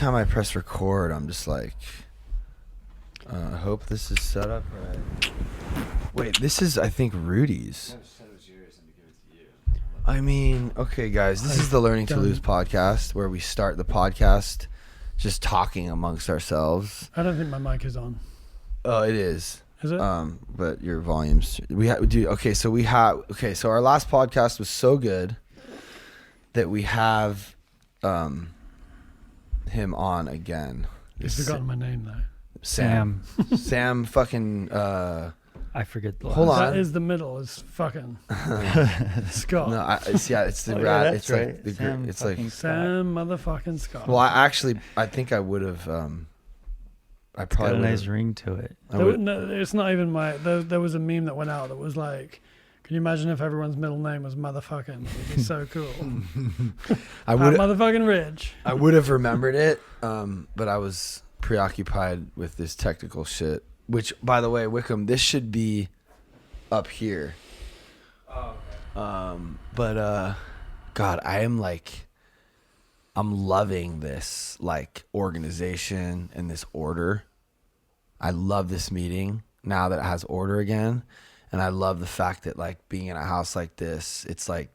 Time I press record, I'm just like, I hope this is set up right. Wait, this is, I think, Rudy's. I mean, okay, guys, this is the Learning to Lose podcast, where we start the podcast just talking amongst ourselves. I don't think my mic is on. Oh, it is. Is it? But your volumes, so our last podcast was so good that we have him on again. You've forgotten my name though. Sam fucking I forget the hold last. on. That is the middle. Is fucking Scott. No, it's the Oh, rat. yeah, it's that's like right. the Sam it's like fucking Sam motherfucking Scott. well, I think I would have I It's got probably a nice would've- ring to it. I would- No, it's not even my. There was a meme that went out that was like, "Can you imagine if everyone's middle name was motherfucking? It'd be so cool." I would motherfucking Rich. I would have remembered it, but I was preoccupied with this technical shit. Which, by the way, Wickham, this should be up here. Oh, okay. But God, I'm loving this like organization and this order. I love this meeting now that it has order again, and I love the fact that like being in a house like this, it's like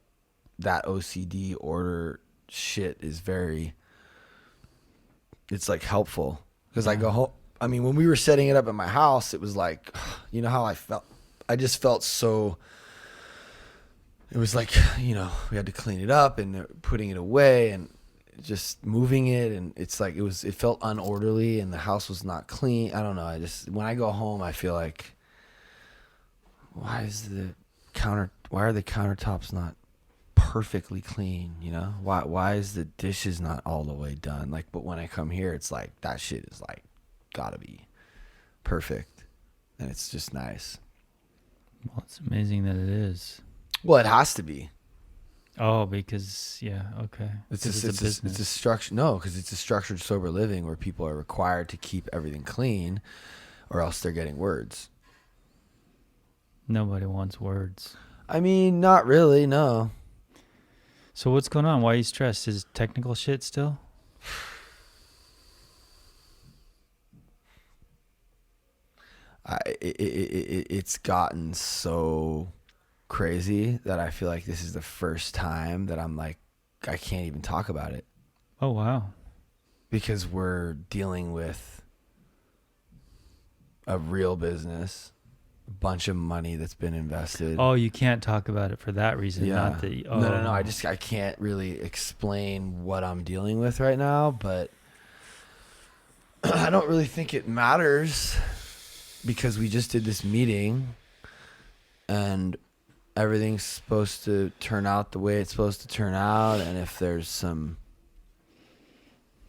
that OCD order shit is it's like helpful because I go home. I mean, when we were setting it up at my house, it was like, you know how I felt. I just felt so. It was like, we had to clean it up and putting it away and just moving it, and it's like it felt unorderly and the house was not clean. I don't know. When I go home, I feel like, why are the countertops not perfectly clean? Why is the dishes not all the way done? Like, but when I come here, it's like that shit is like gotta be perfect, and it's just nice. Well, it's amazing that it is. Well, it has to be. Oh, because okay. It's a business. it's a structure. No, because it's a structured sober living where people are required to keep everything clean, or else they're getting words. Nobody wants words. I mean, not really. No. So what's going on? Why are you stressed? Is it technical shit still? It's gotten so crazy that I feel like this is the first time that I'm like, I can't even talk about it. Oh, wow. Because we're dealing with a real business, a bunch of money that's been invested. Oh, you can't talk about it for that reason. Yeah. Not that. No. I can't really explain what I'm dealing with right now, but I don't really think it matters because we just did this meeting and everything's supposed to turn out the way it's supposed to turn out. And if there's some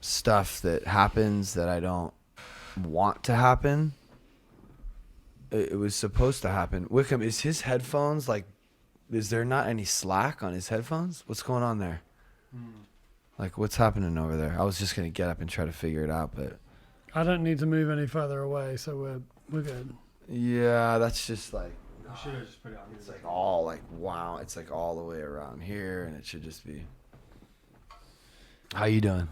stuff that happens that I don't want to happen, it was supposed to happen. Wickham, is his headphones is there not any slack on his headphones? What's going on there? Like, what's happening over there? I was just going to get up and try to figure it out, but I don't need to move any further away, so we're good. yeah, that's just like, should have just put it on. it's like all like, wow, it's like all the way around here, and it should just be. How you doing?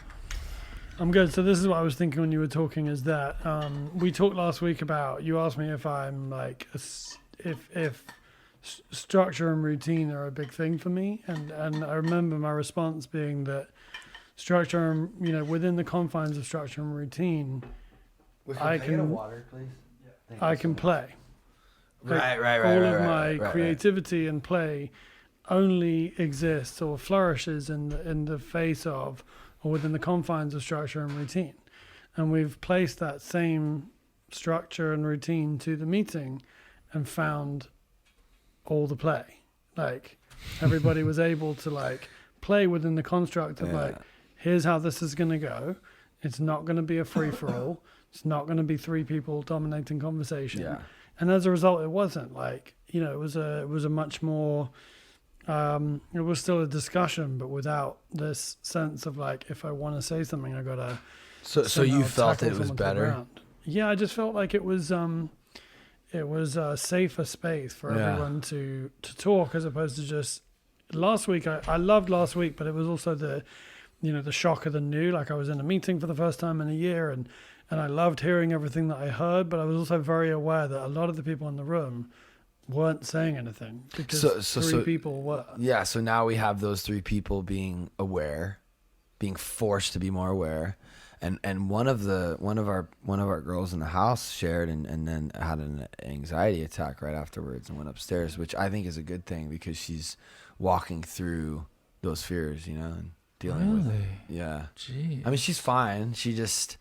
I'm good. So this is what I was thinking when you were talking is that we talked last week about, you asked me if I'm like, if structure and routine are a big thing for me. And I remember my response being that structure and, within the confines of structure and routine, I can I get a can- water, please? Yeah. I can play. Right. All of my creativity and play only exists or flourishes in the face of or within the confines of structure and routine. And we've placed that same structure and routine to the meeting and found all the play. Like everybody was able to like play within the construct of like, here's how this is going to go. It's not going to be a free for all. It's not going to be three people dominating conversation. Yeah. And as a result, it wasn't like, it was a much more, it was still a discussion, but without this sense of like, if I want to say something, I got to. So you felt it was better? Yeah, I just felt like it was a safer space for everyone to talk as opposed to just last week. I loved last week, but it was also the shock of the new. Like, I was in a meeting for the first time in a year, and I loved hearing everything that I heard, but I was also very aware that a lot of the people in the room weren't saying anything because three people were. Yeah, so now we have those 3 people being aware, being forced to be more aware. And one of our girls in the house shared and then had an anxiety attack right afterwards and went upstairs, which I think is a good thing because she's walking through those fears, and dealing with it. Yeah. Jeez. I mean, she's fine. She just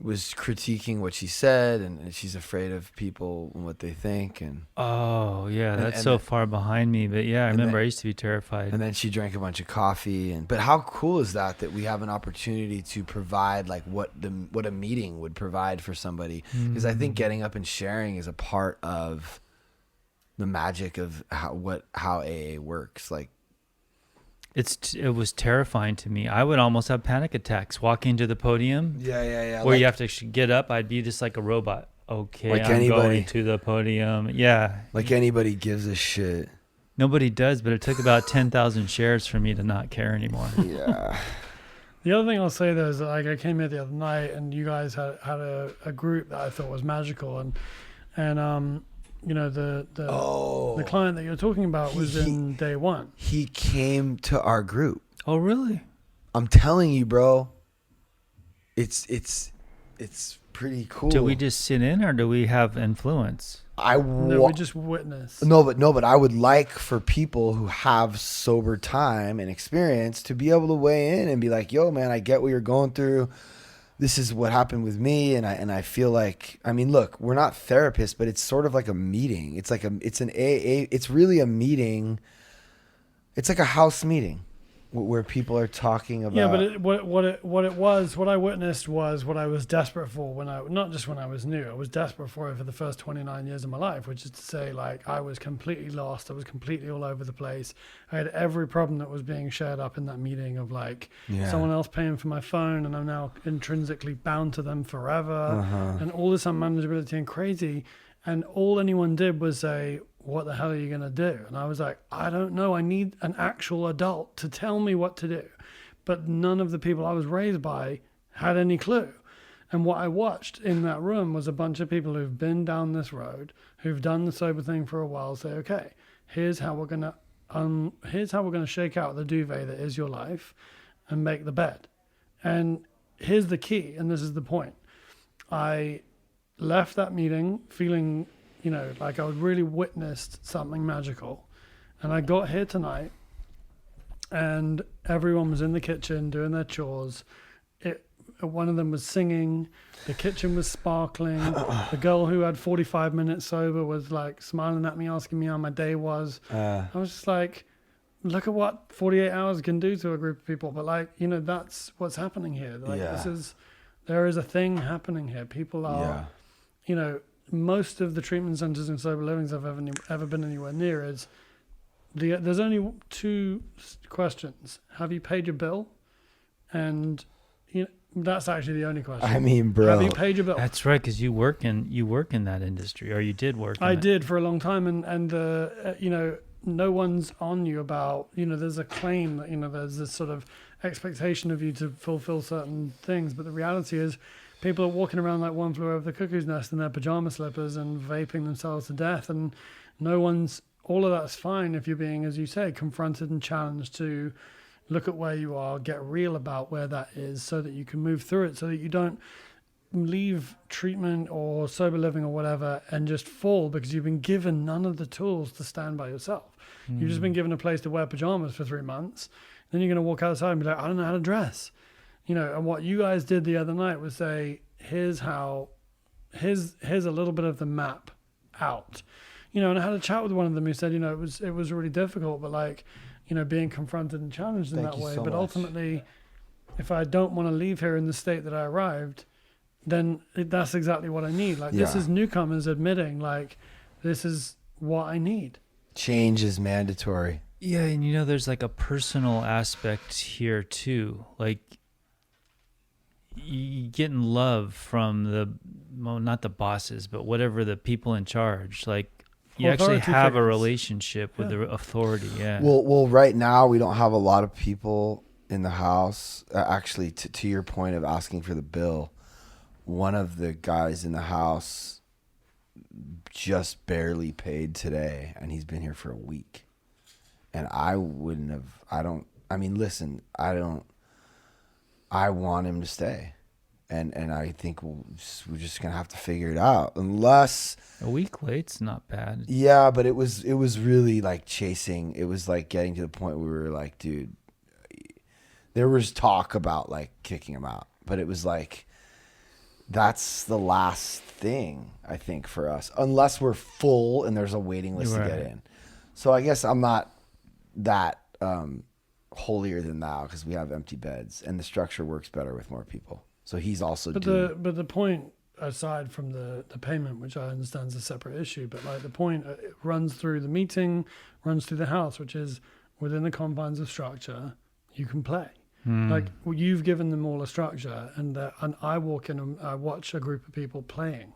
was critiquing what she said, and she's afraid of people and what they think. And oh yeah, that's so far behind me. But yeah, I remember I used to be terrified. And then she drank a bunch of coffee. But how cool is that we have an opportunity to provide like what a meeting would provide for somebody? Because I think getting up and sharing is a part of the magic of how AA works. Like, it was terrifying to me. I would almost have panic attacks walking to the podium. Yeah. Where you have to actually get up. I'd be just like a robot. Okay, like I'm going to the podium. Yeah. Like anybody gives a shit. Nobody does, but it took about 10,000 shares for me to not care anymore. Yeah. The other thing I'll say though is that, like, I came here the other night and you guys had a group that I thought was magical, and the client that you're talking about was in day 1. He came to our group. Oh, really? I'm telling you, bro. It's pretty cool. Do we just sit in, or do we have influence? No, we just witness. No, but I would like for people who have sober time and experience to be able to weigh in and be like, "Yo, man, I get what you're going through. This is what happened with me," and I feel like, I mean, look, we're not therapists, but it's sort of like a meeting. It's like it's an AA. It's really a meeting. It's like a house meeting where people are talking about. Yeah, but what I witnessed was what I was desperate for not just when I was new. I was desperate for it for the first 29 years of my life, which is to say, like, I was completely lost. I was completely all over the place. I had every problem that was being shared up in that meeting of, like, someone else paying for my phone, and I'm now intrinsically bound to them forever, and all this unmanageability and crazy. And all anyone did was say, "What the hell are you going to do?" And I was like, "I don't know. I need an actual adult to tell me what to do." But none of the people I was raised by had any clue. And what I watched in that room was a bunch of people who've been down this road, who've done the sober thing for a while, say, "Okay, here's how we're going to shake out the duvet that is your life and make the bed." And here's the key, and this is the point. I left that meeting feeling, like I had really witnessed something magical. And I got here tonight and everyone was in the kitchen doing their chores. One of them was singing. The kitchen was sparkling. The girl who had 45 minutes sober was like smiling at me, asking me how my day was. I was just like, look at what 48 hours can do to a group of people. But like, that's what's happening here. Like, there is a thing happening here. People are, most of the treatment centers and sober livings I've ever been anywhere near is there's only 2 questions. Have you paid your bill? And that's actually the only question. I mean, bro, have you paid your bill? That's right, because you work in that industry, or you did work. I did for a long time, and no one's on you about, there's a claim that, there's this sort of expectation of you to fulfill certain things, but the reality is people are walking around like one flew over the cuckoo's nest in their pajama slippers and vaping themselves to death, and all of that's fine if you're being, as you say, confronted and challenged to look at where you are, get real about where that is so that you can move through it, so that you don't leave treatment or sober living or whatever and just fall because you've been given none of the tools to stand by yourself. You've just been given a place to wear pajamas for 3 months. Then you're going to walk outside and be like, I don't know how to dress. And what you guys did the other night was say, here's a little bit of the map out. And I had a chat with one of them who said, it was really difficult, but like, being confronted and challenged in that way. But ultimately, if I don't want to leave here in the state that I arrived, then that's exactly what I need. Like, this is newcomers admitting, like, this is what I need. Change is mandatory. Yeah, and there's like a personal aspect here too. Like, you getting love from not the bosses, but whatever the people in charge. Like, you actually have figures. A relationship with the authority. Yeah. Well, right now we don't have a lot of people in the house. Actually, to your point of asking for the bill, one of the guys in the house just barely paid today, and he's been here for a week. And I wouldn't have. Listen, I want him to stay, and I think we're just gonna have to figure it out. Unless a week late's not bad. Yeah, but it was really like chasing. It was like getting to the point where we were like, dude, there was talk about like kicking him out, but it was like, that's the last thing I think for us, unless we're full and there's a waiting list to get in. So I guess I'm not that holier than thou because we have empty beds and the structure works better with more people. So he's also but the point, aside from the payment, which I understand is a separate issue, but like the point, it runs through the meeting, runs through the house, which is within the confines of structure, you can play. Like you've given them all a structure, and I walk in and I watch a group of people playing.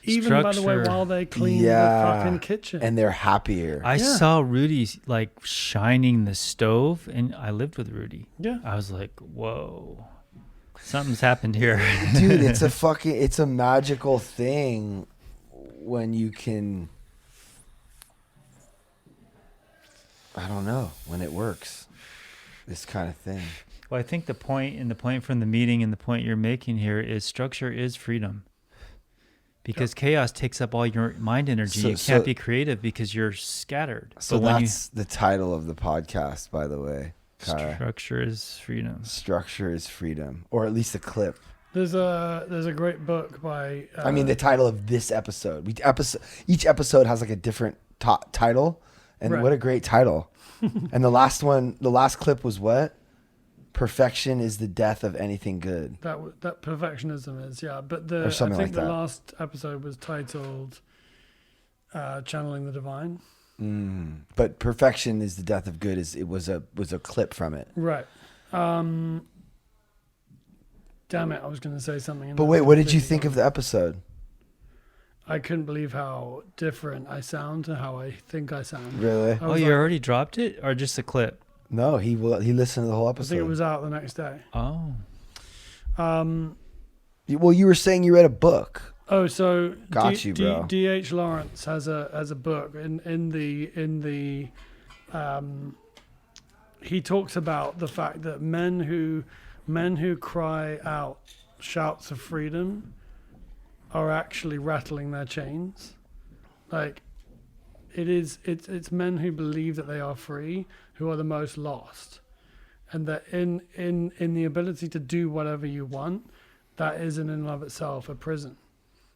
Even by the way, while they clean the fucking kitchen, and they're happier. I saw Rudy like shining the stove, and I lived with Rudy. Yeah, I was like, whoa, something's happened here, dude. It's a magical thing when you can. I don't know, when it works. This kind of thing. Well, I think the point from the meeting and the point you're making here is structure is freedom. Because chaos takes up all your mind energy. You can't be creative because you're scattered. So that's the title of the podcast, by the way. Kara. Structure is freedom. Structure is freedom, or at least a clip. There's a great book by. The title of this episode. Each episode has like a different title, and what a great title. And the last clip was what? Perfection is the death of anything good. That perfectionism is, yeah. But or something I think like the that. last episode was titled "Channeling the Divine." But perfection is the death of good. It was a clip from it. Right. Damn it! I was going to say something. But wait, what did you think of the episode? I couldn't believe how different I sound to how I think I sound. Really? Oh, you already dropped it, or just a clip? No, he listened to the whole episode. I think it was out the next day. Oh. Well, you were saying you read a book. Oh, so got you, bro. D.H. Lawrence has a book in the he talks about the fact that men who cry out shouts of freedom are actually rattling their chains. Like it's men who believe that they are free who are the most lost, and that in the ability to do whatever you want, that is in and of itself a prison.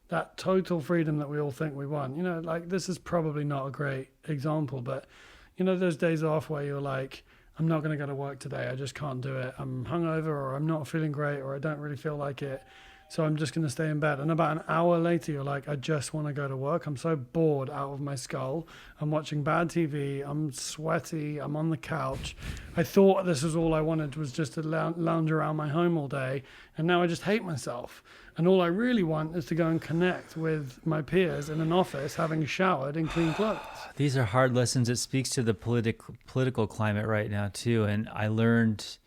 That total freedom that we all think we want. Like this is probably not a great example, but those days off where you're like, I'm not going to go to work today. I just can't do it. I'm hungover, or I'm not feeling great, or I don't really feel like it. So I'm just going to stay in bed. And about an hour later, you're like, I just want to go to work. I'm so bored out of my skull. I'm watching bad TV. I'm sweaty. I'm on the couch. I thought this was all I wanted, was just to lounge around my home all day. And now I just hate myself. And all I really want is to go and connect with my peers in an office, having showered in clean clothes. These are hard lessons. It speaks to the political climate right now, too. And I learned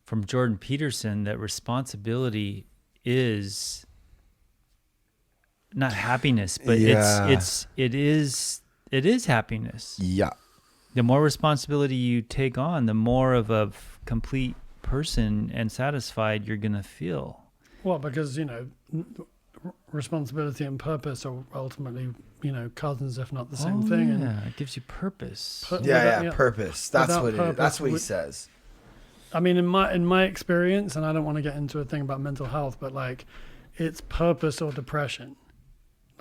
from Jordan Peterson that responsibility is not happiness, but it is happiness. Yeah. The more responsibility you take on, the more of a complete person and satisfied you're gonna feel. Well, because responsibility and purpose are ultimately cousins, if not the same thing. Yeah, and it gives you purpose. Purpose. That's what purpose, that's what he says. I mean, in my experience, and I don't want to get into a thing about mental health, but like, it's purpose or depression.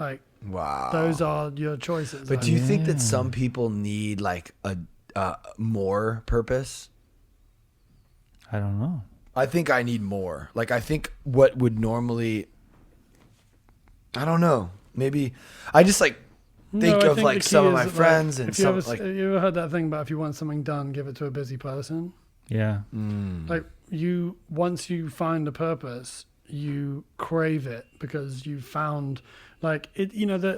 Like, wow, those are your choices. But do you think that some people need like a more purpose? I don't know. I think I need more. Like, I think what would normally, I don't know. Maybe I just like think of like some of my friends and some like. You ever heard that thing about if you want something done, give it to a busy person? Yeah. Like once you find a purpose, you crave it because you found like it.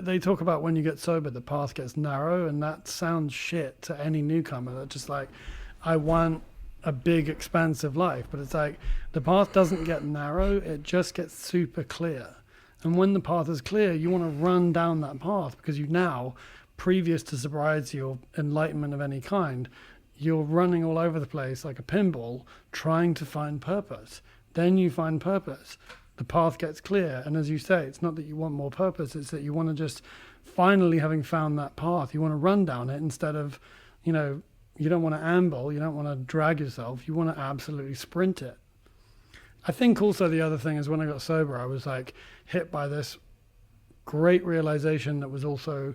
They talk about when you get sober, the path gets narrow, and that sounds shit to any newcomer. They're just like, I want a big expansive life, but it's like the path doesn't get narrow, it just gets super clear. And when the path is clear, you want to run down that path because you now, previous to sobriety or enlightenment of any kind, you're running all over the place like a pinball trying to find purpose. Then you find purpose. The path gets clear. And as you say, it's not that you want more purpose, it's that you want to just finally, having found that path, you want to run down it instead of, you don't want to amble, you don't want to drag yourself, you want to absolutely sprint it. I think also the other thing is when I got sober, I was like hit by this great realization that was also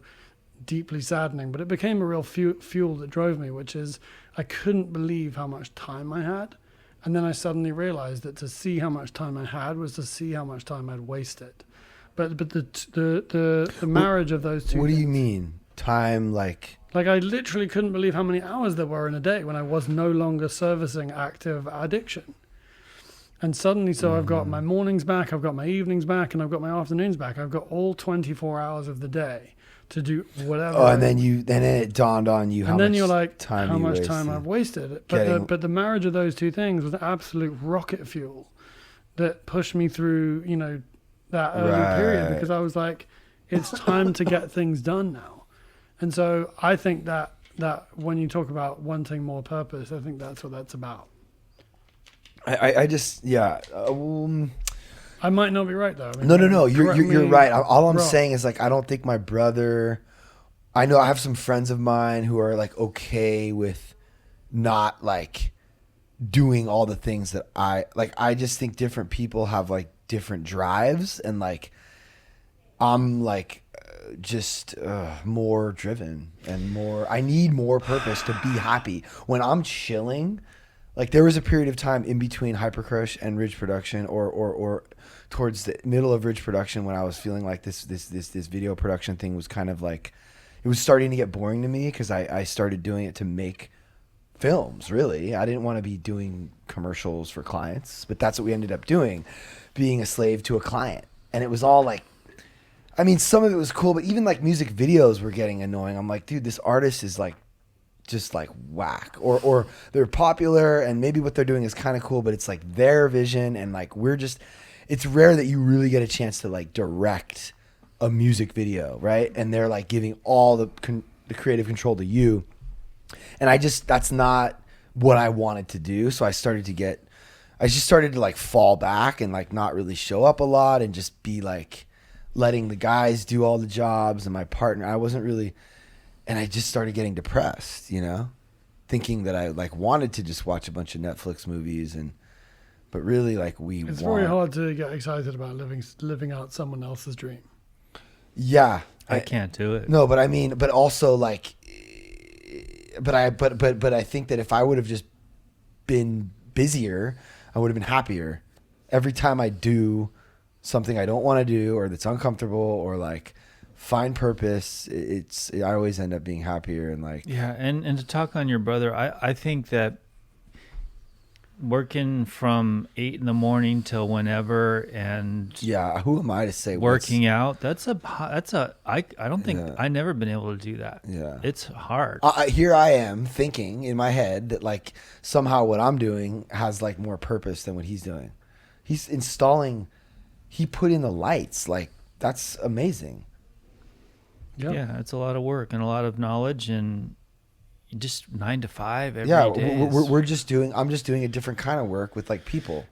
deeply saddening, but it became a real fuel that drove me, which is I couldn't believe how much time I had. And then I suddenly realized that to see how much time I had was to see how much time I'd wasted. But the marriage of those two. What do you mean? Time, like I literally couldn't believe how many hours there were in a day when I was no longer servicing active addiction. And suddenly, so I've got my mornings back, I've got my evenings back, and I've got my afternoons back. I've got all 24 hours of the day to do whatever. Oh, and then it dawned on you how much time you're like, time how you much wasted. time I've wasted. But the marriage of those two things was absolute rocket fuel that pushed me through, that early period, because I was like, it's time to get things done now. And so I think that when you talk about wanting more purpose, I think that's what that's about. I just, yeah. I might not be right though. I mean, No. You're right. All I'm wrong. saying is like I don't think my brother. I know I have some friends of mine who are like okay with not like doing all the things that I like. I just think different people have like different drives, and like I'm like just more driven and more. I need more purpose to be happy when I'm chilling. Like there was a period of time in between Hypercrush and Ridge Production, or towards the middle of Ridge Production, when I was feeling like this video production thing was kind of like, it was starting to get boring to me because I started doing it to make films. Really, I didn't want to be doing commercials for clients, but that's what we ended up doing, being a slave to a client. And it was all like, I mean, some of it was cool, but even like music videos were getting annoying. I'm like, dude, this artist is like just like whack, or they're popular and maybe what they're doing is kind of cool, but it's like their vision, and like it's rare that you really get a chance to like direct a music video, right? And they're like giving all the creative control to you, and that's not what I wanted to do. So I just started to like fall back and like not really show up a lot and just be like letting the guys do all the jobs, and my partner, I wasn't really. And I just started getting depressed, thinking that I like wanted to just watch a bunch of Netflix movies, but really like it's very hard to get excited about living out someone else's dream. Yeah, I can't do it. No, but I mean, but also like, but I think that if I would have just been busier, I would have been happier. Every time I do something I don't want to do, or that's uncomfortable, or like find purpose, I always end up being happier. And like, yeah, and to talk on your brother, I think that working from 8 a.m. till whenever, and yeah, who am I to say working out, I don't think I never been able to do that. Yeah, it's hard. Here I am thinking in my head that like somehow what I'm doing has like more purpose than what he's doing. He put in the lights, like that's amazing. Yeah, it's a lot of work and a lot of knowledge, and just 9 to 5 every day. I'm just doing a different kind of work with like people.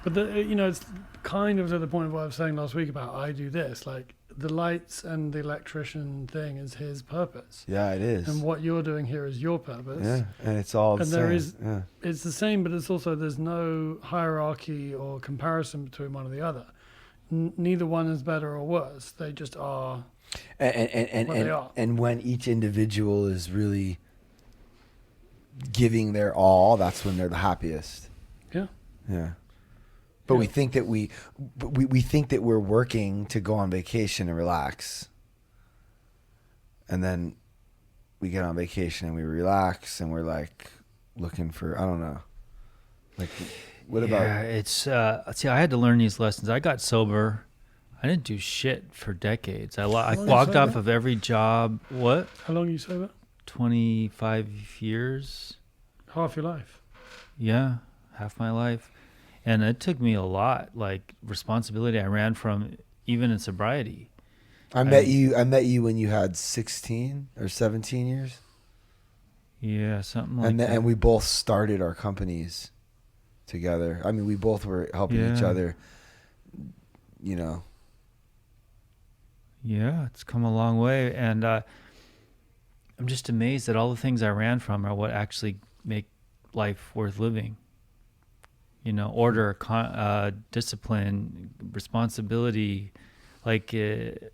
But it's kind of to the point of what I was saying last week about I do this. Like the lights and the electrician thing is his purpose. Yeah, it is. And what you're doing here is your purpose. Yeah, and it's all the same. It's the same, but it's also there's no hierarchy or comparison between one or the other. Neither one is better or worse. They just are. And when each individual is really giving their all, that's when they're the happiest. Yeah. But we think that we think that we're working to go on vacation and relax, and then we get on vacation and we relax, and we're like looking for, I don't know, like what about? Yeah, it's see, I had to learn these lessons. I got sober. I didn't do shit for decades. I walked off of every job. What? How long are you sober? 25 years. Half your life. Yeah, half my life. And it took me a lot, like responsibility I ran from even in sobriety. I met you when you had 16 or 17 years. Yeah, something like that. And we both started our companies together. I mean, we both were helping each other, you know. Yeah, it's come a long way. And I'm just amazed that all the things I ran from are what actually make life worth living. You know, order, discipline, responsibility. Like, it's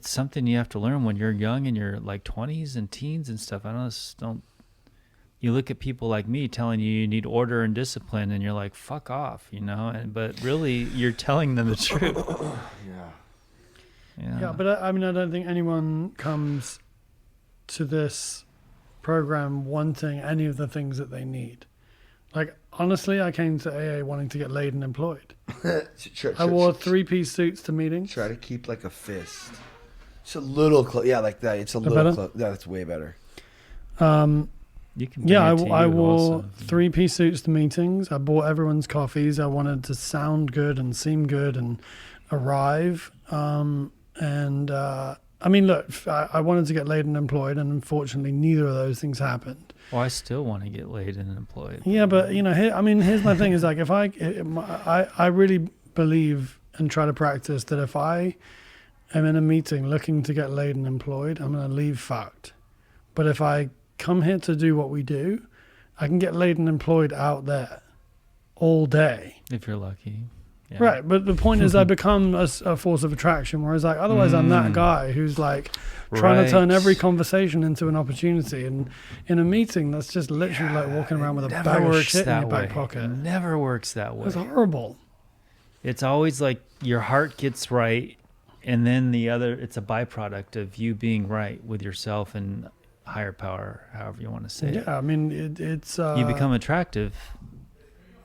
something you have to learn when you're young in your like 20s and teens and stuff. Don't. You look at people like me telling you need order and discipline, and you're like, fuck off, you know? But really, you're telling them the truth. Yeah, but I mean, I don't think anyone comes to this program wanting any of the things that they need. Like, honestly, I came to AA wanting to get laid and employed. I wore 3-piece suits to meetings. Try to keep like a fist. It's a little close. Yeah, like that. It's a little close. Yeah, that's way better. You can I wore 3-piece suits to meetings. I bought everyone's coffees. I wanted to sound good and seem good and arrive. I mean, look, I wanted to get laid and employed, and unfortunately, neither of those things happened. Well, I still want to get laid and employed. Yeah, but you know, here's my thing: is like if I really believe and try to practice that if I am in a meeting looking to get laid and employed, I'm going to leave fucked. But if I come here to do what we do, I can get laid and employed out there all day. If you're lucky. Yeah. Right, but the point is I become a force of attraction, whereas like otherwise I'm that guy who's like trying to turn every conversation into an opportunity, and in a meeting that's just literally like walking around with a bag of shit in your back pocket. It never works that way. It's horrible. It's always like your heart gets right, and then it's a byproduct of you being right with yourself and higher power, however you want to say it. Yeah, I mean it's you become attractive.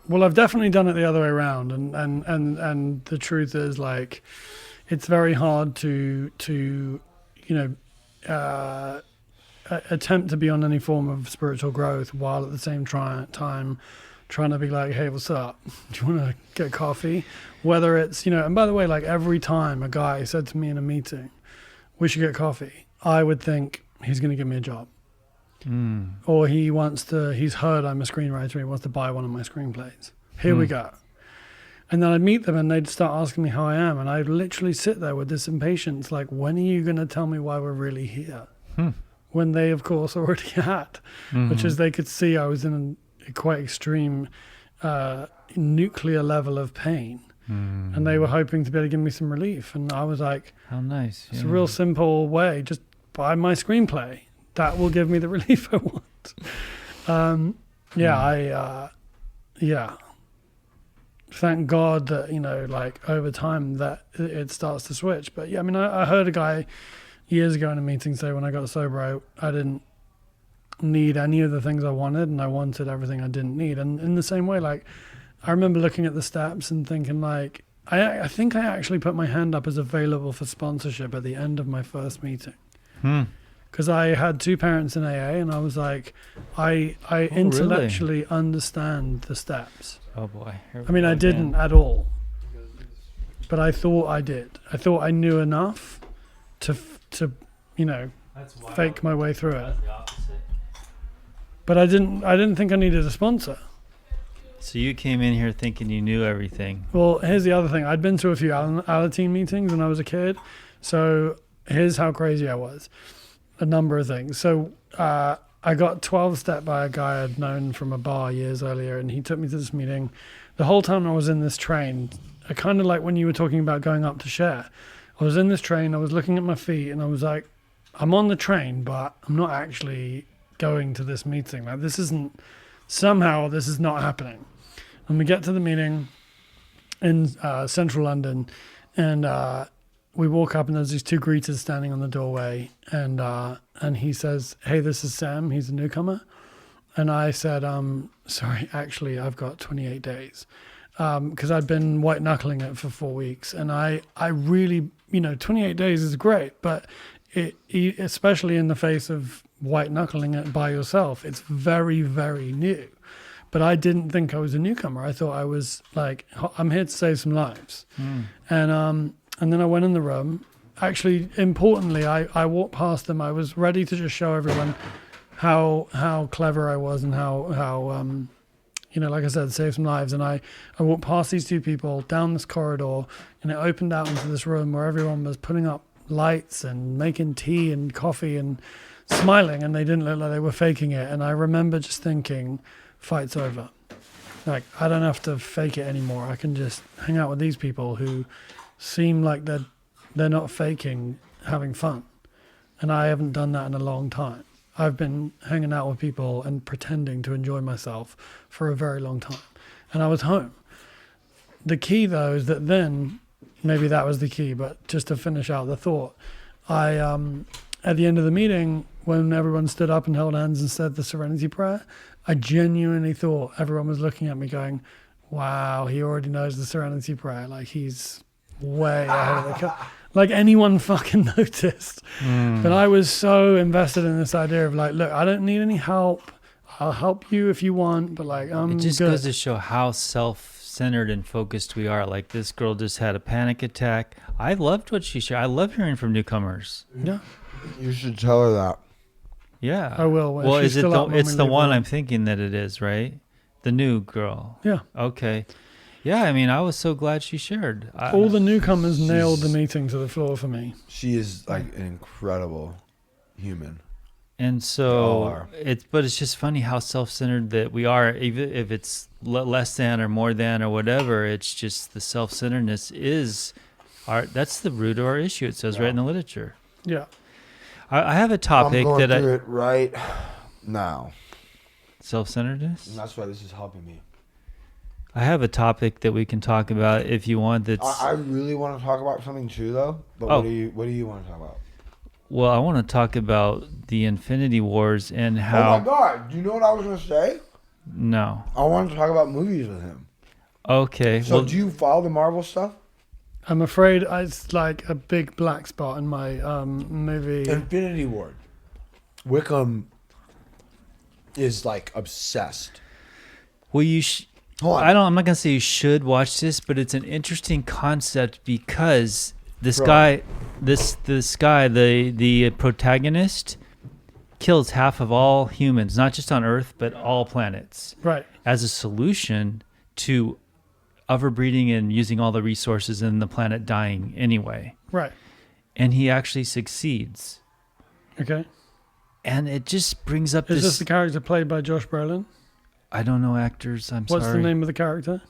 Well, I've definitely done it the other way around, and the truth is, like, it's very hard to attempt to be on any form of spiritual growth while at the same time trying to be like, hey, what's up? Do you want to get coffee? Whether it's, and by the way, like every time a guy said to me in a meeting, we should get coffee, I would think he's going to give me a job. Or he's heard I'm a screenwriter, he wants to buy one of my screenplays. Here we go. And then I'd meet them and they'd start asking me how I am, and I'd literally sit there with this impatience, like, when are you going to tell me why we're really here? When they, of course, already had, which is they could see I was in a quite extreme nuclear level of pain. And they were hoping to be able to give me some relief. And I was like, how nice. It's a real simple way. Just buy my screenplay. That will give me the relief I want. Thank God that, like over time that it starts to switch. But yeah, I mean, I heard a guy years ago in a meeting say when I got sober, I didn't need any of the things I wanted, and I wanted everything I didn't need. And in the same way, like, I remember looking at the steps and thinking, like, I think I actually put my hand up as available for sponsorship at the end of my first meeting. Because I had 2 parents in AA, and I was like, I intellectually understand the steps. Oh boy. I mean, I didn't at all, but I thought I did. I thought I knew enough to fake my way through it. But I didn't think I needed a sponsor. So you came in here thinking you knew everything. Well, here's the other thing. I'd been to a few Alateen meetings when I was a kid. So here's how crazy I was. A number of things. So I got 12-step by a guy I'd known from a bar years earlier, and he took me to this meeting. The whole time I was in this train, I kind of like when you were talking about going up to share. I was in this train, I was looking at my feet, and I was like, I'm on the train, but I'm not actually going to this meeting. Like, this is not happening. And we get to the meeting in central London, and we walk up, and there's these 2 greeters standing on the doorway, and he says, hey, this is Sam, he's a newcomer. And I said, sorry, actually, I've got 28 days. Because I'd been white knuckling it for 4 weeks. And I really, 28 days is great, but especially in the face of white knuckling it by yourself, it's very, very new. but I didn't think I was a newcomer. I thought I was like, I'm here to save some lives. And then I went in the room. Actually, importantly, I walked past them. I was ready to just show everyone how clever I was and how like I said, save some lives. And I walked past these two people down this corridor, and it opened out into this room where everyone was putting up lights and making tea and coffee and smiling, and they didn't look like they were faking it. And I remember just thinking, fight's over. Like, I don't have to fake it anymore. I can just hang out with these people who seem like they're not faking having fun. And I haven't done that in a long time. I've been hanging out with people and pretending to enjoy myself for a very long time. And I was home. The key, though, is that then, maybe that was the key, but just to finish out the thought, I, at the end of the meeting, when everyone stood up and held hands and said the Serenity Prayer, I genuinely thought everyone was looking at me going, wow, he already knows the Serenity Prayer. Like, he's way ahead of the curve. Like, anyone fucking noticed. But I was so invested in this idea of like, look, I don't need any help. I'll help you if you want, but like, It just good. goes to show how self-centered and focused we are. Like, this girl just had a panic attack. I loved what she shared. I love hearing from newcomers. Yeah, You should tell her that. Yeah. I will. Well, She's is it still the, up when it's we the leave one the room. I'm thinking that it is, right? The new girl. Yeah. Okay. Yeah, I mean, I was so glad she shared. All the newcomers nailed the meeting to the floor for me. She is like an incredible human. And They all so are. but it's just funny how self-centered that we are, even if it's less than or more than or whatever. It's just the self-centeredness is that's the root of our issue. It says right in the literature. Yeah. I have a topic I'm going that through it right now. self-centeredness. And that's why this is helping me. I have a topic that we can talk about if you want. That's I really want to talk about something too, though. But Oh. what do you want to talk about? well, I want to talk about the Infinity Wars and Oh how. my God! Do you know what I was going to say? No. I wanted to talk about movies with him. Okay. So well, do you follow the Marvel stuff? I'm afraid it's like a big black spot in my movie. Infinity War. Wickham is like obsessed. well, Hold on. I'm not gonna say you should watch this, but it's an interesting concept because this Bro. guy, this guy, the protagonist, kills half of all humans, not just on Earth but all planets, Right. as a solution to overbreeding and using all the resources in the planet dying anyway. Right. And he actually succeeds, Okay. and it just brings up Is this. this the character played by Josh Brolin? I don't know actors. I'm What's sorry. the name of the character?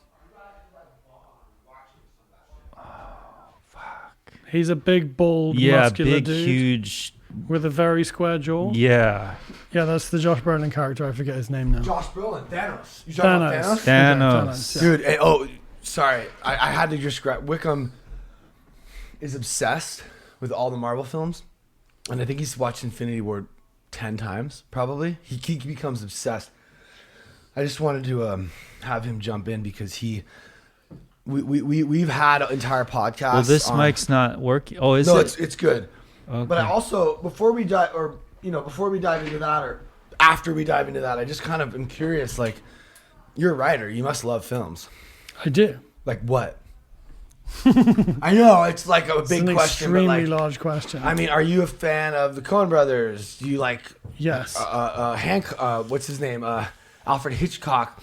He's a big, bald, Yeah, muscular big, dude huge. with a very square jaw. Yeah. Yeah, that's the Josh Brolin character. I forget his name now. Josh Brolin, Thanos. You talking about Thanos? Thanos. Yeah. Dude, sorry. I had to just grab. Wickham is obsessed with all the Marvel films. And I think he's watched Infinity War 10 times, probably. He becomes obsessed. I just wanted to have him jump in because we've had entire podcasts. Well, this on, mic's not working. Oh, is no, it? it's good. Okay. But I also before we dive into that, or after we dive into that, I just kind of am curious. Like, you're a writer. You must love films. I do. Like what? I know it's like a It's big an question, but extremely like, large question. I mean, are you a fan of the Coen Brothers? Do you like yes, what's his name? Alfred Hitchcock.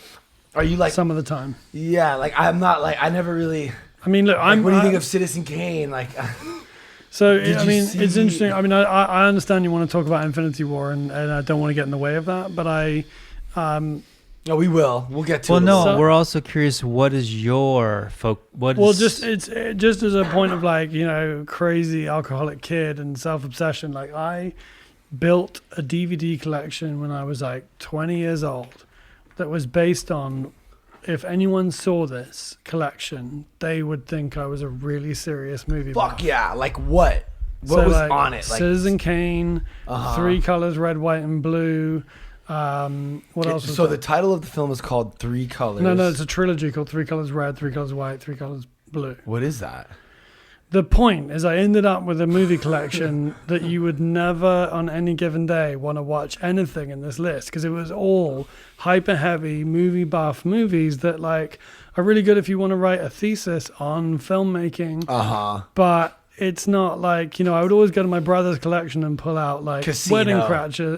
Are you like some of the time. Yeah, like I'm not like I never really. I mean, look, Like, what do you think of Citizen Kane? Like, So, Did I you mean, see- it's interesting. I mean, I understand you want to talk about Infinity War, and I don't want to get in the way of that, but no, we will. We'll get to Well, it. no, So- we're also curious. What is your well, just just as a point of like, crazy alcoholic kid and self-obsession, like I built a DVD collection when I was like 20 years old that was based on, if anyone saw this collection, they would think I was a really serious movie Fuck buff. yeah! Like what? What So, was like, on it? Like Citizen Kane, Uh-huh. 3 colors, red, white, and blue. What else? Was So the there? title of the film is called Three Colors. No, it's a trilogy called 3 colors red, 3 colors white, 3 colors blue. What is that? the point is I ended up with a movie collection that you would never on any given day want to watch anything in this list, because it was all hyper heavy movie buff movies that like are really good if you want to write a thesis on filmmaking. But it's not like, I would always go to my brother's collection and pull out like Casino. Wedding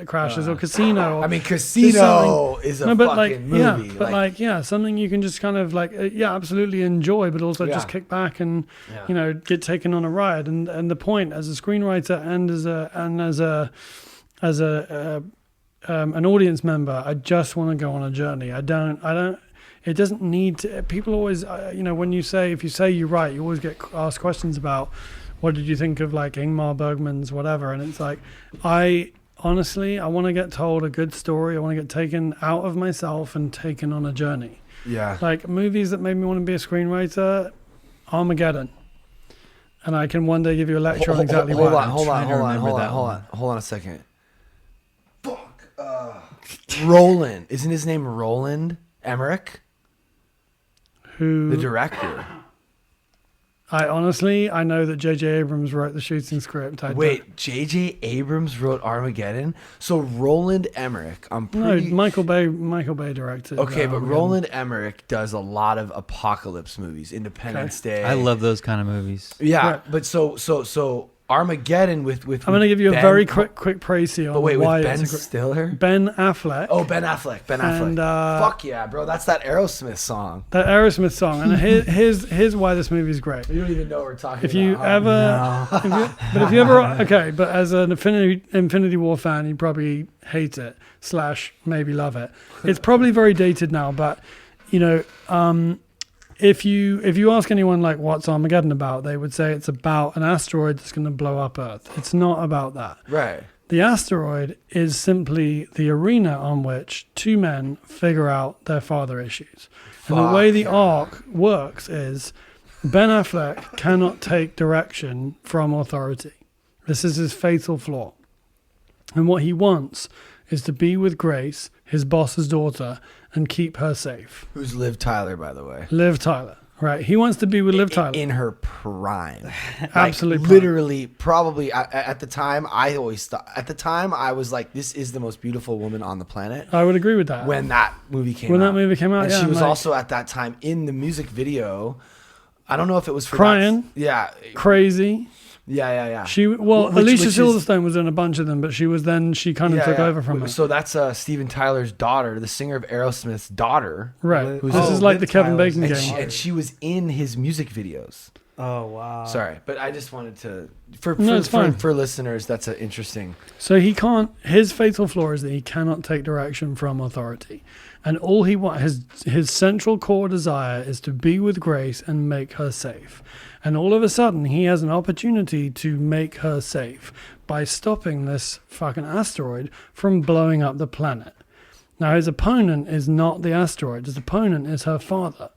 Crashes or Casino. I mean, Casino is a fucking movie. Yeah, but something you can just kind of like, absolutely enjoy, but also just kick back and, get taken on a ride. And the point as a screenwriter and as an audience member, I just want to go on a journey. I don't. It doesn't need to. People always, when if you say you write, you always get asked questions about what did you think of like Ingmar Bergman's whatever, and it's like, I honestly want to get told a good story. I want to get taken out of myself and taken on a journey. Yeah. Like movies that made me want to be a screenwriter, Armageddon, and I can one day give you a lecture on exactly why. Hold on a second. Fuck. Roland, isn't his name Roland Emmerich? Who? The director. I know that J.J. Abrams wrote the shooting script. Wait, J.J. Abrams wrote Armageddon? So Roland Emmerich, Michael Bay directed. Okay, but Roland Emmerich does a lot of apocalypse movies, Independence Day. I love those kind of movies. Yeah, Right. but so Armageddon with I'm going to give you a very quick précis on But wait, why with Ben it's Stiller? Ben Affleck. Oh, Ben Affleck. And, Fuck yeah, bro. That's that Aerosmith song. That Aerosmith song. And here's why this movie's great. You don't even know what we're talking If you about. if you ever, okay, but as an Infinity War fan, you probably hate it / maybe love it. It's probably very dated now, but if you ask anyone like what's Armageddon about, they would say it's about an asteroid that's going to blow up Earth. It's not about that. Right. The asteroid is simply the arena on which two men figure out their father issues. And the way the arc works is Ben Affleck cannot take direction from authority. This is his fatal flaw. And what he wants is to be with Grace, his boss's daughter, and keep her safe. Who's Liv Tyler, by the way? Liv Tyler, right? He wants to be with Liv Tyler. In her prime. Absolutely. Like, literally, probably, at the time, I always thought, I was like, this is the most beautiful woman on the planet. I would agree with that. When that movie came out. When that movie came out, and yeah. she was also, at that time, in the music video. I don't know if it was for crying. Yeah. Crazy. Yeah. Alicia Silverstone was in a bunch of them, but she kind of took over from her. So that's Steven Tyler's daughter, the singer of Aerosmith's daughter. Right. This is like the Kevin Bacon game. And she was in his music videos. Oh, wow. Sorry, but I just wanted to, for listeners, that's an interesting. So his fatal flaw is that he cannot take direction from authority. And all he wants, his central core desire is to be with Grace and make her safe. And all of a sudden, he has an opportunity to make her safe by stopping this fucking asteroid from blowing up the planet. Now, his opponent is not the asteroid. His opponent is her father.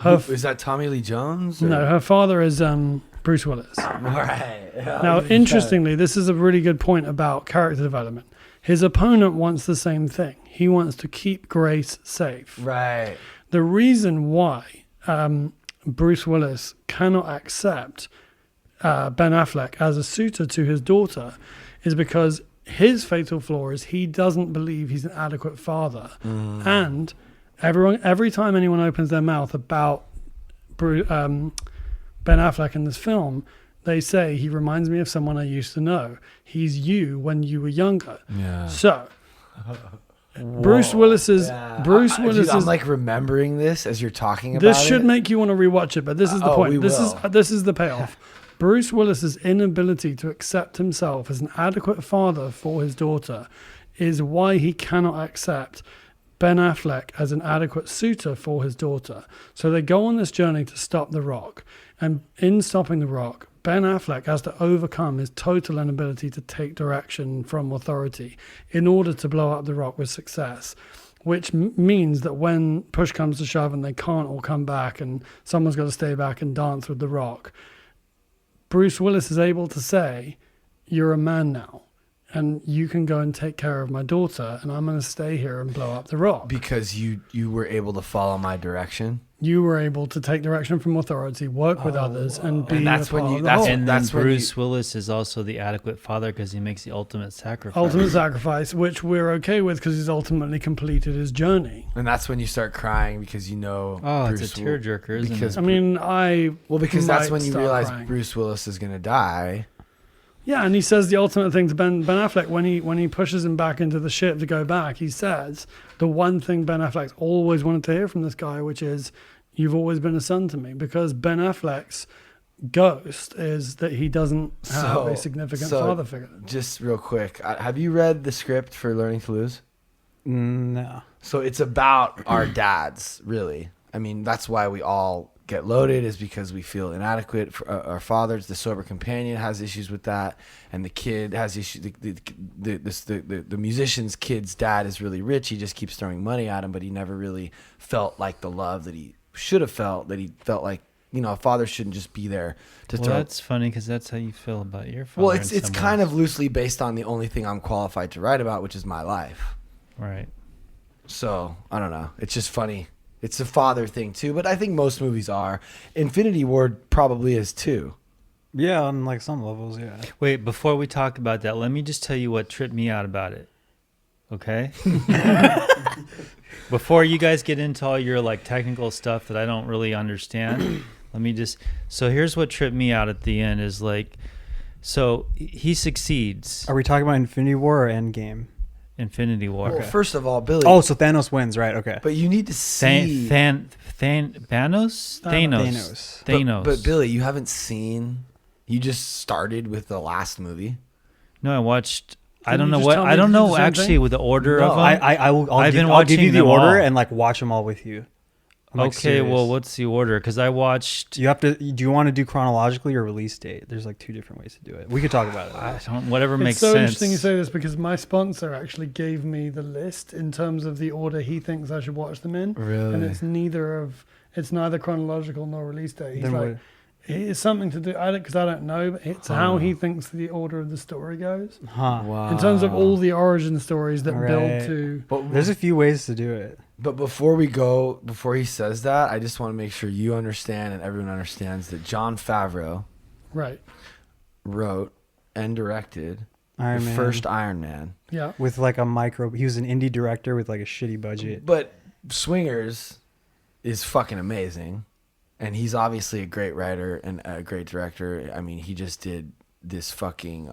Is that Tommy Lee Jones? Or? No, her father is Bruce Willis. Right. Now, interestingly, this is a really good point about character development. His opponent wants the same thing. He wants to keep Grace safe. Right. The reason why Bruce Willis cannot accept Ben Affleck as a suitor to his daughter is because his fatal flaw is he doesn't believe he's an adequate father. And every time anyone opens their mouth about Ben Affleck in this film, they say he reminds me of someone I used to know. He's you when you were younger. Yeah. So Bruce Willis's Dude, I'm like remembering this as you're talking about it. This should make you want to rewatch it, but this is the point. This is the payoff. Bruce Willis's inability to accept himself as an adequate father for his daughter is why he cannot accept Ben Affleck as an adequate suitor for his daughter. So they go on this journey to stop The Rock. And in stopping The Rock, Ben Affleck has to overcome his total inability to take direction from authority in order to blow up The Rock with success, which means that when push comes to shove and they can't all come back and someone's got to stay back and dance with The Rock, Bruce Willis is able to say, "You're a man now." and you can go and take care of my daughter, and I'm going to stay here and blow up the rock. Because you were able to follow my direction. You were able to take direction from authority, work with others, and be And that's a part when you- of the that's- whole. And that's then when Bruce Willis is also the adequate father because he makes the ultimate sacrifice. Ultimate sacrifice, which we're okay with because he's ultimately completed his journey. And that's when you start crying because you know. Oh, Bruce it's a will- tearjerker, isn't because it? I mean, because that's might when you start realize crying. Bruce Willis is gonna die. Yeah, and he says the ultimate thing to Ben Affleck when he pushes him back into the ship to go back. He says the one thing Ben Affleck's always wanted to hear from this guy, which is, "You've always been a son to me," because Ben Affleck's ghost is that he doesn't have a significant father figure. Just real quick, have you read the script for Learning to Lose? No. So it's about our dads, really. I mean, that's why we all get loaded, is because we feel inadequate. For our fathers, the sober companion has issues with that, and the kid has issues. The musician's kid's dad is really rich. He just keeps throwing money at him, but he never really felt like the love that he should have felt. That he felt like, you know, a father shouldn't just be there to Well, throw. that's funny because that's how you feel about your father. Well, in it's some kind ways. of loosely based on the only thing I'm qualified to write about, which is my life. Right. So I don't know. It's just funny. It's a father thing too, but I think most movies are. Infinity War probably is too. Yeah, on like some levels, yeah. Wait, before we talk about that, let me just tell you what tripped me out about it. Okay? Before you guys get into all your like technical stuff that I don't really understand, let me just, so here's what tripped me out at the end is like, so he succeeds. Are we talking about Infinity War or Endgame? Infinity War. Well, first of all, Billy. Oh, so Thanos wins, right? Okay. but you need to see. Thanos? Thanos. But Billy, you haven't seen. You just started with the last movie. No, I watched. I Can don't you know just what. tell me I don't to do the know same actually thing? with the order No, of them. I'll give you watching the them order all. and like watch them all with you. I'm, like, Okay, well, serious. what's the order? Because I watched. You have to. Do you want to do chronologically or release date? There's like two different ways to do it. We could talk about it. I don't. Whatever It's makes so sense. interesting you say this because my sponsor actually gave me the list in terms of the order he thinks I should watch them in, Really? and it's neither chronological nor release date. He's Then like, what- it's something to do. Because I don't know, but it's how he thinks the order of the story goes Huh. Wow. in terms of all the origin stories that build Right. to. But There's a few ways to do it. But before he says that, I just want to make sure you understand and everyone understands that Jon Favreau Right. wrote and directed Iron the Man. first Iron Man. Yeah. With like a micro. He was an indie director with like a shitty budget. But Swingers is fucking amazing. And he's obviously a great writer and a great director. I mean, he just did this fucking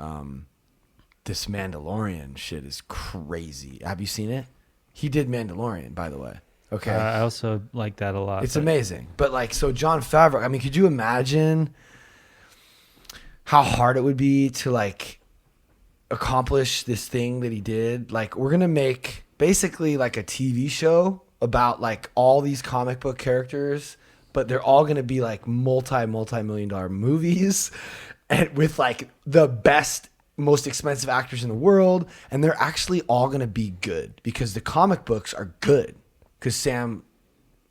this Mandalorian shit is crazy. Have you seen it? He did Mandalorian, by the way. Okay. I also like that a lot. It's but- amazing. But like, so Jon Favreau, I mean, could you imagine how hard it would be to like accomplish this thing that he did? Like, we're going to make basically like a TV show about like all these comic book characters, but they're all going to be like multi-million dollar movies and with like the best, most expensive actors in the world. And they're actually all going to be good because the comic books are good. Because Sam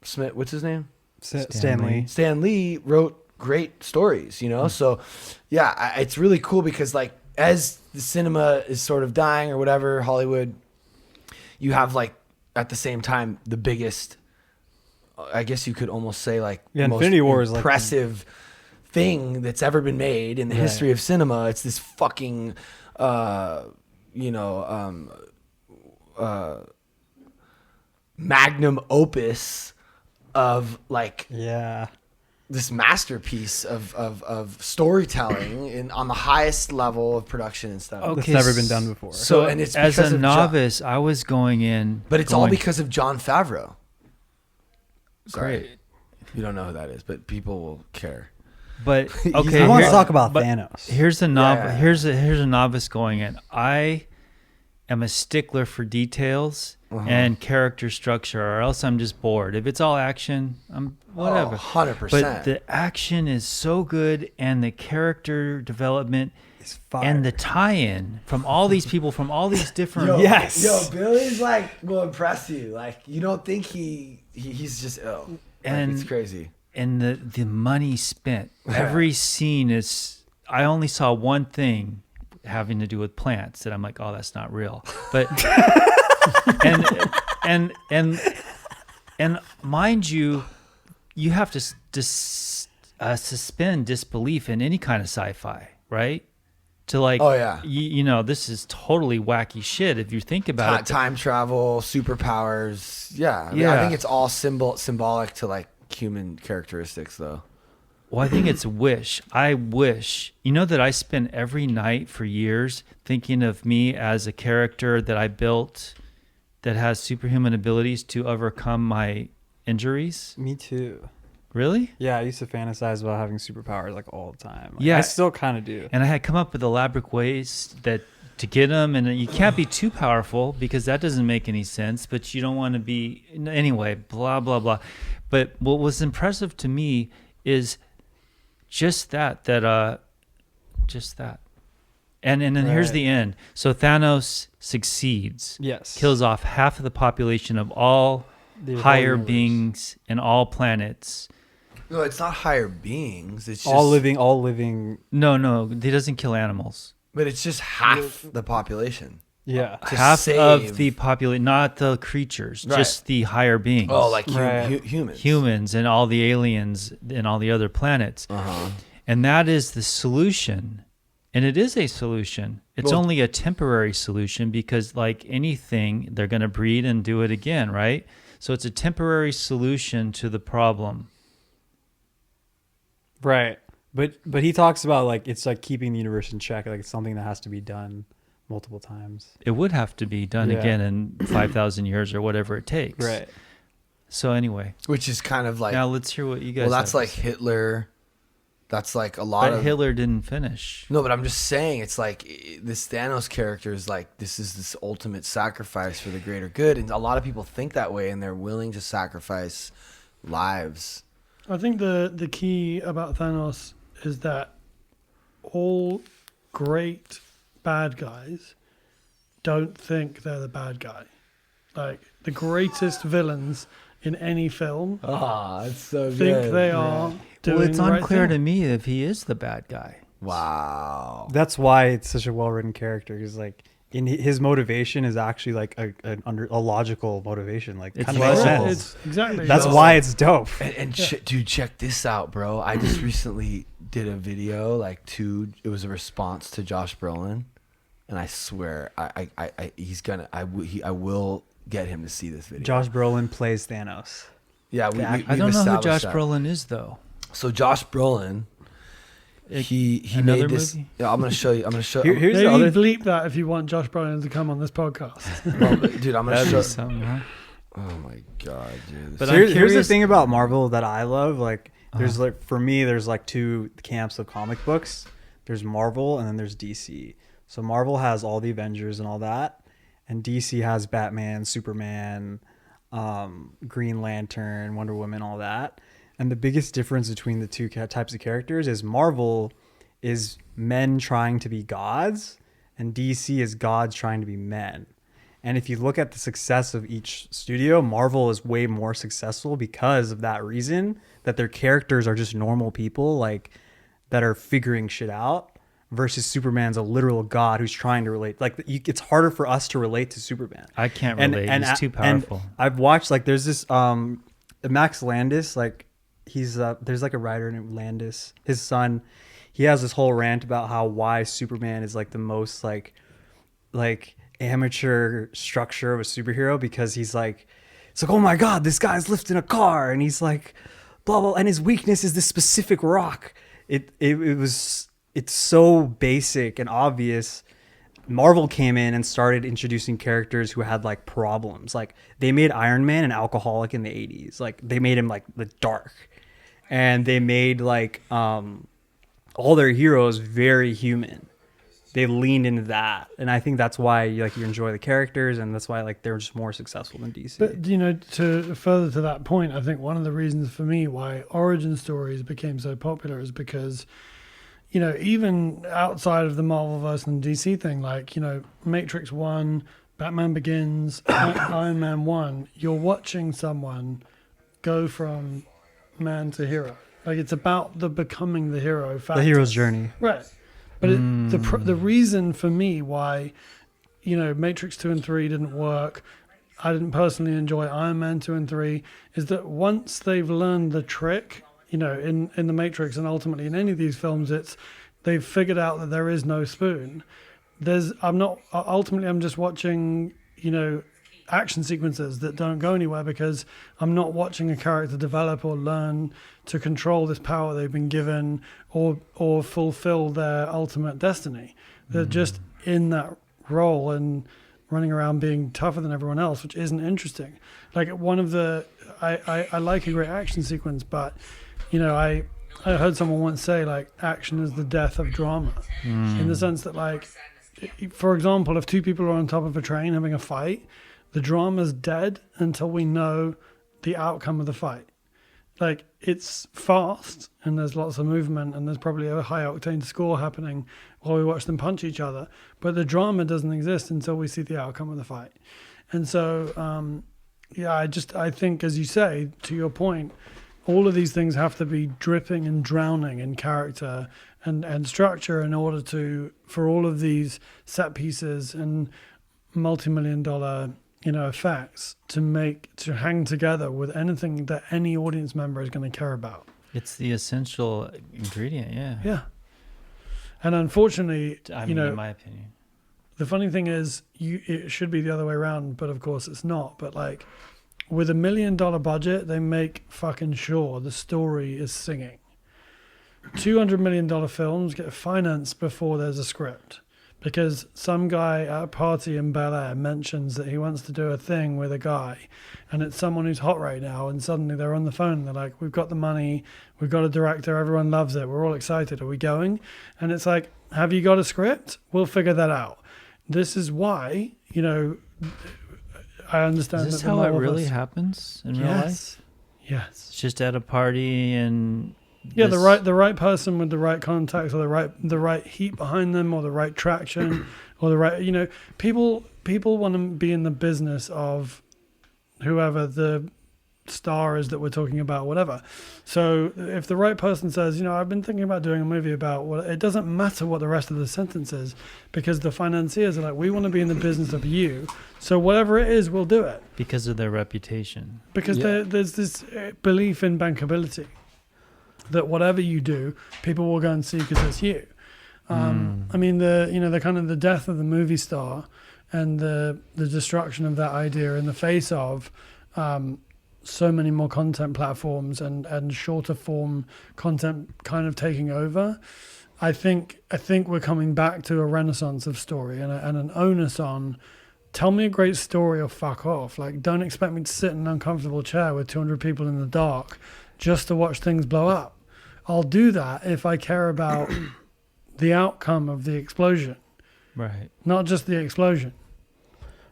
Smith, what's his name? Stanley. Stan Lee wrote great stories, you know? So, yeah, it's really cool because, like, as the cinema is sort of dying or whatever, Hollywood, you have, like, at the same time, the biggest, I guess you could almost say, like, Yeah, most Infinity War is like impressive thing that's ever been made in the Right. history of cinema. It's this fucking, magnum opus of like Yeah. this masterpiece of storytelling on the highest level of production and stuff. That's Okay, never been done before. So, and it's as because a of novice, I was going in. but it's all going, because of Jon Favreau. Sorry, Great. you don't know who that is, but people will care. But He's okay, I want to here- talk about but Thanos. Here's a novice. Yeah. Here's a novice going in. I am a stickler for details and character structure, or else I'm just bored. If it's all action, I'm whatever. 100%. But the action is so good, and the character development It's fire. and the tie-in from all these people from all these different. Yo, Yes. yo, Billy's like will impress you. Like you don't think he's just And- it's crazy. And the money spent. Every scene is. I only saw one thing. having to do with plants, and I'm like, oh, that's not real. But and mind you, you have to suspend disbelief in any kind of sci-fi, right? To like, Oh, yeah. you know, this is totally wacky shit if you think about it. Time travel, superpowers. Yeah. I mean, Yeah. I think it's all symbolic to like human characteristics, though. Well, I think it's wish. I wish, you know, that I spent every night for years thinking of me as a character that I built that has superhuman abilities to overcome my injuries. Me too. Really? Yeah, I used to fantasize about having superpowers like all the time. Like, Yeah. I still kind of do. And I had come up with elaborate ways that to get them, and you can't be too powerful because that doesn't make any sense, but you don't want to be, anyway, blah, blah, blah. But what was impressive to me is just that. And then here's Right. the end. So Thanos succeeds. Yes. Kills off half of the population of all The whole higher universe. beings and all planets. No, it's not higher beings. It's just all living. No, he doesn't kill animals. But it's just half the population. Yeah. To Half save- of the population, not the creatures, Right. just the higher beings. Oh, like Right. humans. humans and all the aliens and all the other planets. Uh-huh. And that is the solution. And it is a solution. It's Well- only a temporary solution because, like anything, they're going to breed and do it again, right? So it's a temporary solution to the problem. Right. But he talks about like it's like keeping the universe in check. Like it's something that has to be done multiple times. It would have to be done Yeah. again in 5,000 years or whatever it takes. Right. So anyway, Which is kind of like, now let's hear what you guys well, that's have. like Hitler. That's like a lot But of Hitler didn't finish. No, but I'm just saying, it's like this Thanos character is like, this is this ultimate sacrifice for the greater good. And a lot of people think that way and they're willing to sacrifice lives. I think the key about Thanos is that all great bad guys don't think they're the bad guy. Like the greatest villains in any film Ah, it's so think they are doing Well, it's the right unclear to thing. me if he is the bad guy. Wow. That's why it's such a well-written character. Because like in his motivation is actually like a logical motivation. Like It's kind of makes logical. sense. It's exactly. That's Yo. why it's dope. And dude, check this out, bro. I just recently did a video, like it was a response to Josh Brolin. And I swear, I will get him to see this video. Josh Brolin plays Thanos. Yeah, I we've don't know who established Josh that. Brolin is, though. So Josh Brolin, he another made this. movie? Yeah, I'm gonna show you. I'm gonna show. Here's Maybe the other. bleep that if you want Josh Brolin to come on this podcast. well, dude, I'm gonna That'd show. be something, huh? Oh my god, dude. But So I'm here's the curious- thing about Marvel that I love. Like, there's like for me, there's like two camps of comic books. There's Marvel and then there's DC. So Marvel has all the Avengers and all that, and DC has Batman, Superman, Green Lantern, Wonder Woman, all that. And the biggest difference between the two types of characters is Marvel is men trying to be gods, and DC is gods trying to be men. And if you look at the success of each studio, Marvel is way more successful because of that reason, that their characters are just normal people like that are figuring shit out, versus Superman's a literal god who's trying to relate. Like it's harder for us to relate to Superman. I can't relate. He's too And powerful. I've watched like there's this Max Landis, like he's there's like a writer named Landis. His son, he has this whole rant about why Superman is like the most like amateur structure of a superhero, because it's like, oh my god, this guy's lifting a car and he's like blah blah, and his weakness is this specific rock. It's so basic and obvious. Marvel came in and started introducing characters who had like problems. Like they made Iron Man an alcoholic in the 80s. Like they made him like the dark, and they made like all their heroes very human. They leaned into that, and I think that's why you enjoy the characters, and that's why like they're just more successful than DC. But to further to that point, I think one of the reasons for me why origin stories became so popular is because, even outside of the Marvelverse and DC thing, like, Matrix 1, Batman Begins, Iron Man 1, you're watching someone go from man to hero. Like, it's about the becoming the hero factor. The hero's journey. Right. But the reason for me why, Matrix 2 and 3 didn't work, I didn't personally enjoy Iron Man 2 and 3, is that once they've learned the trick, in the Matrix and ultimately in any of these films, they've figured out that there is no spoon. I'm just watching, action sequences that don't go anywhere because I'm not watching a character develop or learn to control this power they've been given or fulfill their ultimate destiny. They're just in that role and running around being tougher than everyone else, which isn't interesting. Like I like a great action sequence, but I heard someone once say like action is the death of drama, in the sense that like, for example, if two people are on top of a train having a fight, the drama's dead until we know the outcome of the fight. Like, it's fast and there's lots of movement and there's probably a high octane score happening while we watch them punch each other, but the drama doesn't exist until we see the outcome of the fight. And so I think, as you say, to your point, all of these things have to be dripping and drowning in character and structure in order for all of these set pieces and multi-million-dollar effects to hang together with anything that any audience member is going to care about. It's the essential ingredient, yeah. Yeah. And unfortunately, in my opinion, the funny thing is, it should be the other way around, but of course it's not. But like, with $1 million budget, they make fucking sure the story is singing. $200 million films get financed before there's a script. Because some guy at a party in Bel Air mentions that he wants to do a thing with a guy, and it's someone who's hot right now, and suddenly they're on the phone and they're like, we've got the money, we've got a director, everyone loves it, we're all excited, are we going? And it's like, have you got a script? We'll figure that out. This is why, I understand. Is this how it really happens in real life? Yes. It's just at a party and... Yeah, the right person with the right contacts, or the right heat behind them, or the right traction, or the right people want to be in the business of whoever the star is that we're talking about, whatever. So if the right person says, I've been thinking about doing a movie about it doesn't matter what the rest of the sentence is, because the financiers are like, we want to be in the business of you, so whatever it is, we'll do it. Because of their reputation. Because there's this belief in bankability. That whatever you do, people will go and see because it's you. I mean, the kind of the death of the movie star and the destruction of that idea in the face of so many more content platforms and shorter form content kind of taking over. I think we're coming back to a renaissance of story and an onus on, tell me a great story or fuck off. Like, don't expect me to sit in an uncomfortable chair with 200 people in the dark just to watch things blow up. I'll do that if I care about the outcome of the explosion, right? Not just the explosion.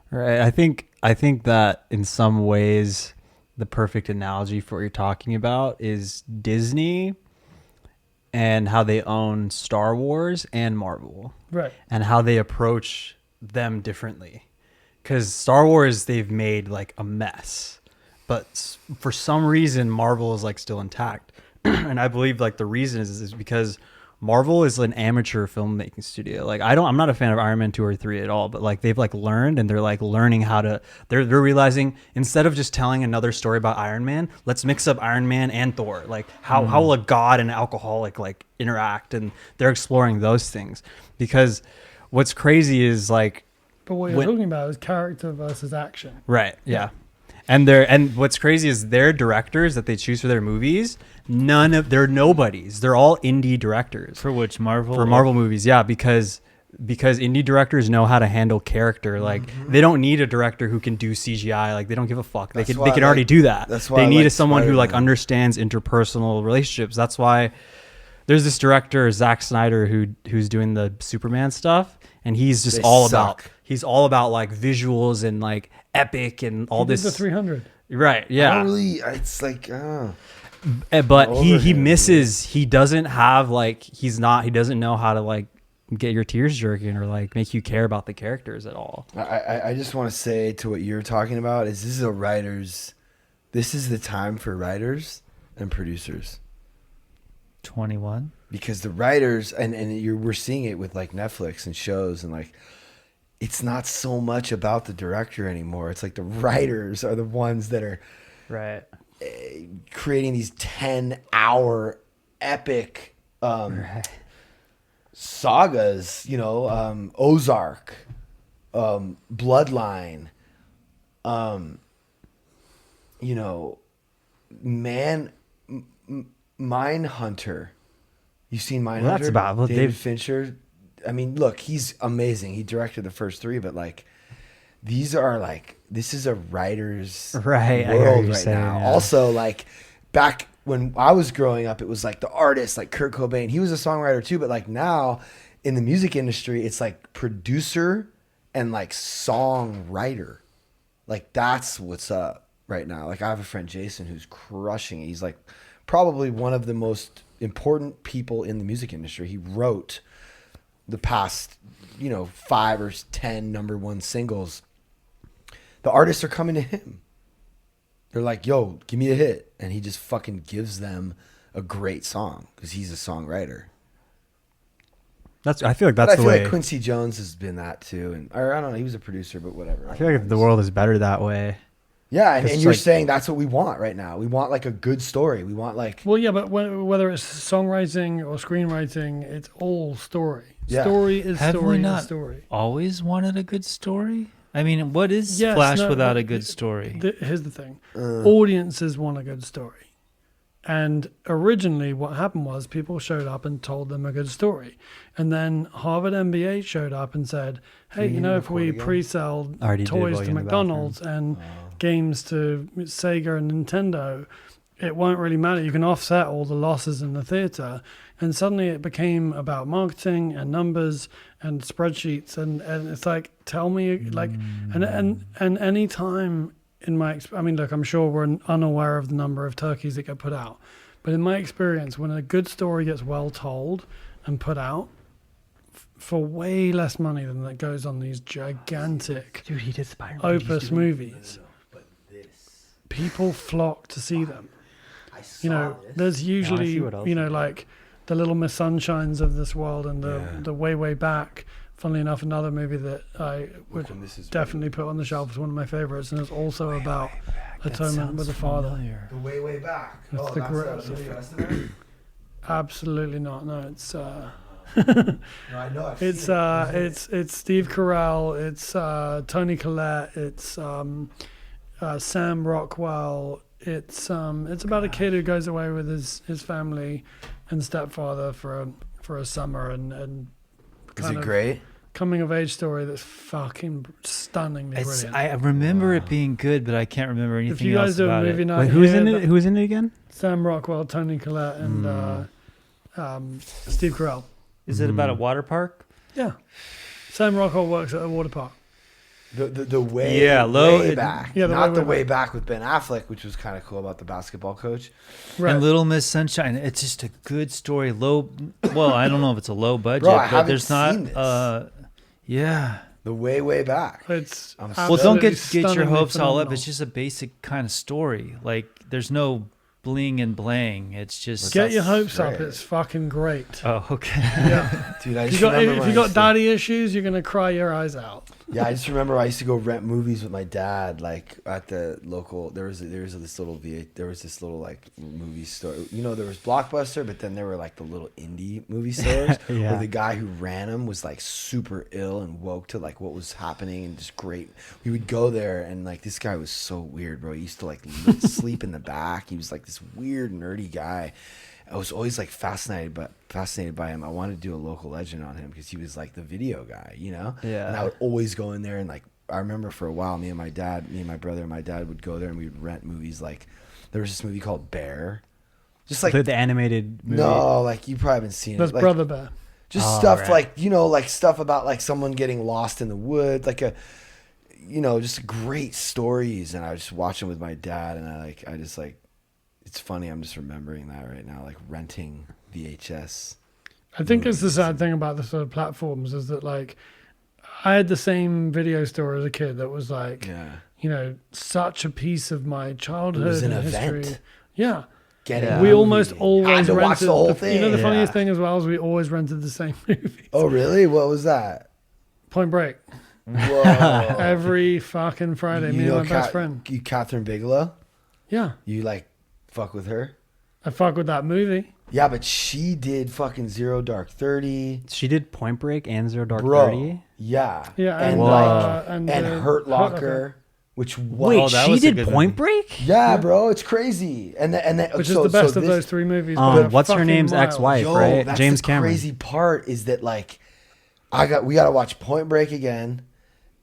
Right. I think that in some ways, the perfect analogy for what you're talking about is Disney and how they own Star Wars and Marvel, right? And how they approach them differently. Because Star Wars, they've made like a mess, but for some reason, Marvel is like still intact. And I believe like the reason is because Marvel is an amateur filmmaking studio. Like I'm not a fan of Iron Man 2 or 3 at all, but like they've like learned and they're like learning how to, they're realizing instead of just telling another story about Iron Man, let's mix up Iron Man and Thor. Like how will a god and an alcoholic like interact? And they're exploring those things, because what's crazy is like, but what you're talking about is character versus action. Right. Yeah. And what's crazy is their directors that they choose for their movies, they're nobodies. They're all indie directors. For which Marvel? For Marvel movies, yeah, because indie directors know how to handle character. Like they don't need a director who can do CGI. Like they don't give a fuck. They can already do that. That's why they need someone who like understands interpersonal relationships. That's why there's this director, Zack Snyder, who's doing the Superman stuff, and he's just all about like visuals and like epic and all this. The 300. Right. Yeah. It's like, but he misses. He doesn't have like he doesn't know how to like get your tears jerking or like make you care about the characters at all. I just want to say to what you're talking about is this is the time for writers and producers. 21. Because the writers, and we're seeing it with like Netflix and shows, and like, it's not so much about the director anymore. It's like the writers are the ones that are Right. creating these 10-hour epic sagas, Ozark, Bloodline, Mindhunter. You've seen Mindhunter? Well, that's about what David they've- Fincher. I mean, look, he's amazing. He directed the first 3, but like, these are like, this is a writer's Right, I hear world what you're right saying, now. yeah. Also, like, back when I was growing up, it was like the artists, like Kurt Cobain. He was a songwriter too, but like now in the music industry, it's like producer and like songwriter. Like, that's what's up right now. Like, I have a friend, Jason, who's crushing it. He's like probably one of the most important people in the music industry. He wrote the past, 5 or 10 #1 singles. The artists are coming to him. They're like, yo, give me a hit. And he just fucking gives them a great song because he's a songwriter. I feel like But that's I the feel way. like Quincy Jones has been that too. Or I don't know, he was a producer, but whatever. I feel like the world is better that way. Yeah, and 'Cause you're like- saying that's what we want right now. We want like a good story. We want like, Well, yeah, but whether it's songwriting or screenwriting, it's all story. Yeah. Story is Have we story not is story. always wanted a good story? I mean, what is Yes, Flash no, without but a good story? Here's the thing. Audiences want a good story. And originally what happened was people showed up and told them a good story. And then Harvard MBA showed up and said, hey, you if we record again? pre-sell I already did toys while to you're in the McDonald's and games to Sega and Nintendo, it won't really matter. You can offset all the losses in the theater. And suddenly it became about marketing and numbers and spreadsheets. And it's like, tell me, like, and any time in my, I mean, look, I'm sure we're unaware of the number of turkeys that get put out. But in my experience, when a good story gets well told and put out, for way less money than that goes on these gigantic Dude, he did Spider-Man. opus movies, people flock to see them. There's usually, what else like the Little Miss Sunshines of this world and the Way Back. Funnily enough, another movie that I would definitely put on the shelf as one of my favorites, and it's also about atonement with the Father. the way back. That's the great- Absolutely not. No, it's No, I know. it's Steve Carell, it's Tony Collette, it's Sam Rockwell. It's about a kid who goes away with his family and stepfather for a summer and Is kind it of great? coming of age story that's fucking stunningly brilliant. I remember it being good, but I can't remember anything If you guys else do a about movie it. night, Wait, who's here, in it? Who's in it again? Sam Rockwell, Tony Collette, and Steve Carell. Is it about a water park? Yeah, Sam Rockwell works at a water park. The way way back. Yeah, the not way the back. way back with Ben Affleck, which was kind of cool about the basketball coach. Right. And Little Miss Sunshine. It's just a good story. Well, I don't know if it's a low budget, Bro, I but haven't there's not. seen this. Yeah. The way back. It's I'm Well, don't get absolutely your hopes all up. phenomenal. It's just a basic kind of story. Like there's no bling and blang. It's just. Get your hopes up. great. It's fucking great. Oh, okay. Yeah. Dude, I If just you got, remember if when you I got used to- daddy issues, you're gonna cry your eyes out. Yeah, I just remember I used to go rent movies with my dad, like at the local. There was this little like movie store. There was Blockbuster, but then there were like the little indie movie stores Yeah. where the guy who ran them was like super ill and woke to like what was happening and just great. We would go there and like this guy was so weird, bro. He used to like sleep in the back. He was like this weird nerdy guy. I was always like fascinated by him. I wanted to do a local legend on him because he was like the video guy, Yeah. And I would always go in there and like I remember for a while, me and my brother and my dad would go there and we would rent movies. Like there was this movie called Bear, just like the animated movie. no, like you probably haven't seen That's it. Like, Brother Bear. just Oh, stuff right. like like stuff about like someone getting lost in the woods, like just great stories. And I was just watching with my dad, and I just it's funny. I'm just remembering that right now, like renting VHS. I think it's the sad thing about the sort of platforms is that like I had the same video store as a kid that was like Yeah, such a piece of my childhood it was an and history. event. Yeah. getting. Yeah. the We movie. almost always had to rented watch the whole thing. You know, the funniest Yeah. thing as well is we always rented the same movie. Oh really? What was that? Point Break. Whoa! Every fucking Friday, me and my best friend. You Catherine Bigelow. Yeah, You like fuck with her? I fuck with that movie. Yeah, but she did fucking Zero Dark 30. She did Point Break and Zero Dark Bro. 30. Yeah. Yeah, and Whoa. and Hurt Locker, which was Wait, Oh, that she was a did good Point movie. Break? yeah, bro, it's crazy. And Which is the best of those three movies. by a What's her fucking name's mile. ex-wife, Yo, right? that's James the Cameron. crazy part is that like we got to watch Point Break again,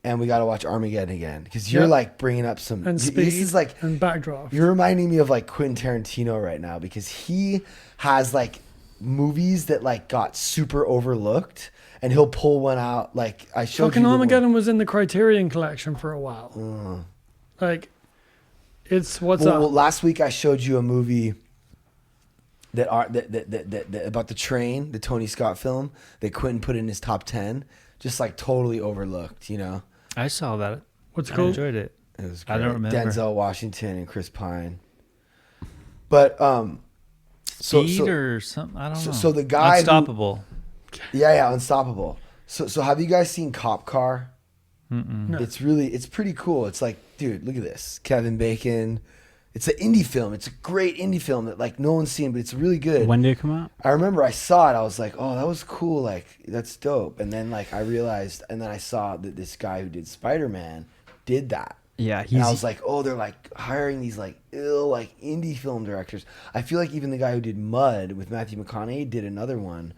and we got to watch Armageddon again because you're Yeah. like bringing up some. And This Speed is like and Backdraft. you're reminding me of like Quentin Tarantino right now because he has like movies that like got super overlooked, and he'll pull one out. Like I showed Fucking you the one- Armageddon was in the Criterion collection for a while. Like, it's what's Well, up. last week I showed you a movie that about the train, the Tony Scott film that Quentin put in his top 10, just like totally overlooked. You know, I saw that. What's it I called? enjoyed it. it was I don't great. remember. Denzel Washington and Chris Pine. But Speed or something. I don't know. so the guy who- Unstoppable. yeah, Unstoppable. So have you guys seen Cop Car? No. It's pretty cool. It's like, dude, look at this. Kevin Bacon. It's an indie film. It's a great indie film that like no one's seen, but it's really good. When did it come out? I remember I saw it. I was like, oh, that was cool. Like, that's dope. And then like I realized, and then I saw that this guy who did Spider-Man did that. Yeah, And I was like, oh, they're like hiring these like ill like indie film directors. I feel like even the guy who did Mud with Matthew McConaughey did another one.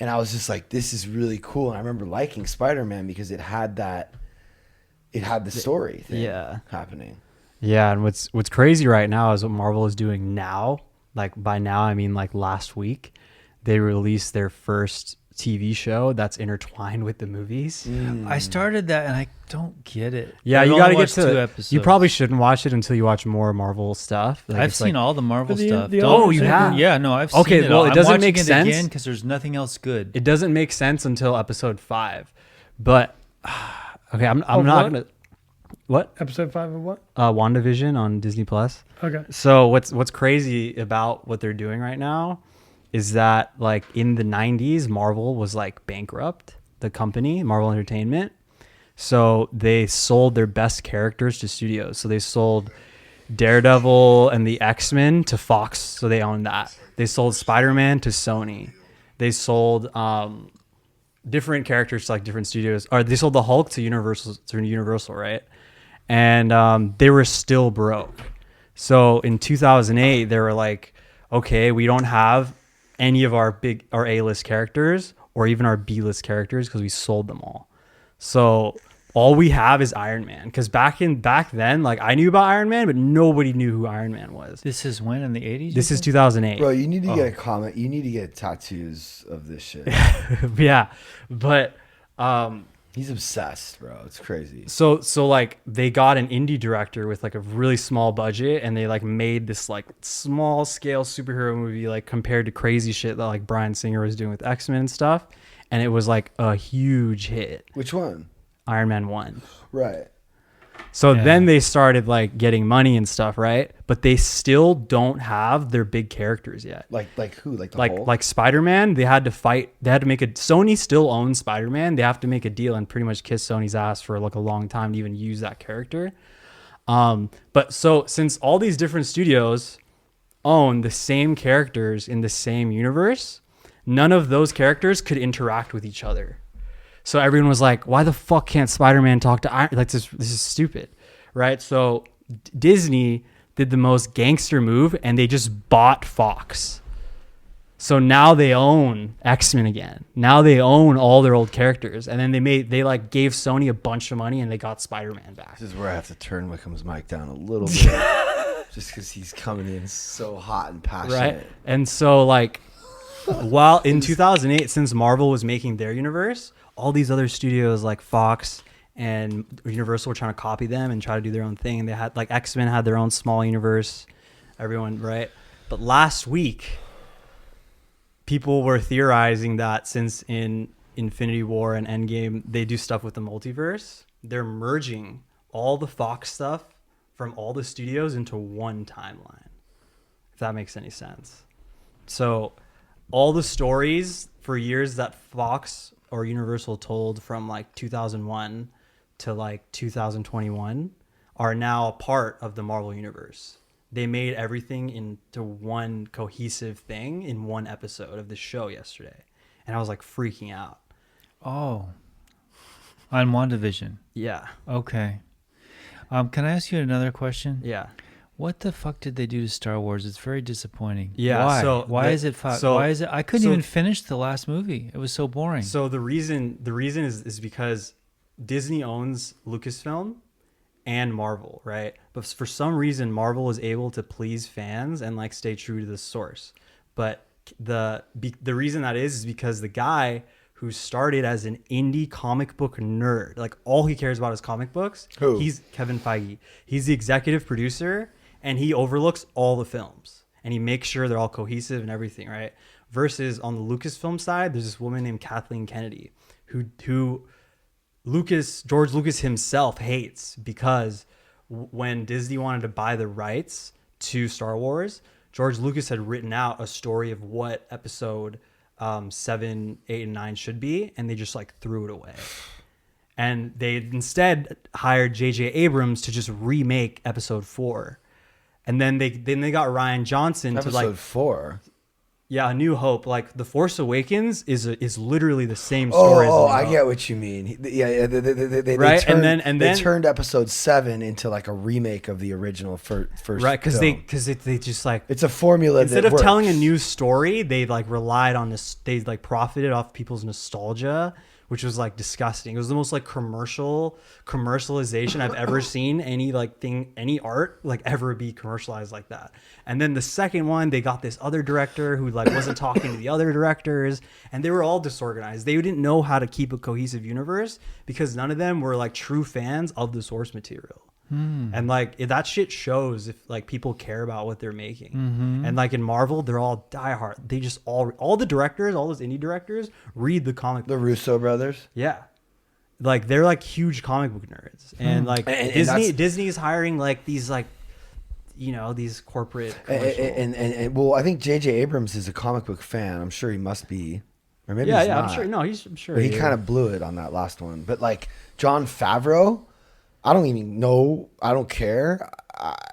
And I was just like, this is really cool. And I remember liking Spider-Man because it had the story thing Yeah. happening. Yeah, and what's crazy right now is what Marvel is doing now. Like by now, I mean like last week, they released their first TV show that's intertwined with the movies. I started that and I don't get it. Yeah, I've you only got to get watched to. 2 episodes. You probably shouldn't watch it until you watch more Marvel stuff. Like, I've it's seen like, all the Marvel But the- stuff. the Don't- other you thing- have? Yeah, no, I've Okay, seen it. well, all. it I'm doesn't watching make it sense. again because there's nothing else good. It doesn't make sense until episode 5, but okay, I'm Of not what? gonna. What? Episode 5 of what? WandaVision on Disney Plus. Okay. So what's crazy about what they're doing right now is that like in the 90s, Marvel was like bankrupt, the company, Marvel Entertainment. So they sold their best characters to studios. So they sold Daredevil and the X-Men to Fox. So they owned that. They sold Spider-Man to Sony. They sold different characters to like different studios. Or they sold the Hulk to Universal, right? And they were still broke. So in 2008, they were like, okay, we don't have any of our A-list characters or even our B-list characters because we sold them all. So all we have is Iron Man. Because back then, like I knew about Iron Man, but nobody knew who Iron Man was. This is when in the 80s? This is 2008. Bro, you need to get a comment. You need to get tattoos of this shit. Yeah, but He's obsessed, bro. It's crazy. so like they got an indie director with like a really small budget, and they like made this like small scale superhero movie like compared to crazy shit that like Bryan Singer was doing with X-Men and stuff, and it was like a huge hit. Which one? Iron Man 1. Right. So Yeah. then they started like getting money and stuff, right? But they still don't have their big characters yet. Like who? Like the Like Hulk? like Spider-Man, they had to make a Sony still owns Spider-Man. They have to make a deal and pretty much kiss Sony's ass for like a long time to even use that character. But so since all these different studios own the same characters in the same universe, none of those characters could interact with each other. So everyone was like, why the fuck can't Spider-Man talk to Iron? Like this is stupid, right? So Disney did the most gangster move and they just bought Fox. So now they own X-Men again. Now they own all their old characters. And then they like gave Sony a bunch of money and they got Spider-Man back. This is where I have to turn Wickham's mic down a little bit. Just because he's coming in so hot and passionate. Right? And so like while in 2008, since Marvel was making their universe, all these other studios like Fox and Universal were trying to copy them and try to do their own thing. They had like X-Men had their own small universe, everyone, right? But last week, people were theorizing that since in Infinity War and Endgame, they do stuff with the multiverse, they're merging all the Fox stuff from all the studios into one timeline. if that makes any sense. So all the stories for years that Fox or Universal told from like 2001 to like 2021 are now a part of the Marvel universe. They made everything into one cohesive thing in one episode of the show yesterday. And I was like freaking out. Oh, on WandaVision. Yeah. Okay. Can I ask you another question? Yeah. What the fuck did they do to Star Wars? It's very disappointing. Yeah. Why? So why is it? Why is it? I couldn't even finish the last movie. It was so boring. So the reason is because Disney owns Lucasfilm and Marvel, right? But for some reason, Marvel is able to please fans and like stay true to the source. But the reason that is because the guy who started as an indie comic book nerd, like all he cares about is comic books. Who? He's Kevin Feige. He's the executive producer, and he overlooks all the films, and he makes sure they're all cohesive and everything, right? Versus on the Lucasfilm side, there's this woman named Kathleen Kennedy, who George Lucas himself hates because when Disney wanted to buy the rights to Star Wars, George Lucas had written out a story of what episode 7, 8, and 9 should be, and they just like threw it away. And they instead hired J.J. Abrams to just remake episode 4. And then they got Rian Johnson to like episode 4. Yeah, A New Hope. Like The Force Awakens is literally the same story. Oh, as A New I Hope. get what you mean. They Right, turned, and they then turned episode 7 into like a remake of the original first. Right, because film. they just like It's a formula. instead that of works. telling a new story, they like relied on this. They like profited off people's nostalgia, which was like disgusting. It was the most like commercialization I've ever seen any art like ever be commercialized like that. And then the second one, they got this other director who like wasn't talking to the other directors, and they were all disorganized. They didn't know how to keep a cohesive universe because none of them were like true fans of the source material. And like that shit shows if like people care about what they're making. And like in Marvel, they're all diehard. They just all the directors, all those indie directors read the comic The book. Russo brothers. Yeah. Like they're like huge comic book nerds. And like and Disney's hiring like these like these corporate And well, I think J.J. Abrams is a comic book fan. I'm sure he must be, or maybe he's not. I'm sure. No, I'm sure. But he kind of blew it on that last one. But like Jon Favreau, I don't even know. I don't care.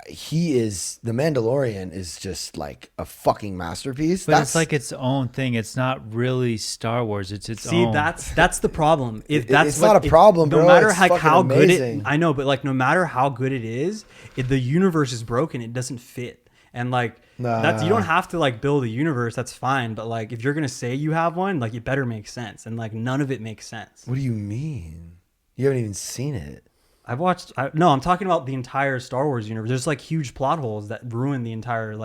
He is the Mandalorian is just like a fucking masterpiece. But it's like its own thing. It's not really Star Wars. It's its own. That's the problem. It's not a problem, bro. No matter It's how fucking good amazing. I know, but like no matter how good it is, the universe is broken. It doesn't fit. And like that's you don't have to like build a universe. That's fine. But like if you're gonna say you have one, like it better make sense. And like none of it makes sense. What do you mean? You haven't even seen it. I'm talking about the entire Star Wars universe. There's like huge plot holes that ruin the entire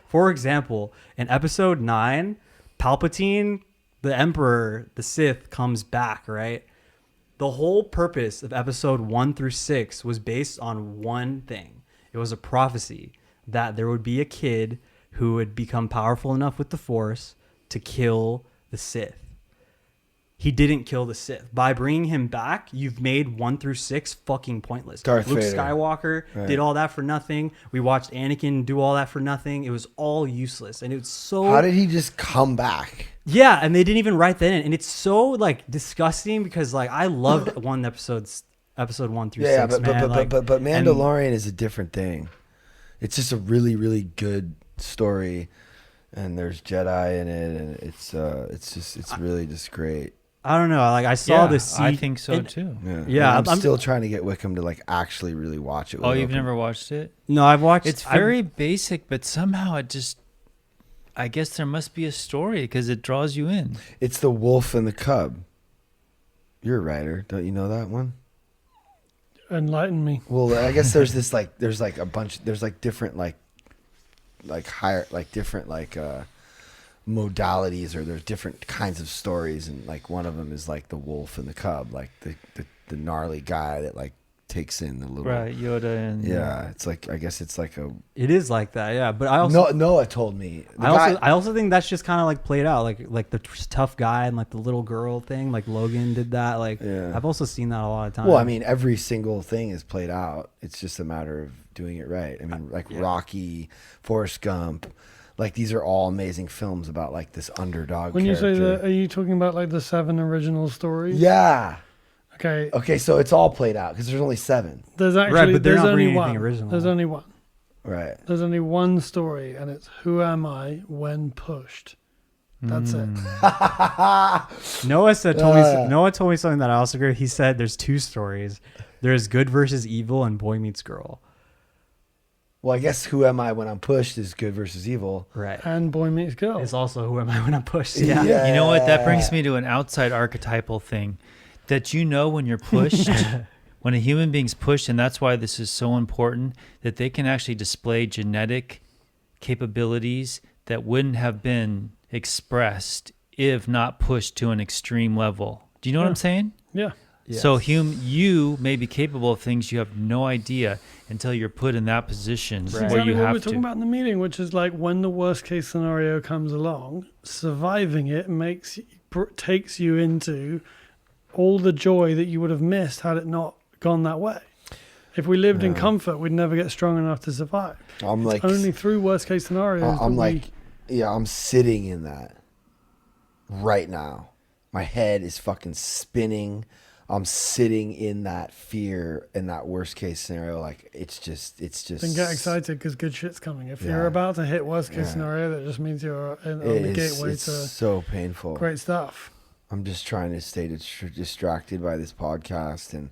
for example, in episode 9, Palpatine, the Emperor, the Sith comes back, right? The whole purpose of episode 1 through 6 was based on one thing. It was a prophecy that there would be a kid who would become powerful enough with the Force to kill the Sith. He didn't kill the Sith. By bringing him back, you've made 1 through 6 fucking pointless. Darth Luke Vader. Skywalker did all that for nothing. We watched Anakin do all that for nothing. It was all useless. And it was so... How did he just come back? Yeah, and they didn't even write that in. And it's so like disgusting because like I loved episode 1 through 6. But Mandalorian is a different thing. It's just a really, really good story, and there's Jedi in it, and it's really just great. I don't know. Like I saw this. I think so too. Yeah, I'm still trying to get Wickham to like actually really watch it. Oh, you've never watched it? No, I've watched. It's very basic, but somehow it just. I guess there must be a story because it draws you in. It's the wolf and the cub. You're a writer, don't you know that one? Enlighten me. Well, I guess there's this like there's like a bunch there's like different like higher like different like modalities, or there's different kinds of stories, and like one of them is like the wolf and the cub, like the gnarly guy that like takes in the little Right, Yoda and yeah. It's like I guess it's like a It is like that, yeah. But I also Noah told me. I also think that's just kind of like played out, like the tough guy and like the little girl thing. Like Logan did that. Like Yeah. I've also seen that a lot of times. Well, I mean, every single thing is played out. It's just a matter of doing it right. I mean, like Yeah. Rocky, Forrest Gump, like these are all amazing films about like this underdog. When you say character. that, are you talking about like the 7 original stories? Yeah. Okay. Okay, so it's all played out because there's only 7. There's actually Right, but they're there's not only bringing one. anything original. There's only one. Right. There's only one story, and it's who am I when pushed. That's it. Noah told me something that I also agree with. He said there's 2 stories. There's good versus evil and boy meets girl. Well, I guess who am I when I'm pushed is good versus evil. Right. And boy meets girl. It's also who am I when I'm pushed. Yeah. Yeah. You know what? That brings me to an outside archetypal thing that when you're pushed, when a human being's pushed, and that's why this is so important, that they can actually display genetic capabilities that wouldn't have been expressed if not pushed to an extreme level. Do you know what I'm saying? Yeah. Yes. So you may be capable of things you have no idea until you're put in that position That's where exactly you what have we're talking to. about in the meeting, which is like when the worst case scenario comes along, surviving it takes you into all the joy that you would have missed had it not gone that way. If we lived in comfort, we'd never get strong enough to survive. I'm like Only through worst case scenarios. I'm like yeah, I'm sitting in that right now. My head is fucking spinning. I'm sitting in that fear in that worst case scenario. Like it's just. Then get excited because good shit's coming. If Yeah. you're about to hit worst case Yeah. scenario, that just means you're on the gateway it's to so painful. great stuff. I'm just trying to stay distracted by this podcast and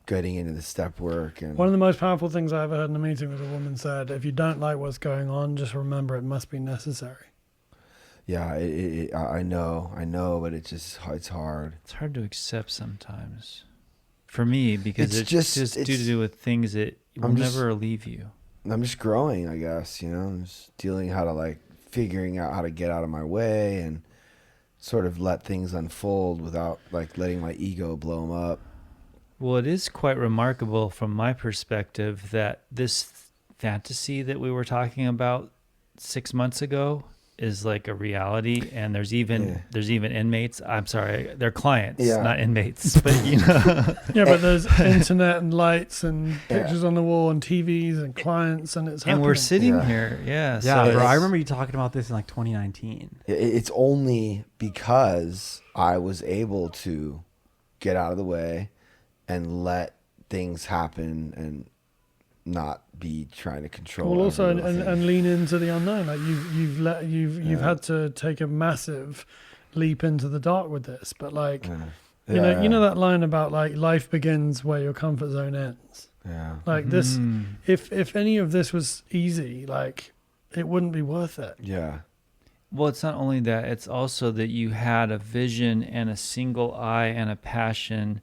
getting into the step work. And One of the most powerful things I ever heard in a meeting was a woman said, if you don't like what's going on, just remember it must be necessary. yeah, I know, but it's hard. It's hard to accept sometimes. For me, because It's it's just- just due it's- to do with things that will I'm just- never leave you. I'm just growing, I guess. I'm just figuring out how to get out of my way and sort of let things unfold without like letting my ego blow them up. Well, it is quite remarkable from my perspective that this fantasy that we were talking about 6 months ago is like a reality, and there's even inmates. I'm sorry, they're clients, Yeah. not inmates. But Yeah, but there's internet and lights and pictures on the wall and TVs and clients, and it's and we're happening. sitting Yeah. here, yeah. Yeah, so bro. I it's- remember you talking about this in like 2019. It's only because I was able to get out of the way and let things happen and not be trying to control. Well, also every little thing. and lean into the unknown. Like you've had to take a massive leap into the dark with this. But like you know that line about like life begins where your comfort zone ends. Yeah. Like this, if any of this was easy, like it wouldn't be worth it. Yeah. Well, it's not only that, it's also that you had a vision and a single eye and a passion,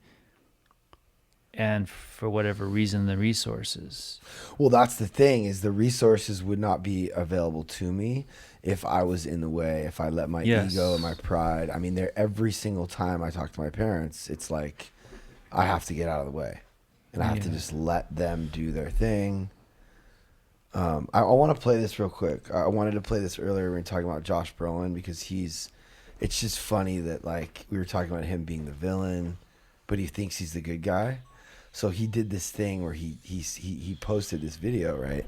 and for whatever reason, the resources. Well, that's the thing, is the resources would not be available to me if I was in the way, if I let my Yes. ego and my pride. I mean, every single time I talk to my parents, it's like I have to get out of the way and I have to Yeah. just let them do their thing. I want to play this real quick. I wanted to play this earlier when we were talking about Josh Brolin, because it's just funny that like we were talking about him being the villain, but he thinks he's the good guy. So he did this thing where he posted this video, right?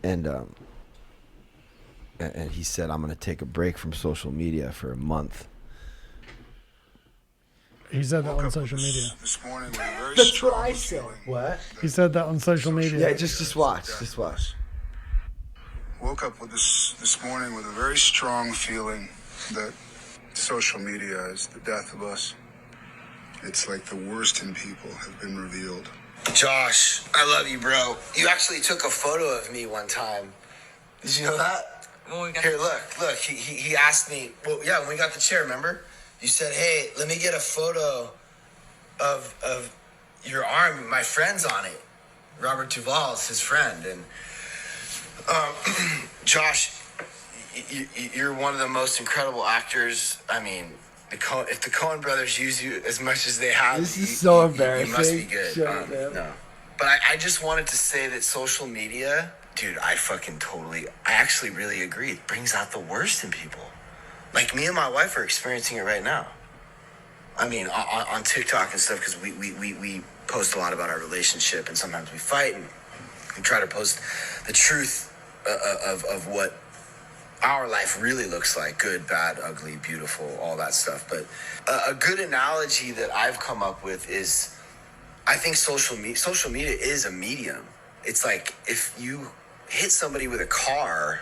And he said, I'm going to take a break from social media for a month. He said that on social media. This morning with a very That's what strong I said. feeling. What? He said that on social media. Yeah, just watch. Just watch. Woke up with this morning with a very strong feeling that social media is the death of us. It's like the worst in people have been revealed. Josh, I love you, bro. You actually took a photo of me one time. Did you know that? Here, look. He asked me. Well, yeah, when we got the chair, remember? You said, "Hey, let me get a photo of your arm. My friend's on it. Robert Duvall's his friend." And Josh, you're one of the most incredible actors. I mean, if the Coen brothers use you as much as they have, This is so you embarrassing. must be good. Shut up, man. No. But I just wanted to say that social media, dude, I actually really agree. It brings out the worst in people. Like me and my wife are experiencing it right now. I mean, on TikTok and stuff, because we post a lot about our relationship, and sometimes we fight, and we try to post the truth of what our life really looks like: good, bad, ugly, beautiful, all that stuff. But a good analogy that I've come up with is, I think social media is a medium. It's like if you hit somebody with a car,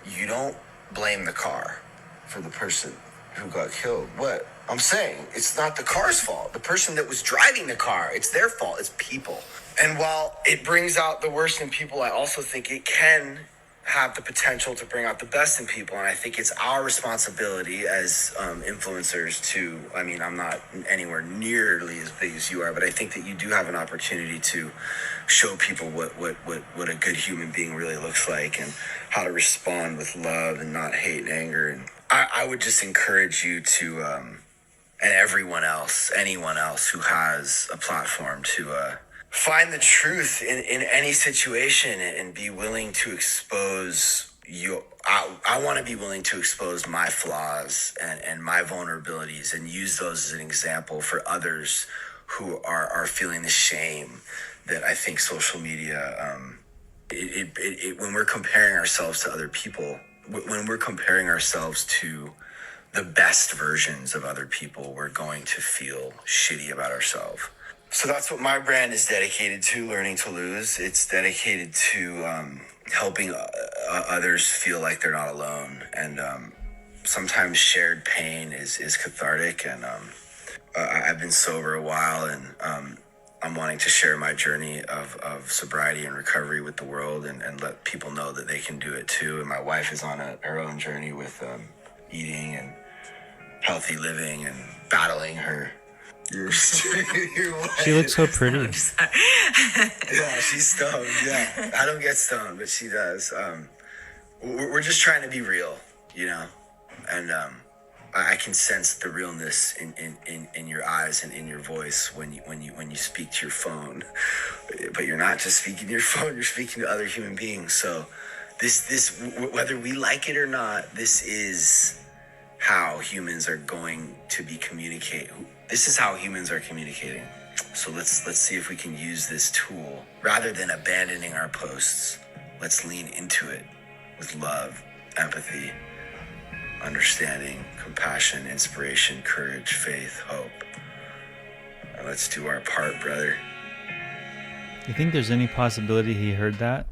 you don't blame the car for the person who got killed. What I'm saying, it's not the car's fault. The person that was driving the car, it's their fault. It's people. And while it brings out the worst in people, I also think it can have the potential to bring out the best in people. And I think it's our responsibility as influencers to, I mean, I'm not anywhere nearly as big as you are, but I think that you do have an opportunity to show people what a good human being really looks like, and how to respond with love and not hate and anger. And I would just encourage you to, and anyone else who has a platform, to find the truth in any situation, and be willing to expose you. I want to be willing to expose my flaws and my vulnerabilities, and use those as an example for others who are feeling the shame that I think social media, when we're comparing ourselves to other people, when we're comparing ourselves to the best versions of other people, we're going to feel shitty about ourselves. So that's what my brand is dedicated to, Learning to Lose. It's dedicated to helping others feel like they're not alone. And sometimes shared pain is cathartic. And I've been sober a while, and I'm wanting to share my journey of sobriety and recovery with the world, and let people know that they can do it too. And my wife is on her own journey with eating and healthy living, and battling her. She looks so pretty. Yeah, she's stoned. Yeah, I don't get stoned, but she does. We're just trying to be real, and I can sense the realness in your eyes and in your voice when you speak to your phone. But you're not just speaking to your phone; you're speaking to other human beings. So, this whether we like it or not, this is how humans are going to be communicating. This is how humans are communicating. So let's see if we can use this tool rather than abandoning our posts. Let's lean into it with love, empathy, understanding, compassion, inspiration, courage, faith, hope. And let's do our part, brother. You think there's any possibility he heard that?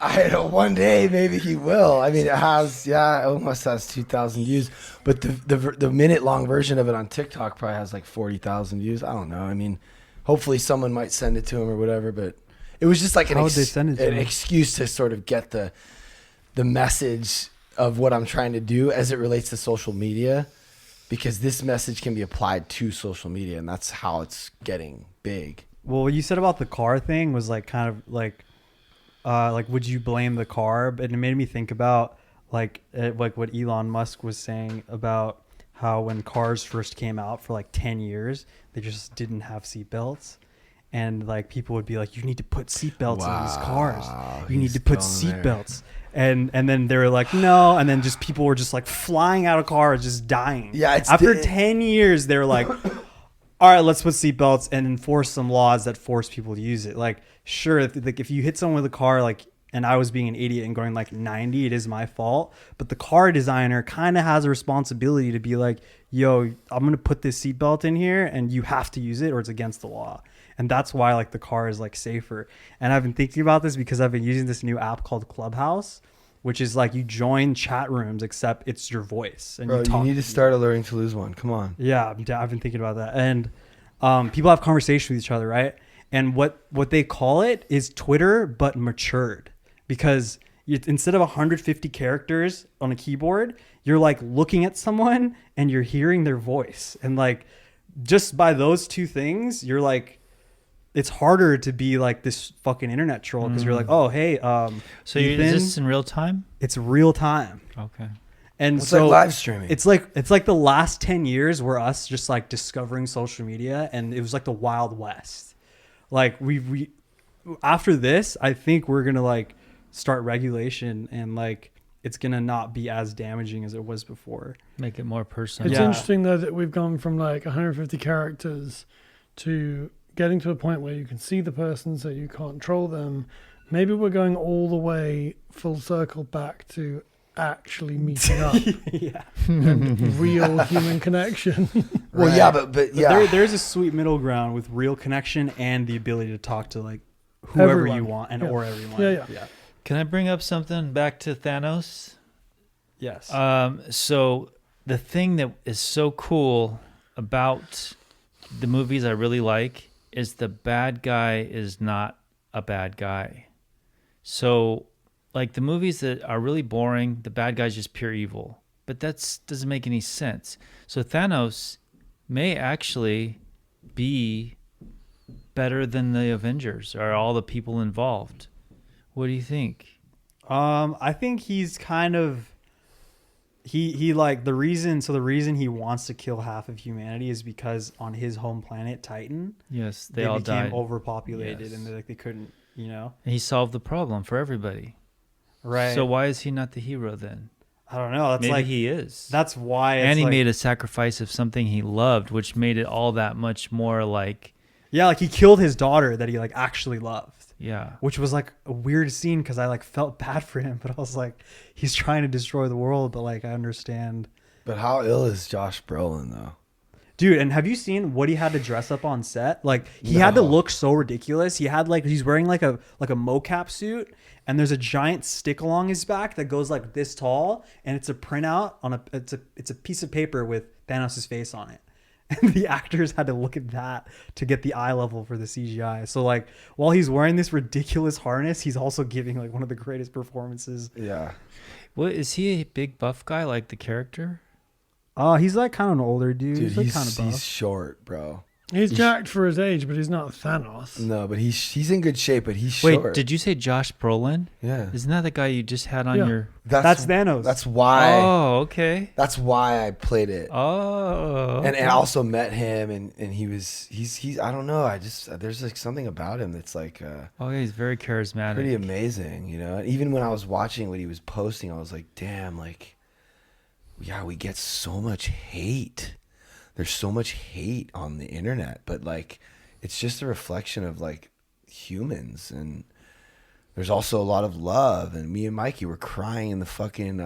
I know one day maybe he will. I mean, it almost has 2,000 views, but the minute long version of it on TikTok probably has like 40,000 views. I don't know. I mean, hopefully someone might send it to him or whatever, but it was just like an excuse to sort of get the message of what I'm trying to do as it relates to social media, because this message can be applied to social media, and that's how it's getting big. Well, what you said about the car thing was like kind of like would you blame the car? But it made me think about like what Elon Musk was saying about how when cars first came out for like 10 years, they just didn't have seatbelts. And like people would be like, you need to put seatbelts in these cars. You need to put seatbelts. And then they were like, no. And then just people were just like flying out of cars, just dying. Yeah. After 10 years, they were like, all right, let's put seatbelts and enforce some laws that force people to use it. Like, sure, if you hit someone with a car, like, and I was being an idiot and going like 90, it is my fault. But the car designer kind of has a responsibility to be like, yo, I'm going to put this seatbelt in here and you have to use it or it's against the law. And that's why like the car is like safer. And I've been thinking about this because I've been using this new app called Clubhouse, which is like you join chat rooms, except it's your voice. And Bro, you need to start a Learning to Lose one. Come on. Yeah, I've been thinking about that. And people have conversation with each other, right? And what they call it is Twitter, but matured. Because instead of 150 characters on a keyboard, you're like looking at someone and you're hearing their voice. And like just by those two things, you're like, it's harder to be like this fucking internet troll because you're like, oh, hey, so is this in real time? It's real time. Okay. And It's so like live streaming. it's like the last 10 years were us just like discovering social media, and it was like the Wild West. Like we after this, I think we're gonna like start regulation, and like it's gonna not be as damaging as it was before. Make it more personal. It's Yeah. interesting though that we've gone from like 150 characters to getting to a point where you can see the person so you can't troll them. Maybe we're going all the way full circle back to actually meeting up Yeah. and real human connection. Well, Right. yeah, but yeah. There's a sweet middle ground with real connection and the ability to talk to like whoever Everyone. you want and Yeah. or everyone. Yeah. Can I bring up something back to Thanos? Yes. So the thing that is so cool about the movies I really like is the bad guy is not a bad guy. So like the movies that are really boring, the bad guy's just pure evil. But that doesn't make any sense. So Thanos may actually be better than the Avengers or all the people involved. What do you think? I think he's kind of he like the reason he wants to kill half of humanity is because on his home planet Titan, Yes, they they all became died. overpopulated Yes. and they couldn't, And he solved the problem for everybody. Right. So why is he not the hero then? I don't know. That's Maybe like he is. that's why it's And he like, made a sacrifice of something he loved, which made it all that much more like, yeah, like he killed his daughter that he like actually loved, yeah. which was like a weird scene because I like felt bad for him, but I was like, he's trying to destroy the world, but like I understand. But how ill is Josh Brolin though? Dude, and have you seen what he had to dress up on set? Like he had to No. look so ridiculous. He had like he's wearing like a mocap suit, and there's a giant stick along his back that goes like this tall, and it's a printout on it's a piece of paper with Thanos' face on it. And the actors had to look at that to get the eye level for the CGI. So like while he's wearing this ridiculous harness, he's also giving like one of the greatest performances. Yeah. What is he a big buff guy like the character? He's like kind of an older dude. Dude, he's like kind of buff. he's short, bro. He's jacked for his age, but he's not Thanos. No, but he's in good shape, but he's Wait, short. did you say Josh Brolin? Yeah. Isn't that the guy you just had on Yeah. your... That's Thanos. That's why. Oh, okay. That's why I played it. Oh. And I also met him, and he's I don't know. There's like something about him that's like Oh, yeah, he's very charismatic. pretty amazing, you know. And even when I was watching what he was posting, I was like, damn, like, yeah, we get so much hate. There's so much hate on the internet, but like, it's just a reflection of like humans, and there's also a lot of love. And me and Mikey were crying in the fucking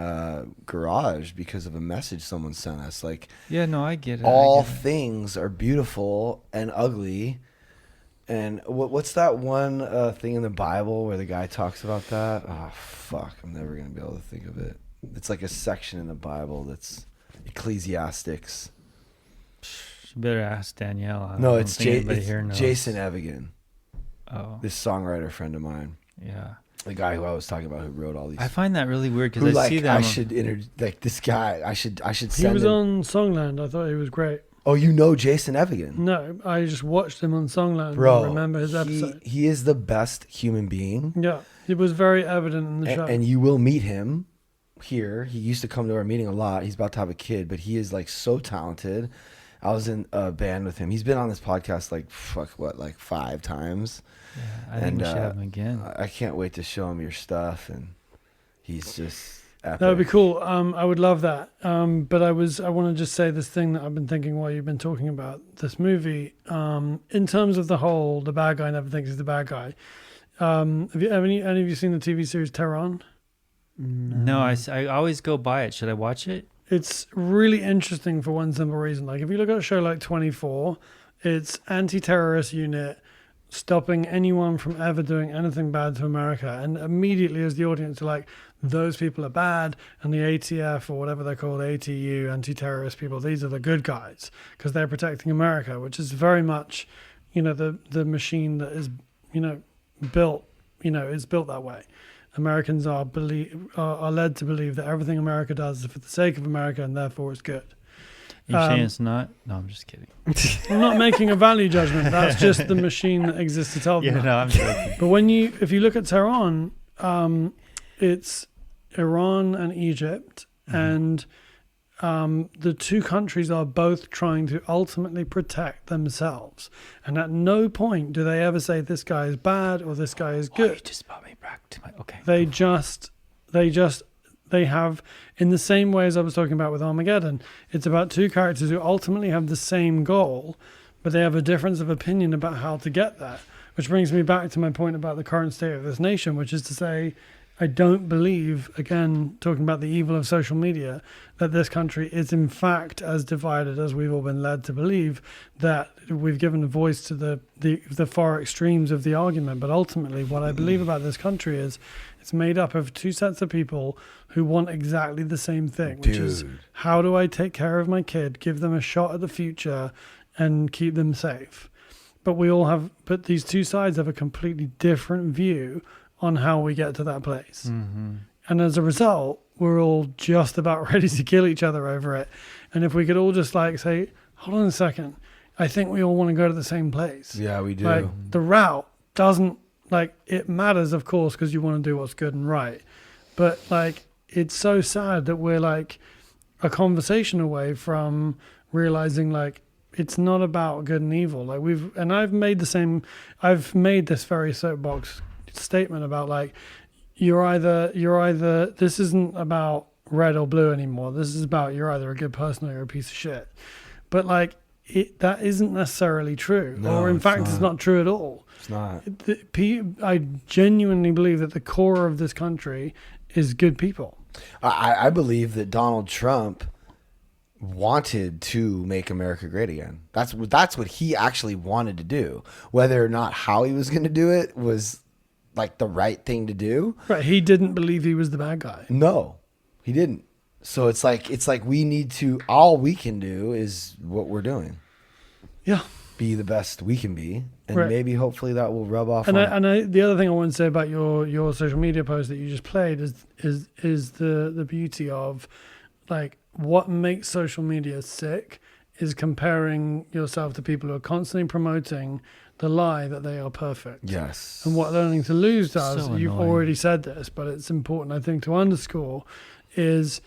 garage because of a message someone sent us. Like, Yeah, no, I get it. all I get it. things are beautiful and ugly. And what's that one thing in the Bible where the guy talks about that? Oh, fuck. I'm never going to be able to think of it. It's like a section in the Bible that's Ecclesiastics. You better ask Danielle. I No, don't it's, think anybody here knows. Jason Evigan, Oh, this songwriter friend of mine. yeah. The guy who I was talking about who wrote all these. I find that really weird who, because I like, see that. this guy, I should He send was him. on Songland. I thought he was great. Oh, you know Jason Evigan? No, I just watched him on Songland. Bro, and remember his episode. he is the best human being. Yeah, it was very evident in the show. And you will meet him here. He used to come to our meeting a lot. He's about to have a kid, but he is like so talented. I was in a band with him. He's been on this podcast like 5 times. I think we should have him again. I can't wait to show him your stuff, and he's just epic. That would be cool. I would love that. But I want to just say this thing that I've been thinking while you've been talking about this movie. In terms of the whole, the bad guy never thinks he's the bad guy. Have any of you seen the TV series Tehran? No, I always go by it. Should I watch it? It's really interesting for one simple reason. Like if you look at a show like 24, it's anti-terrorist unit stopping anyone from ever doing anything bad to America. And immediately as the audience are like, those people are bad, and the ATF or whatever they're called, ATU, anti-terrorist people, these are the good guys because they're protecting America, which is very much, the machine that is, built, is built that way. Americans are led to believe that everything America does is for the sake of America and therefore it's good. You're saying it's not? No, I'm just kidding. I'm not making a value judgment. That's just the machine that exists to tell them. Yeah, that. no, I'm joking. But if you look at Tehran, it's Iran and Egypt and the two countries are both trying to ultimately protect themselves. And at no point do they ever say this guy is bad or this guy is good. You just brought me back to my okay. They have, in the same way as I was talking about with Armageddon, it's about two characters who ultimately have the same goal, but they have a difference of opinion about how to get there. Which brings me back to my point about the current state of this nation, which is to say, I don't believe, again, talking about the evil of social media, that this country is in fact as divided as we've all been led to believe, that we've given a voice to the far extremes of the argument. But ultimately, what I believe about this country is it's made up of two sets of people who want exactly the same thing, which is, how do I take care of my kid, give them a shot at the future, and keep them safe? But these two sides have a completely different view on how we get to that place. Mm-hmm. And as a result, we're all just about ready to kill each other over it. And if we could all just like say, hold on a second, I think we all want to go to the same place. Yeah, we do. Like the route doesn't, like, it matters, of course, because you want to do what's good and right. But like, it's so sad that we're like a conversation away from realizing like, it's not about good and evil. Like I've made this very soapbox statement about like, you're either this isn't about red or blue anymore. This is about you're either a good person or you're a piece of shit. But like that isn't necessarily true. No, or in fact it's not true at all. It's not. I genuinely believe that the core of this country is good people. I believe that Donald Trump wanted to make America great again. That's what he actually wanted to do. Whether or not how he was going to do it was like the right thing to do. Right. He didn't believe he was the bad guy. No, he didn't. So it's like we need to, all we can do is what we're doing. Yeah. Be the best we can be. And right. maybe hopefully that will rub off. And the other thing I want to say about your social media post that you just played is the beauty of like what makes social media sick is comparing yourself to people who are constantly promoting the lie that they are perfect. Yes. And what Learning to Lose does, So you've annoying. already said this, but it's important, I think, to underscore, is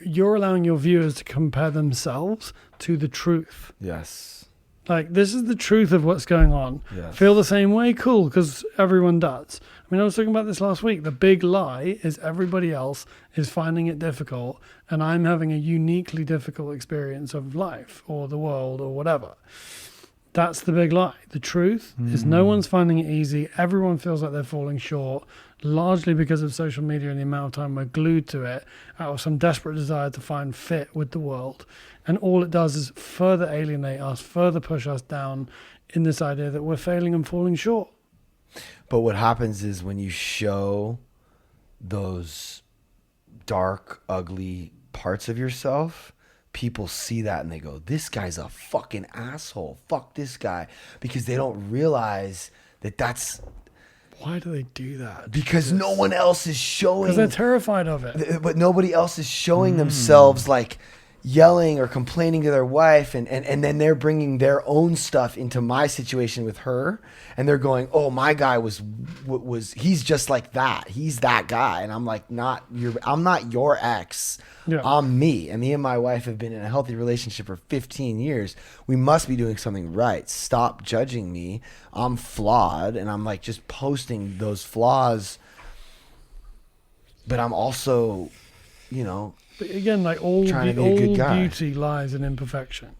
you're allowing your viewers to compare themselves to the truth. Yes. Like, this is the truth of what's going on. Yes. Feel the same way? Cool, because everyone does. I mean, I was talking about this last week. The big lie is everybody else is finding it difficult, and I'm having a uniquely difficult experience of life or the world or whatever. That's the big lie. The truth is no one's finding it easy. Everyone feels like they're falling short, largely because of social media and the amount of time we're glued to it out of some desperate desire to find fit with the world. And all it does is further alienate us, further push us down in this idea that we're failing and falling short. But what happens is when you show those dark, ugly parts of yourself, people see that and they go, this guy's a fucking asshole. Fuck this guy. Because they don't realize that that's... Why do they do that? Because no one else is showing... Because they're terrified of it. But nobody else is showing themselves like yelling or complaining to their wife, and then they're bringing their own stuff into my situation with her, and they're going, oh, my guy was he's just like that, he's that guy, and I'm like, I'm not your ex. Yeah. I'm me, and me and my wife have been in a healthy relationship for 15 years. We must be doing something right. Stop judging me. I'm flawed, and I'm like just posting those flaws, but I'm also, But again, like all beauty lies in imperfection.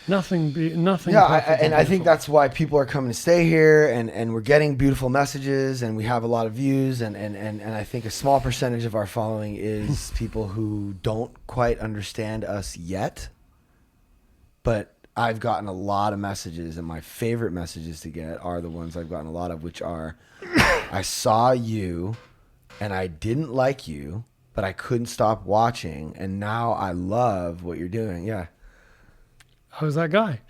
Nothing. Yeah, and I think that's why people are coming to stay here, and we're getting beautiful messages, and we have a lot of views, and I think a small percentage of our following is people who don't quite understand us yet. But I've gotten a lot of messages, and my favorite messages to get are the ones I've gotten a lot of, which are, I saw you, and I didn't like you, but I couldn't stop watching, and now I love what you're doing. Yeah. I was that guy.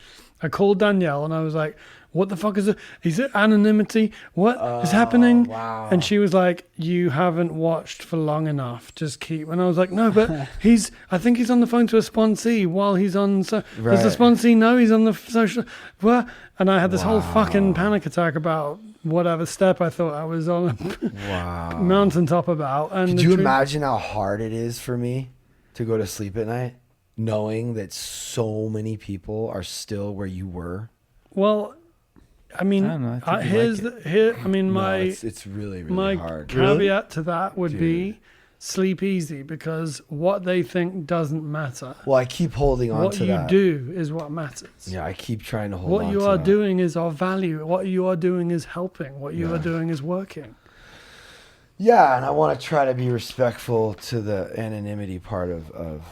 I called Danielle and I was like, what the fuck is it? Is it anonymity? What is happening? Wow. And she was like, you haven't watched for long enough. Just keep. And I was like, no, but I think he's on the phone to a sponsee while he's on. Does the sponsee know he's on the social? What? And I had this whole fucking panic attack about whatever step I thought I was on a Wow. mountaintop about. And Could the you truth- imagine how hard it is for me to go to sleep at night, knowing that so many people are still where you were? Well, I mean, I don't know, I think you like here. I mean, No, my it's really, really my hard. caveat to that would Dude. be sleep easy, because what they think doesn't matter. Well, I keep holding on What to you that. do is what matters. Yeah, I keep trying to hold What on you to are that. doing is of value. What you are doing is helping. What you Yeah. are doing is working. Yeah, and I want to try to be respectful to the anonymity part of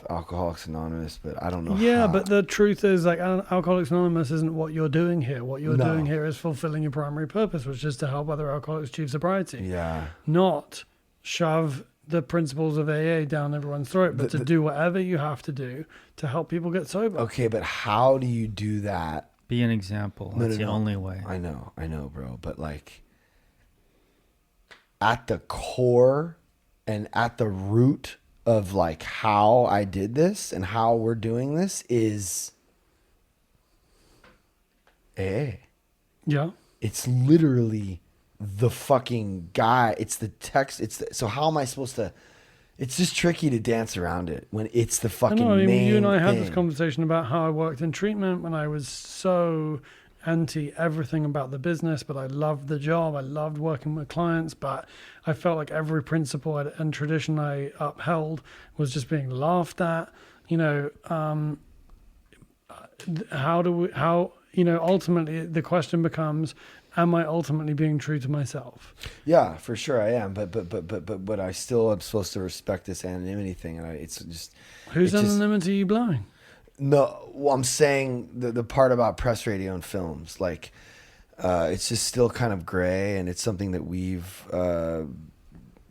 Alcoholics Anonymous, but I don't know Yeah, how. but the truth is, like, Alcoholics Anonymous isn't what you're doing here. What you're No. doing here is fulfilling your primary purpose, which is to help other alcoholics achieve sobriety, Yeah. not shove the principles of AA down everyone's throat, but to do whatever you have to do to help people get sober. Okay, but how do you do that? Be an example. No, That's no, the no. only way. I know, bro. But like at the core and at the root of like how I did this and how we're doing this is AA. Yeah. It's literally the fucking guy. It's the text. So how am I supposed to? It's just tricky to dance around it when it's the I fucking know. I mean, main you and I had thing. this conversation about how I worked in treatment when I was so anti everything about the business, but I loved the job. I loved working with clients, but I felt like every principle and tradition I upheld was just being laughed at. You know, ultimately the question becomes, am I ultimately being true to myself? Yeah, for sure I am. But I still am supposed to respect this anonymity thing, and it's just Whose it just- anonymity are you blowing? No, well, I'm saying the part about press, radio, and films, like, it's just still kind of gray, and it's something that we've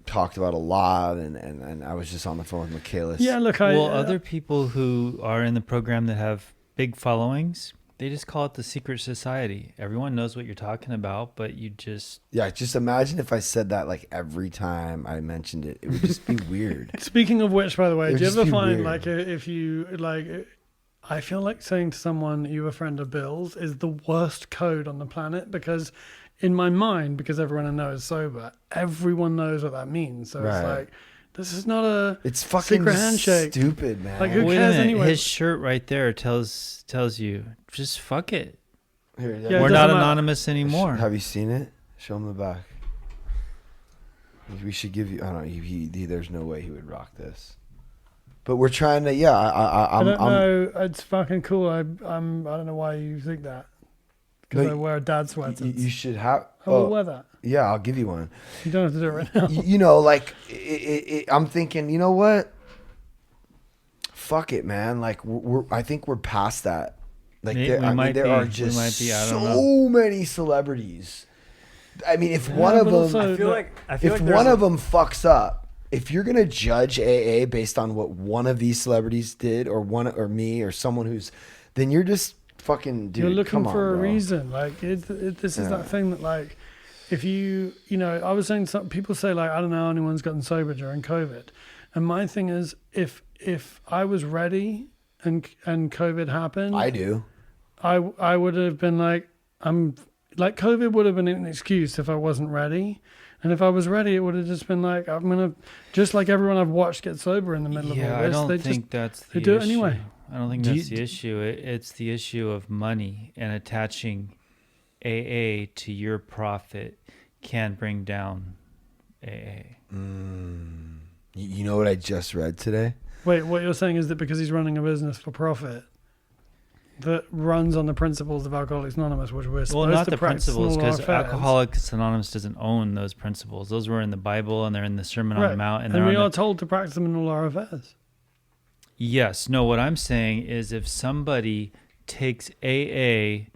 talked about a lot, and I was just on the phone with Michaelis. Yeah, look, Other people who are in the program that have big followings, they just call it the secret society. Everyone knows what you're talking about, but you just... Yeah, just imagine if I said that like every time I mentioned it. It would just be weird. Speaking of which, by the way, It would do you just ever be find weird. like if you like, I feel like saying to someone you a friend of Bill's is the worst code on the planet, because in my mind, because everyone I know is sober, everyone knows what that means. So it's Right. like, this is not a It's fucking secret handshake. stupid, man. Like, who Wait a cares minute, anyway? his shirt right there tells you, just fuck it. Here, Yeah, it We're doesn't not matter. anonymous anymore. Have you seen it? Show him the back. We should give you. I don't know. There's no way he would rock this. But we're trying to. Yeah, I don't know. It's fucking cool. I don't know why you think that. Because No, I wear dad sweaters. You should have. I will wear that. Yeah, I'll give you one. You don't have to do it right now. You know, like I'm thinking. You know what? Fuck it, man. Like I think we're past that. Like We there might there be. are We just might be. I don't so many celebrities. I mean, if one Yeah, of but them, also- I feel like if there's one a- of them fucks up, if you're gonna judge AA based on what one of these celebrities did, or me, or someone who's, then you're just fucking dude. You're looking come on, for a bro. reason. Like this is Yeah. that thing that, like, if you know, I was saying, some people say, like, I don't know how anyone's gotten sober during COVID, and my thing is, if I was ready and COVID happened, I do. I would have been like, COVID would have been an excuse if I wasn't ready. And if I was ready, it would have just been like, I'm going to, just like everyone I've watched get sober in the middle of all Yeah, this. I they don't think that's the they do it issue. anyway. I don't think Do that's you- the issue. It's the issue of money, and attaching AA to your profit can bring down AA. You know what I just read today? Wait, what you're saying is that because he's running a business for profit that runs on the principles of Alcoholics Anonymous, which we're supposed Well, not to the practice in principles, all our because affairs. Alcoholics Anonymous doesn't own those principles. Those were in the Bible, and they're in the Sermon on the Right. Mount. And they're we on are the- told to practice them in all our affairs. Yes. No, what I'm saying is if somebody takes AA,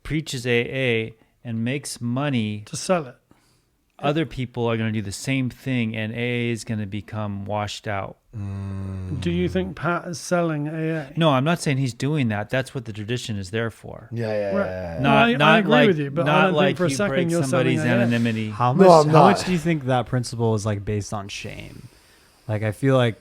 preaches AA, and makes money, To sell it. other people are going to do the same thing, and AA is going to become washed out. Do you think Pat is selling AA? No, I'm not saying he's doing that. That's what the tradition is there for. Yeah. Right. Not, No, I agree like, with you, but I not don't think like for a you second break you're selling somebody's AA. anonymity. How No, much? I'm How not. much do you think that principle is like based on shame? Like I feel like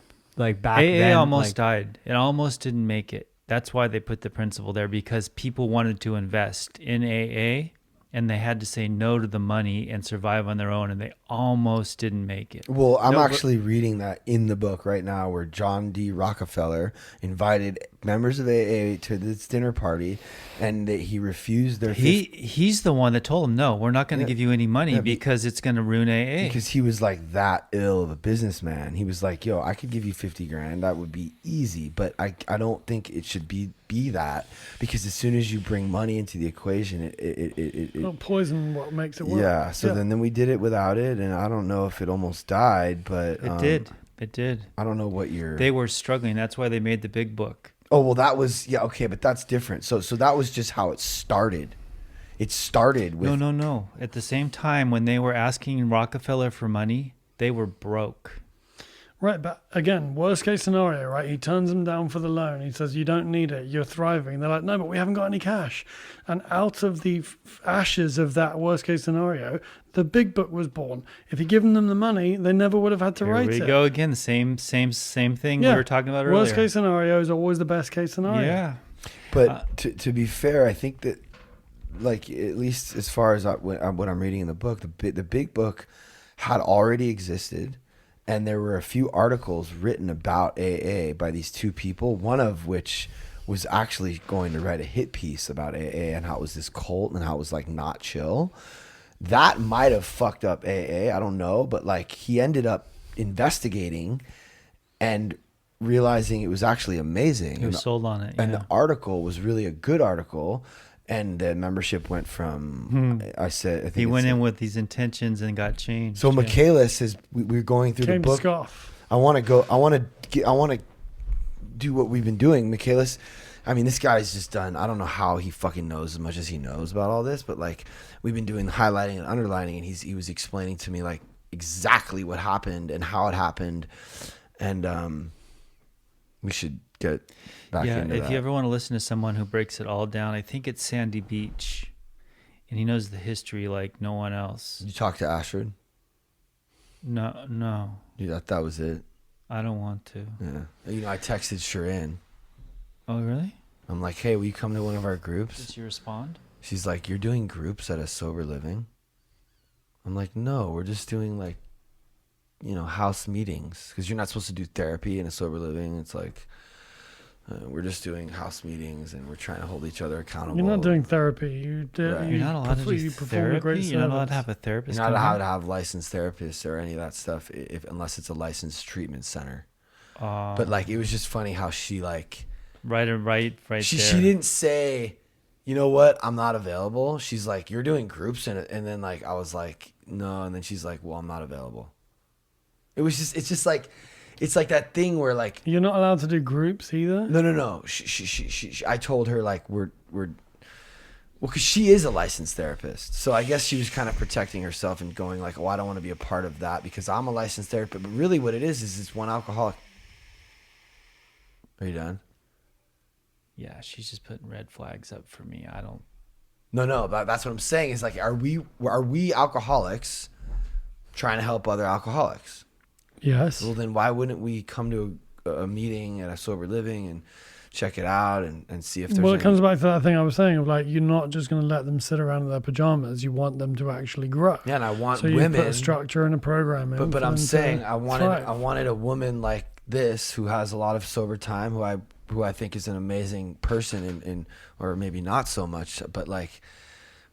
back AA then, almost like, died. It almost didn't make it. That's why they put the principle there, because people wanted to invest in AA and they had to say no to the money and survive on their own, and they almost didn't make it. Well, I'm actually reading that in the book right now, where John D. Rockefeller invited members of AA to this dinner party, and that he refused their. He's the one that told them, no, we're not going to give you any money because it's going to ruin AA. Because he was like that ill of a businessman. He was like, yo, I could give you 50 grand. That would be easy. But I don't think it should be that, because as soon as you bring money into the equation, it Not poison what makes it work. Yeah. So then we did it without it. And I don't know if it almost died, but It did. I don't know what They were struggling. That's why they made the big book. Oh, well, that was, okay, but that's different. So that was just how it started. It started with... No. At the same time, when they were asking Rockefeller for money, they were broke. Right, but again, worst case scenario, right? He turns them down for the loan. He says, you don't need it. You're thriving. They're like, no, but we haven't got any cash. And out of the ashes of that worst case scenario, the big book was born. If he'd given them the money, they never would have had to write it. Here we go again. The same thing we were talking about earlier. Worst case scenario is always the best case scenario. Yeah. But to be fair, I think that, like, at least as far as what I'm reading in the book, the big book had already existed. And there were a few articles written about AA by these two people, one of which was actually going to write a hit piece about AA and how it was this cult and how it was like not chill. That might have fucked up AA. I don't know. But like, he ended up investigating and realizing it was actually amazing. He was sold on it. And the article was really a good article. And the membership went from, I think he went in with these intentions and got changed. So Michaelis says, we're going through the book. Scoff. I want to do what we've been doing. Michaelis, I mean, this guy's just done, I don't know how he fucking knows as much as he knows about all this, but like, we've been doing highlighting and underlining, and he was explaining to me like exactly what happened and how it happened. And we should get back into if that. you ever want to listen to someone who breaks it all down, I think it's Sandy Beach, and he knows the history like no one else. Did you talk to Ashford? No. Yeah, that was it. I don't want to. Yeah. I texted Shirin. Oh, really? I'm like, hey, will you come to one of our groups? Did she respond? She's like, you're doing groups at a sober living? I'm like, no, we're just doing like, house meetings, because you're not supposed to do therapy in a sober living. It's like, we're just doing house meetings, and we're trying to hold each other accountable. You're not doing therapy. You're not allowed to do therapy. You're not allowed to have a therapist. You're not allowed to have licensed therapists or any of that stuff, unless it's a licensed treatment center. But like, it was just funny how she like right She there. didn't say, you know what, I'm not available. She's like, you're doing groups, and then like I was like, no, and then she's like, well, I'm not available. It's just like, it's like that thing where like, you're not allowed to do groups either. No. She I told her like well, because she is a licensed therapist, so I guess she was kind of protecting herself and going like, oh, I don't want to be a part of that because I'm a licensed therapist. But really, what it is it's one alcoholic. Are you done? Yeah, she's just putting red flags up for me. I don't. No. That's what I'm saying. Is like, are we alcoholics trying to help other alcoholics? Yes. Well, then why wouldn't we come to a meeting at a sober living and check it out and see if there's Well, it comes back to that thing I was saying of like, you're not just going to let them sit around in their pajamas. You want them to actually grow. Yeah, and I want so women. So you put a structure and a program in. But I'm saying I wanted a woman like this who has a lot of sober time, who I think is an amazing person, and or maybe not so much, but like,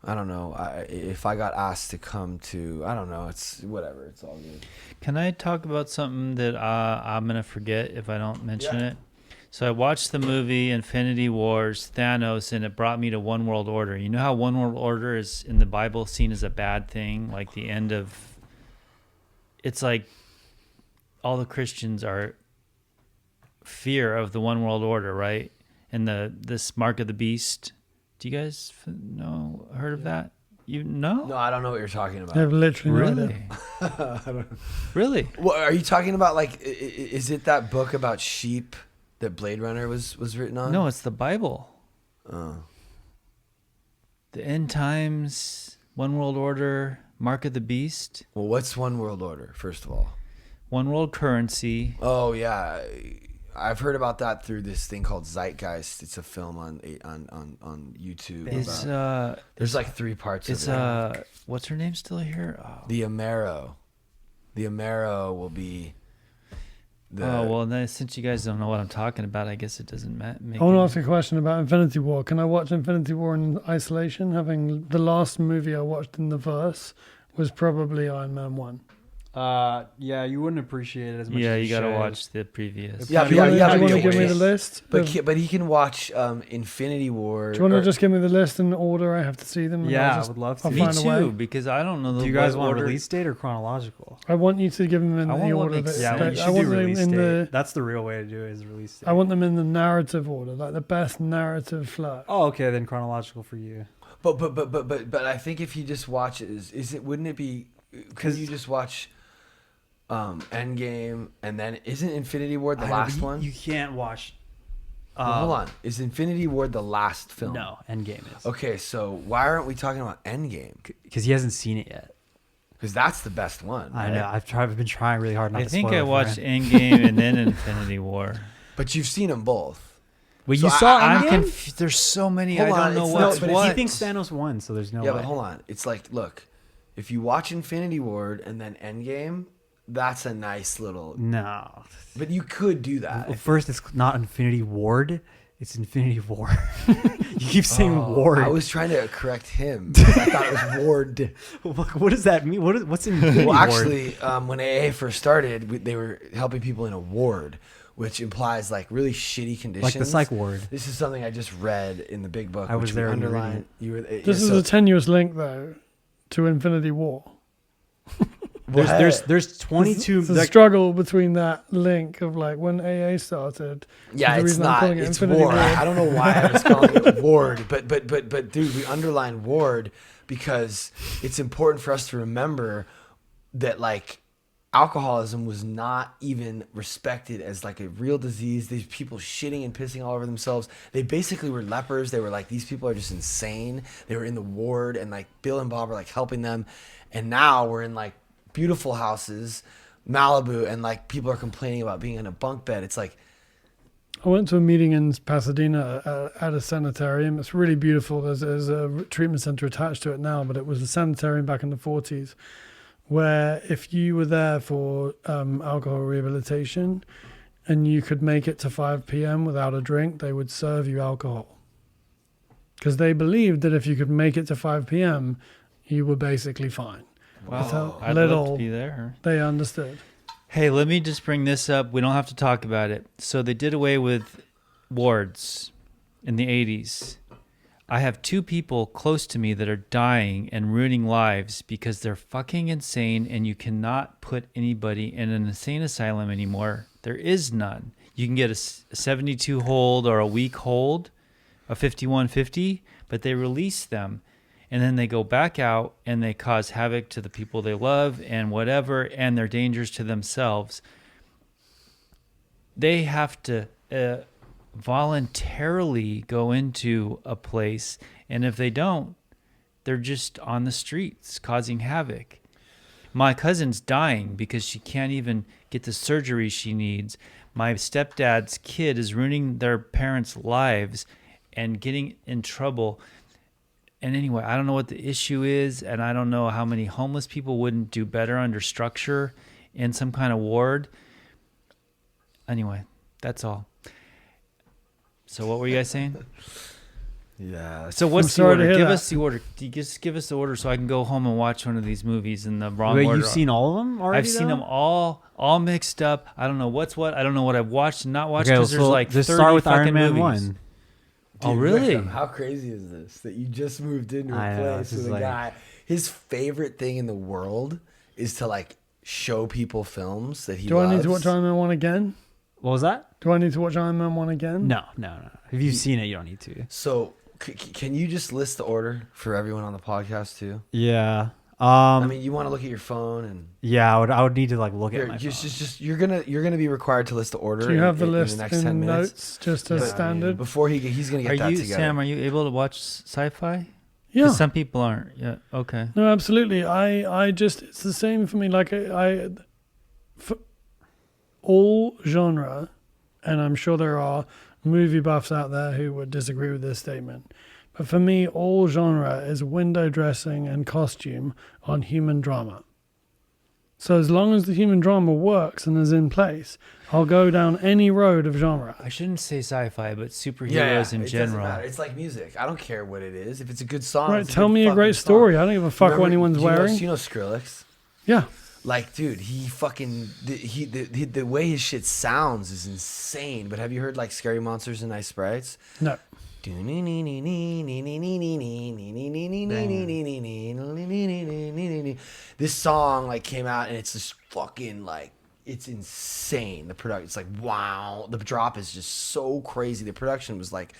I don't know. If I got asked to come to, I don't know. It's whatever. It's all good. Can I talk about something that I'm going to forget if I don't mention it? So I watched the movie Infinity Wars, Thanos, and it brought me to One World Order. You know how One World Order is in the Bible seen as a bad thing? Like the end of... It's like all the Christians are fear of the One World Order, right? And this mark of the beast... Do you guys heard of that? You know? No, I don't know what you're talking about. I have literally no idea. Really? Well, are you talking about like? Is it that book about sheep that Blade Runner was written on? No, it's the Bible. Oh. The end times, One World Order, Mark of the Beast. Well, what's One World Order? First of all, One world currency. Oh yeah, I've heard about that through this thing called Zeitgeist. It's a film on YouTube. There's like 3 parts of it. What's her name still here? Oh. The Amaro will be. Then since you guys don't know what I'm talking about, I guess it doesn't make. I want to ask a question about Infinity War. Can I watch Infinity War in isolation? Having the last movie I watched in the verse was probably Iron Man 1. Yeah, you wouldn't appreciate it as much. Yeah, as you got to should. watch the previous. Do you want to give me the list? But he can watch Infinity War. Do you want to just give me the list in order I have to see them? Yeah, I would love to. Me too, because I don't know. Do you guys want release date or chronological? I want you to give them in the order. I want release date. That's the real way to do it, is release date. I want them in the narrative order, like the best narrative flow. Oh, okay, then chronological for you. But I think if you just watch it, wouldn't it be? Because you just watch Endgame, and then isn't Infinity War the last one? You can't watch. Hold on, is Infinity War the last film? No, Endgame is. Okay, so why aren't we talking about Endgame? Because he hasn't seen it yet. Because that's the best one. I know. I've been trying really hard not to spoil it. I watched Endgame and then Infinity War. But you've seen them both. Well, you saw Endgame? There's so many. I don't know what's what. But he thinks Thanos won, so there's no way. Yeah, but hold on. It's like, look, if you watch Infinity War and then Endgame, that's a nice little. No. But you could do that. Well, first, it's not Infinity Ward. It's Infinity War. You keep saying Ward. I was trying to correct him. I thought it was Ward. What does that mean? What's Infinity Ward? Well, actually, when AA first started, they were helping people in a ward, which implies like really shitty conditions. Like the psych ward. This is something I just read in the big book. I was there. Underlined. This is a tenuous link, though, to Infinity War. There's 22. The struggle between that link of like when AA started. Yeah, it's not. It's Ward. I don't know why I was calling it Ward, but dude, we underline Ward because it's important for us to remember that like alcoholism was not even respected as like a real disease. These people shitting and pissing all over themselves. They basically were lepers. They were like, these people are just insane. They were in the ward, and like Bill and Bob were like helping them, and now we're in like beautiful houses, Malibu, and like people are complaining about being in a bunk bed. It's like, I went to a meeting in Pasadena at a sanitarium. It's really beautiful. There's a treatment center attached to it now, but it was a sanitarium back in the 40s where if you were there for alcohol rehabilitation and you could make it to 5 p.m. without a drink, they would serve you alcohol. Because they believed that if you could make it to 5 p.m., you were basically fine. Wow, I'd love to be there. They understood. Hey, let me just bring this up. We don't have to talk about it. So they did away with wards in the 80s. I have 2 people close to me that are dying and ruining lives because they're fucking insane, and you cannot put anybody in an insane asylum anymore. There is none. You can get a 72 hold or a week hold, a 5150, but they release them. And then they go back out and they cause havoc to the people they love and whatever, and they're dangerous to themselves. They have to voluntarily go into a place, and if they don't, they're just on the streets causing havoc. My cousin's dying because she can't even get the surgery she needs. My stepdad's kid is ruining their parents' lives and getting in trouble. And anyway, I don't know what the issue is, and I don't know how many homeless people wouldn't do better under structure in some kind of ward. Anyway, that's all. So what were you guys saying? Yeah. So what's the order? Give us the order. Just give us the order so I can go home and watch one of these movies in the wrong order. You've seen all of them already? I've seen them all mixed up. I don't know what's what. I don't know what I've watched and not watched because there's like 30 start with fucking Iron Man movies. 1. Dude, oh, really? Wickham, how crazy is this that you just moved into a place with a guy? His favorite thing in the world is to like show people films that he loves. Do I need to watch Iron Man 1 again? What was that? Do I need to watch Iron Man 1 again? No. If you've seen it, you don't need to. So can you just list the order for everyone on the podcast too? Yeah. I mean, you want to look at your phone and yeah, I would need to like look at my phone. Just you're gonna be required to list the order. Do you have the list in the next in 10 minutes? notes just as standard? Before he's gonna get that together. Sam, are you able to watch sci-fi? Yeah. Some people aren't. Yeah. Okay. No, absolutely. I just it's the same for me. Like I for all genre, and I'm sure there are movie buffs out there who would disagree with this statement, but for me, all genre is window dressing and costume on human drama. So as long as the human drama works and is in place, I'll go down any road of genre. I shouldn't say sci-fi, but superheroes in it general. doesn't matter. It's like music. I don't care what it is. If it's a good song, Right, it's tell good me a fucking great song. story. I don't give a fuck what anyone's do you know- wearing. You know Skrillex? Yeah. Like, dude, he fucking the way his shit sounds is insane. But have you heard like Scary Monsters and Nice Sprites? No. This song like came out and it's just fucking like it's insane. The production, it's like wow. The drop is just so crazy. The production was like,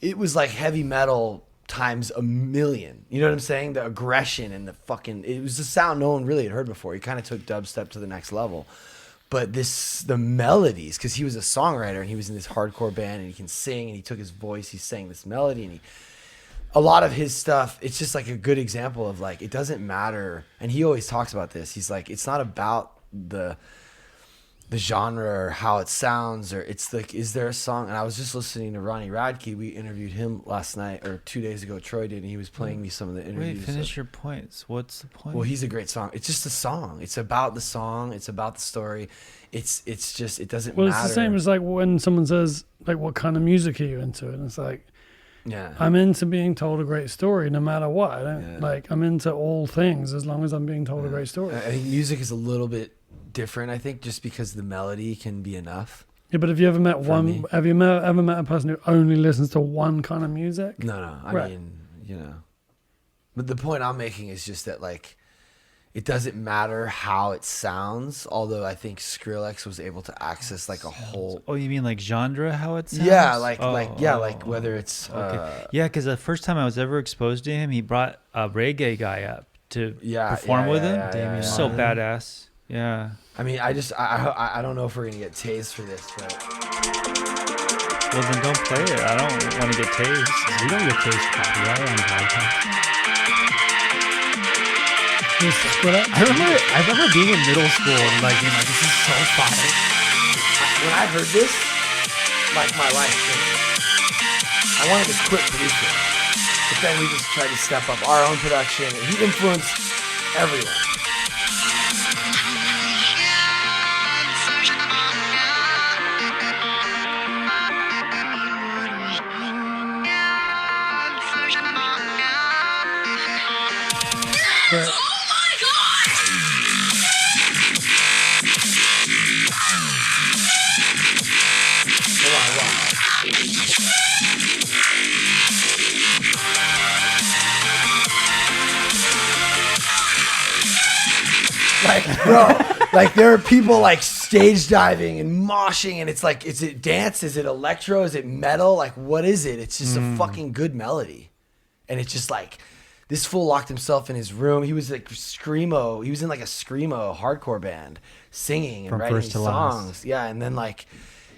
it was like heavy metal times a million. You know what I'm saying? The aggression and the fucking, it was a sound no one really had heard before. He kind of took dubstep to the next level. But the melodies, because he was a songwriter and he was in this hardcore band and he can sing and he took his voice, he sang this melody and a lot of his stuff, it's just like a good example of like, it doesn't matter. And he always talks about this. He's like, it's not about the genre or how it sounds, or it's like, is there a song? And I was just listening to Ronnie Radke. We interviewed him last night or 2 days ago. Troy did, and he was playing me some of the interviews. Wait, finish your points. What's the point? Well, he's a great song. It's just a song. It's about the song. It's about the story. It's just, it doesn't matter. Well, it's the same as like when someone says, like, what kind of music are you into? And it's like, yeah, I'm into being told a great story no matter what. I don't, like, I'm into all things as long as I'm being told a great story. I think music is a little bit different, I think, just because the melody can be enough. Yeah, but have you ever met me. ever met a person who only listens to one kind of music? No. I Right. mean, you know. But the point I'm making is just that, like, it doesn't matter how it sounds, although I think Skrillex was able to access, like, a whole... Oh, you mean like genre, how it sounds? Yeah, like whether it's... Okay. Yeah, because the first time I was ever exposed to him, he brought a reggae guy up to perform with him. So badass. Yeah. I mean, I don't know if we're gonna get tased for this, but Well, then don't play it. I don't want to get tased. We don't get taste copyright on the podcast. I remember being in middle school and like being like, this is so fire. when I heard this, like my life changed. I wanted to quit producing, but then we just tried to step up our own production, and he influenced everyone. But Like, bro, like there are people like stage diving and moshing, and it's like, is it dance? Is it electro? Is it metal? Like, what is it? It's just a fucking good melody. And it's just like, this fool locked himself in his room. He was like screamo. He was in like a screamo hardcore band, singing and From writing first to last. songs. Yeah, and then like,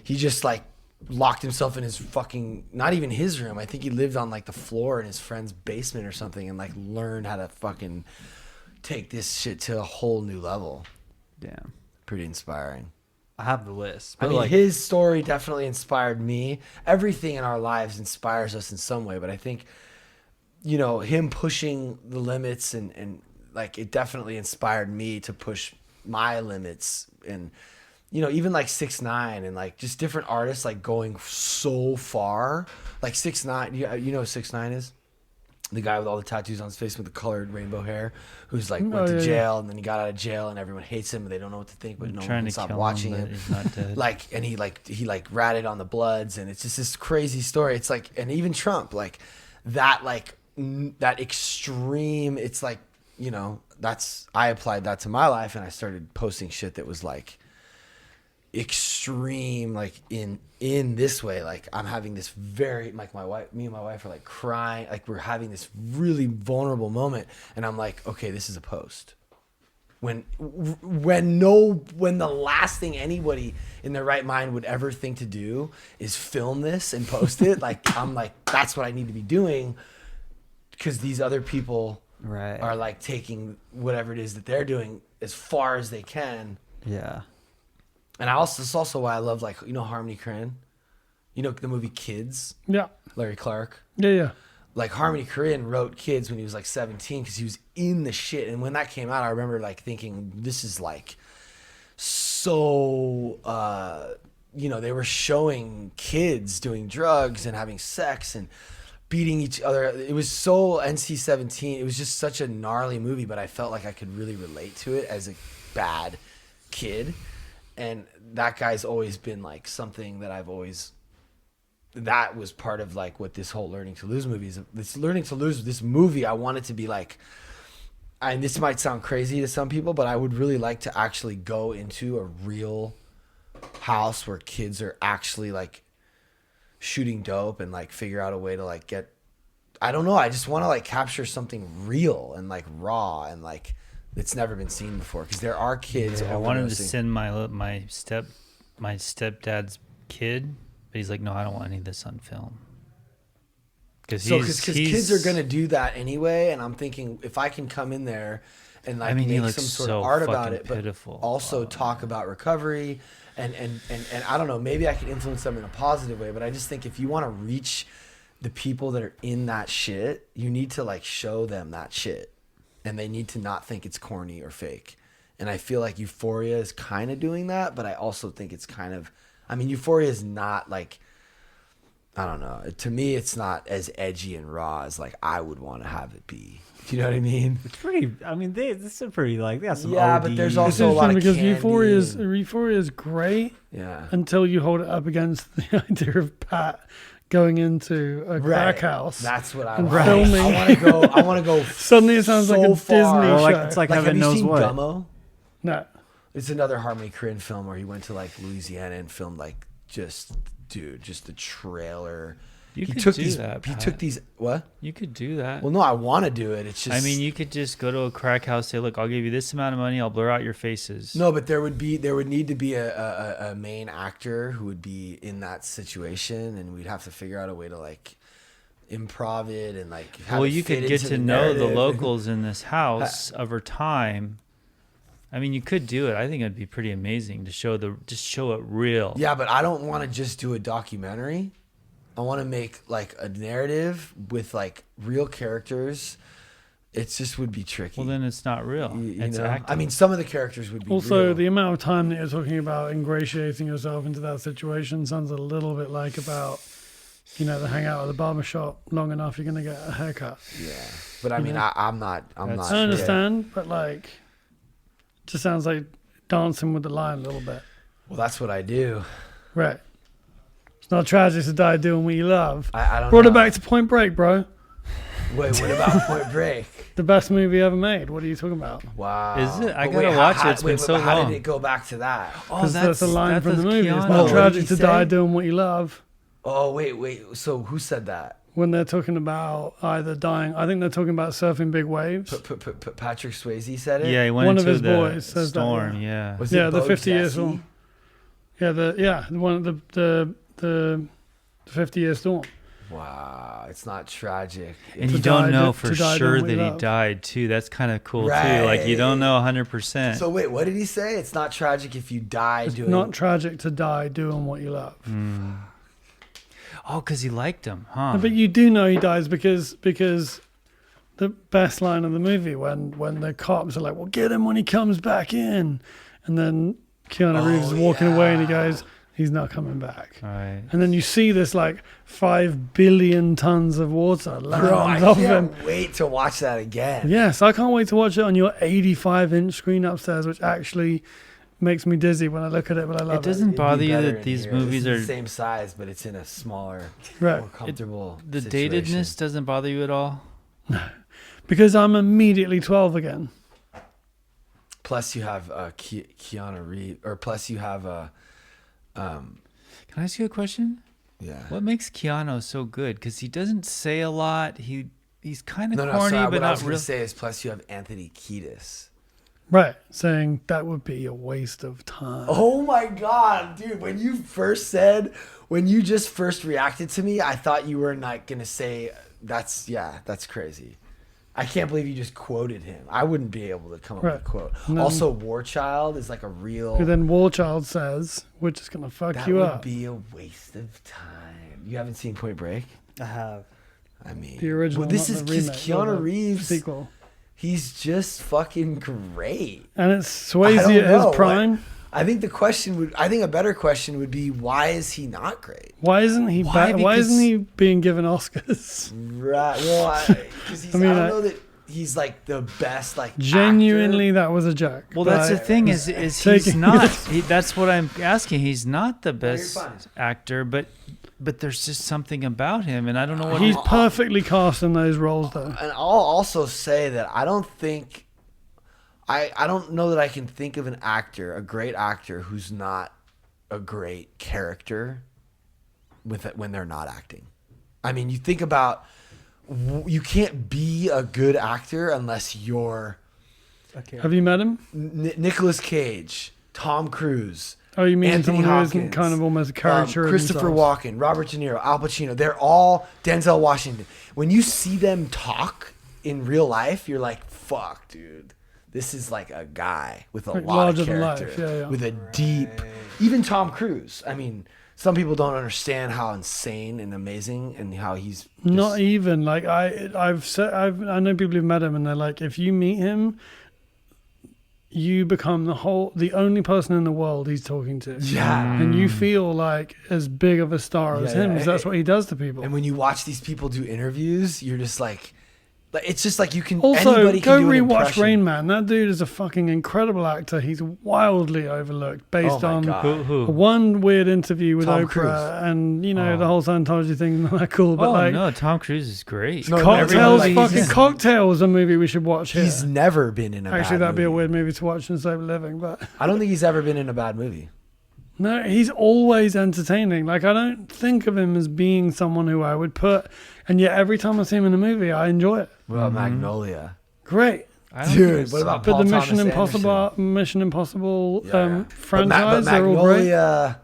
he just like locked himself in his fucking, not even his room. I think he lived on like the floor in his friend's basement or something, and like learned how to fucking take this shit to a whole new level. Damn. Pretty inspiring. I have the list. I But mean, like, his story definitely inspired me. Everything in our lives inspires us in some way, but I think, you know, him pushing the limits and like, it definitely inspired me to push my limits. And, you know, even like 6ix9ine and like just different artists like going so far. Like 6ix9ine, you know who 6ix9ine is? The guy with all the tattoos on his face with the colored rainbow hair, who's like went to jail and then he got out of jail and everyone hates him and they don't know what to think, but no one Trying can to stop kill watching him, him. but he's not dead. Like, and he ratted on the Bloods, and it's just this crazy story. It's like, and even Trump, like that extreme. It's like, you know, I applied that to my life, and I started posting shit that was like extreme, like in this way. Like, I'm having this very, like, me and my wife are like crying, like we're having this really vulnerable moment, and I'm like, okay, this is a post. When the last thing anybody in their right mind would ever think to do is film this and post it, like, I'm like, that's what I need to be doing, because these other people right. are like taking whatever it is that they're doing as far as they can. Yeah. And that's also why I love, like, Harmony Korine. The movie Kids, Yeah. Larry Clark. Yeah. Like, Harmony Korine wrote Kids when he was like 17 because he was in the shit. And when that came out, I remember like thinking, this is like so, they were showing kids doing drugs and having sex and beating each other. It was so NC-17. It was just such a gnarly movie, but I felt like I could really relate to it as a bad kid. And that guy's always been like something that that was part of like what this whole Learning to Lose movie is. This movie, I want it to be like, and this might sound crazy to some people, but I would really like to actually go into a real house where kids are actually like shooting dope and like figure out a way to like get, I don't know. I just want to like capture something real and like raw and like it's never been seen before. Because there are kids. I wanted to send my stepdad's kid, but he's like, no, I don't want any of this on film. Because kids are gonna do that anyway, and I'm thinking if I can come in there and like make some sort of art about it, but also talk about recovery and I don't know, maybe I can influence them in a positive way. But I just think if you want to reach the people that are in that shit, you need to like show them that shit, and they need to not think it's corny or fake. And I feel like Euphoria is kind of doing that, but I also think it's kind of, Euphoria is not like, I don't know. To me, it's not as edgy and raw as like I would want to have it be. Do you know what I mean? It's pretty. This is pretty like they have some. Yeah, OD. but there's also a lot of because candy Euphoria is great. Yeah. Until you hold it up against the idea of Pat going into a crack house. That's what I and want. filming. I want to go. Suddenly, it sounds like a Disney far. show. It's like heaven knows what. Gummo? No. It's another Harmony Korine film where he went to like Louisiana and filmed like just the trailer. You could took do these. that, He Pat. took these. What? You could do that. Well, no, I want to do it. It's just. You could just go to a crack house, say, look, I'll give you this amount of money, I'll blur out your faces. No, but there would need to be a main actor who would be in that situation, and we'd have to figure out a way to like improv it and like. Have You could get to know the locals in this house over time. You could do it. I think it'd be pretty amazing to show it real. Yeah, but I don't want to just do a documentary. I want to make like a narrative with like real characters. It just would be tricky. Well, then it's not real. It's acting. some of the characters would be Also, real. the amount of time that you're talking about ingratiating yourself into that situation sounds a little bit like about, the hang out at the barbershop long enough, you're going to get a haircut. Yeah. But I'm not. I understand, but like, just sounds like dancing with the line a little bit. Well, that's what I do. Right. It's not tragic to die doing what you love. I don't Brought know. it back to Point Break, bro. Wait, what about Point Break? The best movie ever made. What are you talking about? Wow. Is it? I But gotta watch it. It's been so How long. did it go back to that? Because that's a line from the movie. It's Keanu. not What tragic did he to die say? doing what you love. Oh, wait. So who said that? When they're talking about either dying, I think they're talking about surfing big waves. Patrick Swayze said it? Yeah, he went One of into his the boys says that, storm. yeah. Yeah. Was Yeah, it the Bo 50 years Jesse? storm. Yeah, the 50-year storm. Wow, it's not tragic. And To you don't die know to for die sure doing what that you he love. died too. That's kind of cool too. Like you don't know 100%. So wait, what did he say? It's not tragic if you die It's doing. not tragic to die doing what you love. Oh, because he liked him, huh? But you do know he dies because the best line of the movie when the cops are like, "Well, get him when he comes back in," and then Keanu Reeves is walking away and he goes, "He's not coming back." Right. And then you see this like 5 billion tons of water Bro, land I off him. can't wait to watch that again. Yes, I can't wait to watch it on your 85-inch screen upstairs, which actually makes me dizzy when I look at it, but I love It doesn't It'd be bother you better that in these here. movies It's are the same size, but it's in a smaller, Right. more comfortable. the situation. datedness doesn't bother you at all. Because I'm immediately 12 again. Plus, you have Keanu Reeves, or plus you have Can I ask you a question? yeah. What makes Keanu so good? Because he doesn't say a lot. He's kind of No, corny, sorry, but what I was not going real. to say is plus you have Anthony Kiedis. Right, saying that would be a waste of time. Oh my God, dude! When you just first reacted to me, I thought you were not gonna say that's crazy. I can't believe you just quoted him. I wouldn't be able to come up with a quote. And then- Also, War Child is like a real. Who then Warchild says, we're just going to fuck that you would up. be a waste of time. You haven't seen Point Break? I have. I mean, The original, Well, this not is the because remake, or Keanu the Reeves. sequel. He's just fucking great. And it's I Swayze don't at know. his prime. I think a better question would be, why is he not great? Why isn't he? Why? Why isn't Because- he being given Oscars? Right. Well, because I mean, I don't I- know that he's like the best. Like Genuinely, actor. that was a joke. Well, that's the But- thing is he's taking- not. That's what I'm asking. He's not the you're best fine. actor, but there's just something about him, and I don't know what. He's perfectly cast in those roles, though. And I'll also say that I don't think. I don't know that I can think of an actor, a great actor, who's not a great character with it when they're not acting. I mean, you think about, you can't be a good actor unless you're Okay. Have you met him? Nicolas Cage, Tom Cruise, Oh, you mean Anthony someone who isn't Hopkins, kind of almost a caricature of Christopher themselves? Walken, Robert De Niro, Al Pacino. They're all Denzel Washington. When you see them talk in real life, you're like, fuck, dude. This is like a guy with a Like lot of larger than life, character, yeah, yeah. with a deep. Even Tom Cruise. I mean, some people don't understand how insane and amazing and how he's just, Not even like I know people who've met him and they're like, if you meet him, you become the only person in the world he's talking to. Yeah. And you feel like as big of a star as Yeah, him yeah. because that's what he does to people. And when you watch these people do interviews, you're just like it's just like you can. Also, anybody go can do an rewatch impression. Rain Man. That dude is a fucking incredible actor. He's wildly overlooked based Oh my on God. Who? one weird interview with Tom Oprah Cruise. and the whole Scientology thing. Not that cool, but Oh like no, Tom Cruise is great. No, Cocktails, everybody- fucking he's- Cocktails, a movie we should watch here. He's never been in a Actually, bad that'd be a movie. weird movie to watch in Sober Living, but I don't think he's ever been in a bad movie. no, he's always entertaining. Like I don't think of him as being someone who I would put, and yet every time I see him in a movie, I enjoy it. What about Magnolia? Great. I don't Dude, think what about But Paul the Thomas Mission Impossible Yeah. franchise, but they're all great. Magnolia,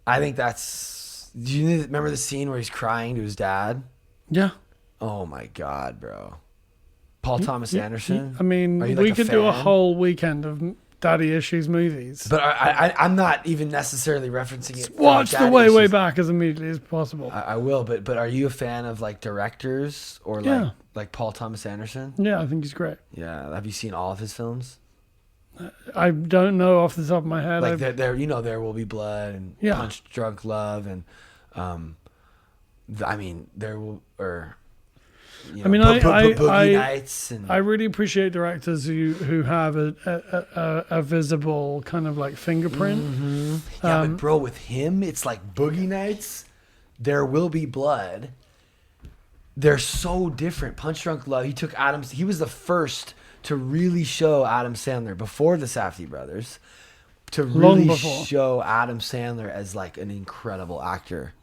I think that's. Do you remember the scene where he's crying to his dad? Yeah. Oh my God, bro! Paul Thomas Anderson. I mean, Are you, we like, a could do a fan? whole weekend of daddy issues movies. But I'm not even necessarily referencing it. Watch for the daddy way issues. back as immediately as possible. I will, but are you a fan of like directors or Yeah. like Paul Thomas Anderson? Yeah, I think he's great. Yeah. Have you seen all of his films? I don't know off the top of my head. Like there There Will Be Blood and Yeah. Punch Drunk Love and I mean There Will or you know, I mean, Boogie Nights and I really appreciate directors who have a visible kind of like fingerprint. yeah, but bro, with him it's like Boogie Nights, There Will Be Blood. They're so different. Punch Drunk Love. He was the first to really show Adam Sandler before the Safdie brothers. To Long really before. show Adam Sandler as like an incredible actor.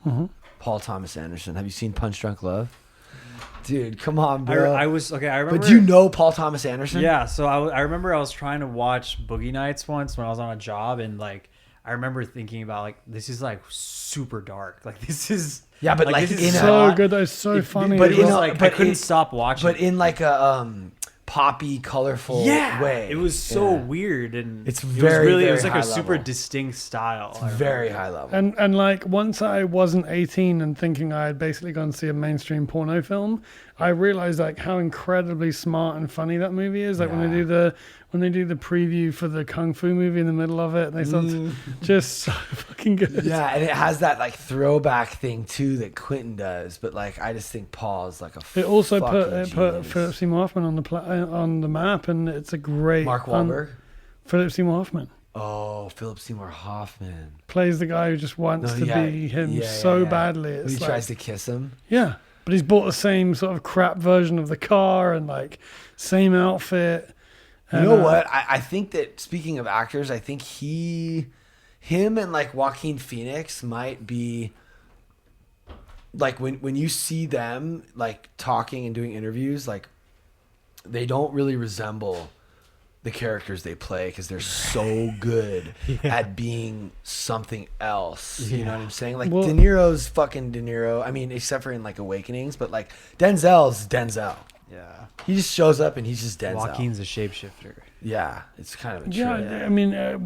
Paul Thomas Anderson. Have you seen Punch Drunk Love? Dude, come on, bro. I was okay. I remember. But do you know Paul Thomas Anderson? Yeah, so I remember I was trying to watch Boogie Nights once when I was on a job, and like I remember thinking about like this is like super dark. Like this is Yeah, but like this in is a- So not- good, though. So funny. but as It was in a- well. like I but couldn't it- stop watching. But in like a poppy, colorful way. it was so Yeah. weird, and It's it was very, really very it was like high a super level. distinct style. I Very remember. high level. And like once I wasn't 18 and thinking I had basically gone to see a mainstream porno film, I realized like how incredibly smart and funny that movie is. Like when they do the preview for the kung fu movie in the middle of it, and they start just so fucking good. Yeah, and it has that like throwback thing too that Quentin does, but like I just think Paul's like a. It also fucking put genius. Philip Seymour Hoffman on the map, and it's a great Mark Wahlberg. Philip Seymour Hoffman Oh, Philip Seymour Hoffman. plays the guy who just wants No, to yeah, be him yeah, so yeah. badly. When It's he like, tries to kiss him. yeah, but he's bought the same sort of crap version of the car and like same outfit. You And, know what? I think that speaking of actors, I think him and like Joaquin Phoenix might be like when you see them like talking and doing interviews, like they don't really resemble the characters they play because they're so good at being something else. You know what I'm saying? Like Well- De Niro's fucking De Niro. I mean, except for in like Awakenings, but like Denzel's Denzel. Yeah. He just shows up and he's just Denzel. Joaquin's a shapeshifter. Yeah, it's kind of a Yeah, trip. I mean, De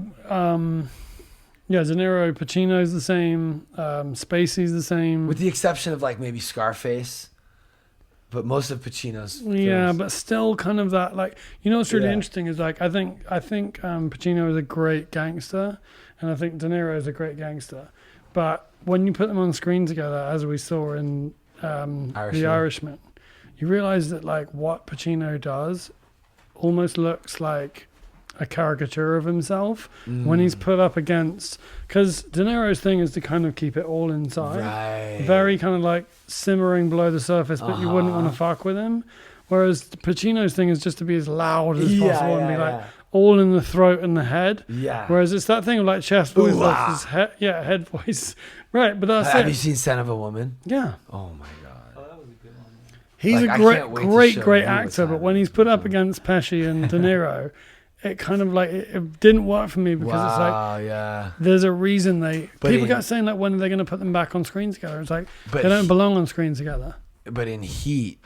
Niro, Pacino's the same, Spacey's the same. With the exception of like maybe Scarface, but most of Pacino's. Yeah, films- but still kind of that, like, you know what's really Yeah. interesting is like I think Pacino is a great gangster, and I think De Niro is a great gangster, but when you put them on screen together, as we saw in The Irishman, you realize that like what Pacino does almost looks like a caricature of himself when he's put up against, because De Niro's thing is to kind of keep it all inside, Right. very kind of like simmering below the surface, but you wouldn't want to fuck with him. Whereas Pacino's thing is just to be as loud as possible and be like all in the throat and the head. Yeah. Whereas it's that thing of like chest voice Ooh, versus head voice. Right, but that's Have it. you seen Son of a Woman? Yeah. Oh my god. He's Like, a I great, can't wait to great, show great you what's actor, but when happening. he's put up against Pesci and De Niro, it kind of like it didn't work for me because it's like Wow, yeah. there's a reason But people in- got saying like when are they going to put them back on screen together? It's like But they don't he- belong on screen together. But in Heat,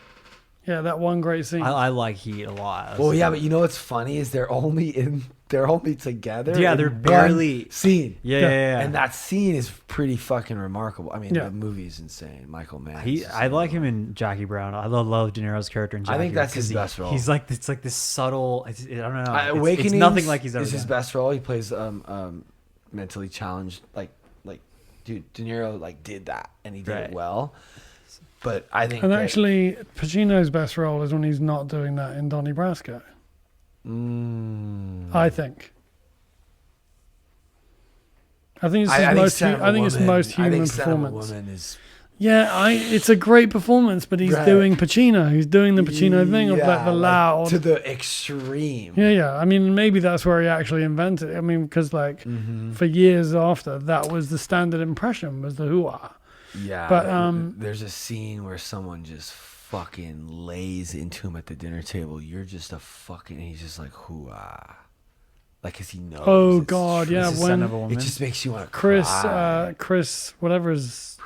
Yeah, that one great scene. I like Heat a lot. well, yeah, but you know what's funny is they're only together. Yeah, in they're one barely- scene. Yeah. And that scene is pretty fucking remarkable. I mean, Yeah. the movie's insane. Michael Mann. I like him in Jackie Brown. I love De Niro's character in Jackie. I think that's his 'cause best role. He's like it's like this subtle. I don't know. Awakening It's nothing like he's ever is his done. best role. He plays mentally challenged, like dude, De Niro like did that and he did Right. it well. But I think and that- actually, Pacino's best role is when he's not doing that in Donnie Brasco. I think. I think it's his most. Son of a I think it's Woman- most I human think Son of a performance. Woman is Yeah, it's a great performance, but he's Right. doing Pacino. He's doing the Pacino thing of like the loud. to the extreme. Yeah. I mean, maybe that's where he actually invented it. I mean, because like for years after, that was the standard impression was the hoo-ah. Yeah, But, there's a scene where someone just fucking lays into him at the dinner table. You're just a fucking. And he's just like hoo-ah, like because he knows. Oh it's God, true. yeah. This is Son of a When Woman. It just makes you want to Chris, cry. Chris, whatever is.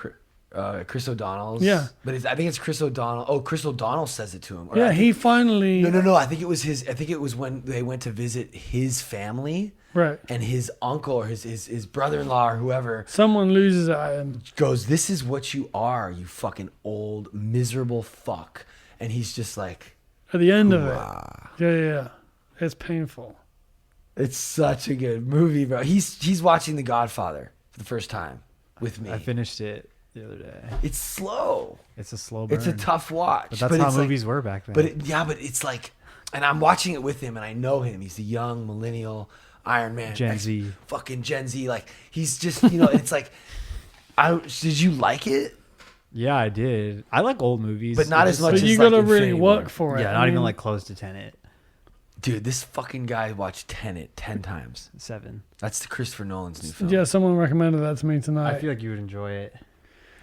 Chris O'Donnell's. Yeah. but I think it's Chris O'Donnell. Oh, Chris O'Donnell says it to him. Or I Yeah, think- he finally. No. I think it was his. I think it was when they went to visit his family. Right. And his uncle or his brother-in-law or whoever Someone loses it at him. goes, "This is what you are, you fucking old miserable fuck." And he's just like, At the end of "Wow." it. Yeah. It's painful. It's such a good movie, bro. He's watching The Godfather for the first time with me. I finished it the other day. It's slow. It's a slow burn. It's a tough watch. But that's how it's like- movies were back then. But it's like, and I'm watching it with him, and I know him. He's a young millennial Iron Man, Gen Z. fucking Gen Z. Like he's just, it's like, did you like it? Yeah, I did. I like old movies, But not It's as much But as you like gotta really Infinity work War. for it. Yeah, I not even mean, like close to Tenet. Dude, this fucking guy watched Tenet 10 times. 7. That's the Christopher Nolan's new film. Yeah, someone recommended that to me tonight. I feel like you would enjoy it.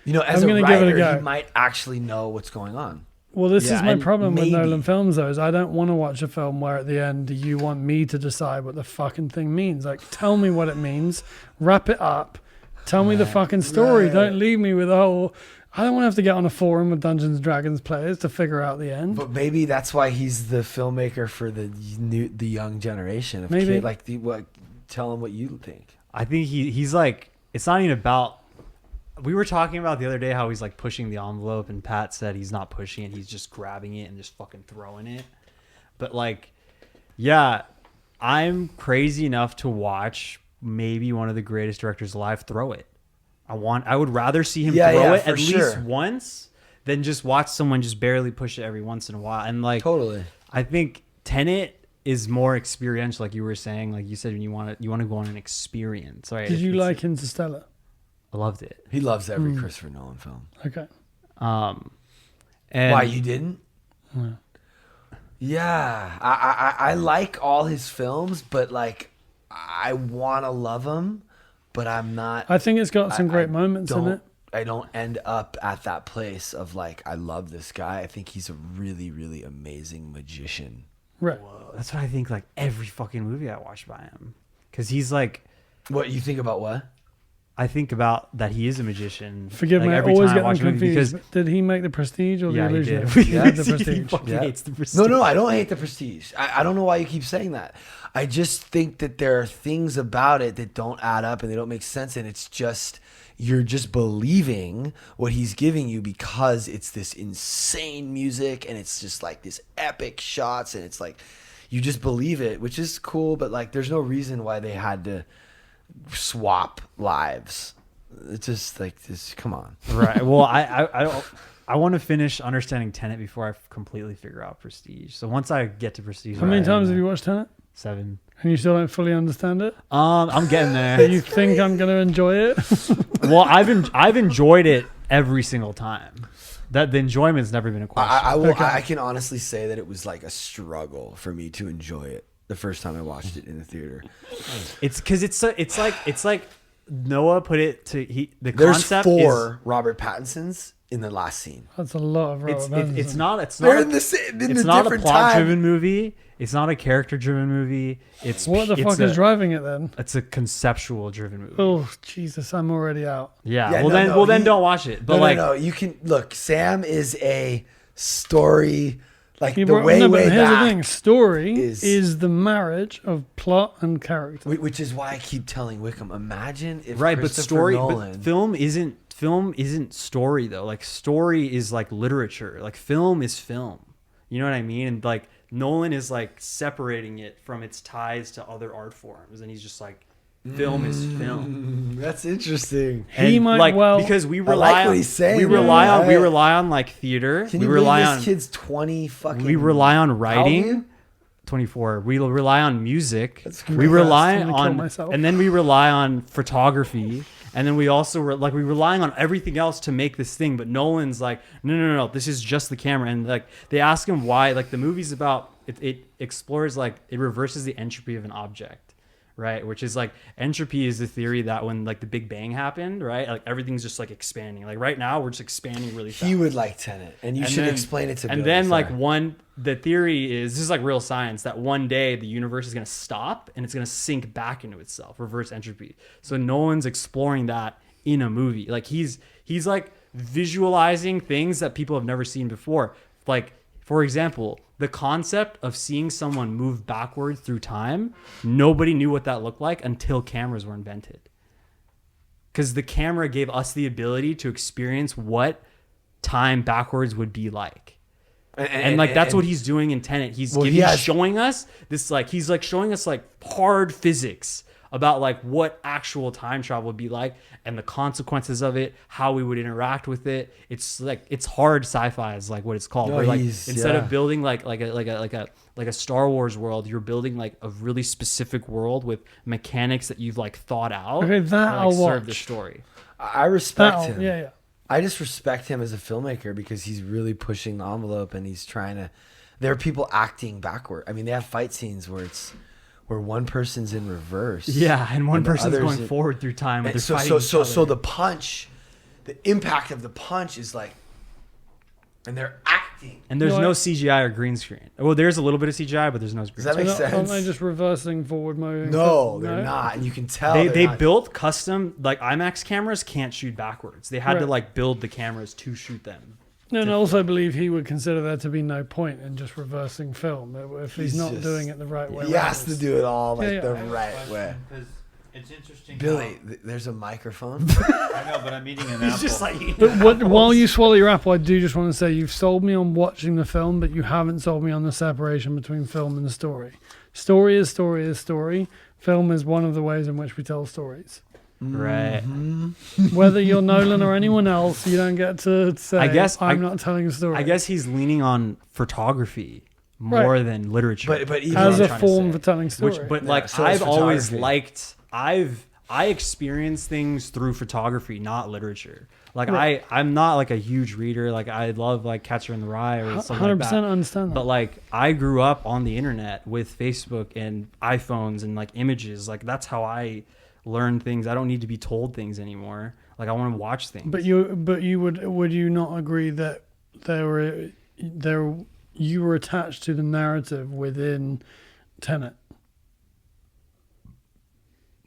As I'm a gonna give it a writer, go. he might actually know what's going on. Well, this Yeah, is my and problem with maybe- Nolan films, though, is I don't want to watch a film where at the end you want me to decide what the fucking thing means. Like, tell me what it means, wrap it up, tell me the fucking story. Right. Don't leave me with the whole. I don't want to have to get on a forum with Dungeons and Dragons players to figure out the end. But maybe that's why he's the filmmaker for the young generation. Of Maybe. tell him what you think. I think he's like, it's not even about. We were talking about the other day how he's like pushing the envelope, and Pat said he's not pushing it, he's just grabbing it and just fucking throwing it. But like, yeah, I'm crazy enough to watch maybe one of the greatest directors alive throw it. I would rather see him throw it for at sure. least once than just watch someone just barely push it every once in a while. And like, Totally. I think Tenet is more experiential, like you were saying. Like you said, when you want to go on an experience. Right? Did you It's- like Interstellar? I loved it. He loves every Christopher Nolan film. Okay. And Why you didn't? Yeah, I like all his films, but like I want to love him, but I'm not. I think it's got some great moments in don't- it. I don't end up at that place of like I love this guy. I think he's a really, really amazing magician. Right. that's what I think. Like every fucking movie I watch by him, because he's like, What you think about what? I think about that he is a magician. Forgive like, me, I every always time get watch them a movie confused. because Did he make The Prestige or yeah, The he Illusion? did. He did The He Prestige. fucking Yeah. hates the Prestige. No, I don't hate The Prestige. I don't know why you keep saying that. I just think that there are things about it that don't add up and they don't make sense. And it's just, you're just believing what he's giving you because it's this insane music and it's just like this epic shots. And it's like, you just believe it, which is cool. But like, there's no reason why they had to swap lives. It's just like this. Come on. Right. Well, I want to finish understanding Tenet before I completely figure out Prestige. So once I get to Prestige, How many times have you watched Tenet? 7. And you still don't fully understand it? I'm getting Do there. you think I'm going to enjoy it? Well, I've enjoyed it every single time. That the enjoyment's never been a question. I will. Okay. I can honestly say that it was like a struggle for me to enjoy it the first time I watched it in the theater. It's because it's like Noah put it to the There's concept 4 Robert Pattinsons in the last scene. That's a lot of is Robert it's Pattinson. not They're a- in the same. In it's the not a different plot time. driven movie. It's not a character driven movie. It's What the it's fuck is driving it then? It's a conceptual driven movie. Oh, Jesus, I'm already out. Yeah. Yeah, Well, then don't watch it. But No. You can look. Sam is a story. Like Yeah, the but- way no, but way here's back. the thing. Story is- is the marriage of plot and character. Which is why I keep telling Wickham. Imagine if Right, but Christopher Nolan, but film isn't story though. Like story is like literature. Like film is film. You know what I mean? And like Nolan is like separating it from its ties to other art forms, and he's just like, film is film. That's interesting. He And, might like, well- because we I rely like what on he's saying, we man. rely on we Right. rely on like theater. Can we you rely believe on this kid's 20 fucking? we rely on How old are writing. you? 24. We rely on music. That's We great. rely I'm gonna kill on, myself. and then we rely on photography, and then we also we relying on everything else to make this thing. But Nolan's like, no, this is just the camera. And like they ask him why. Like the movie's about it explores like it reverses the entropy of an object, right? Which is like entropy is the theory that when like the Big Bang happened, right? Like everything's just like expanding. Like right now we're just expanding really fast. He would like Tenet, and you And should then- explain it to. And Billy, then like sorry. the theory is, this is like real science, that one day the universe is going to stop and it's going to sink back into itself, reverse entropy. So Nolan's exploring that in a movie. Like he's like visualizing things that people have never seen before. Like for example, the concept of seeing someone move backwards through time, nobody knew what that looked like until cameras were invented. Because the camera gave us the ability to experience what time backwards would be like. And like that's what he's doing in Tenet. He's showing us this, like he's like showing us like hard physics about like what actual time travel would be like and the consequences of it, how we would interact with it. It's like it's hard sci-fi is like what it's called. No, Where like he's- instead yeah. of building like a Star Wars world, you're building like a really specific world with mechanics that you've like thought out. Okay, that to, like, I'll serve the watch. story. I respect That'll- him. yeah. I just respect him as a filmmaker because he's really pushing the envelope and he's trying to. There are people acting backward. I mean, they have fight scenes where one person's in reverse. Yeah, and one the person's other's going in- forward through time. And They're so fighting each other. the punch, the impact of the punch is like, and they're acting. And there's No, no I- CGI or green screen. Well, there's a little bit of CGI, but there's no green Does that screen. make sense? Aren't they just reversing forward moving? No, they're not, and you can tell They they're not. built custom, like IMAX cameras can't shoot backwards. They had to Right. like build the cameras to shoot them. No, and I also believe he would consider there to be no point in just reversing film if he's not just- doing it the right way. He has to do it all like Yeah, yeah. the I have right way. Because it's interesting. Billy, there's a microphone. I know, but I'm eating an apple. Just like But while you swallow your apple, I do just want to say you've sold me on watching the film, but you haven't sold me on the separation between film and the story. Story is story is story. Film is one of the ways in which we tell stories. right. Whether you're Nolan or anyone else, you don't get to say, I guess I'm not telling a story. I guess he's leaning on photography more than literature. But even as I'm a trying to form say. for telling story. But Yeah, like so is I've always photography. liked I experience things through photography, not literature. Like Right. I'm not like a huge reader. Like I love like Catcher in the Rye or something 100% like that. understand that. But like I grew up on the internet with Facebook and iPhones and like images. Like that's how I learn things. I don't need to be told things anymore. Like I want to watch things. But you would you not agree that you were attached to the narrative within Tenet?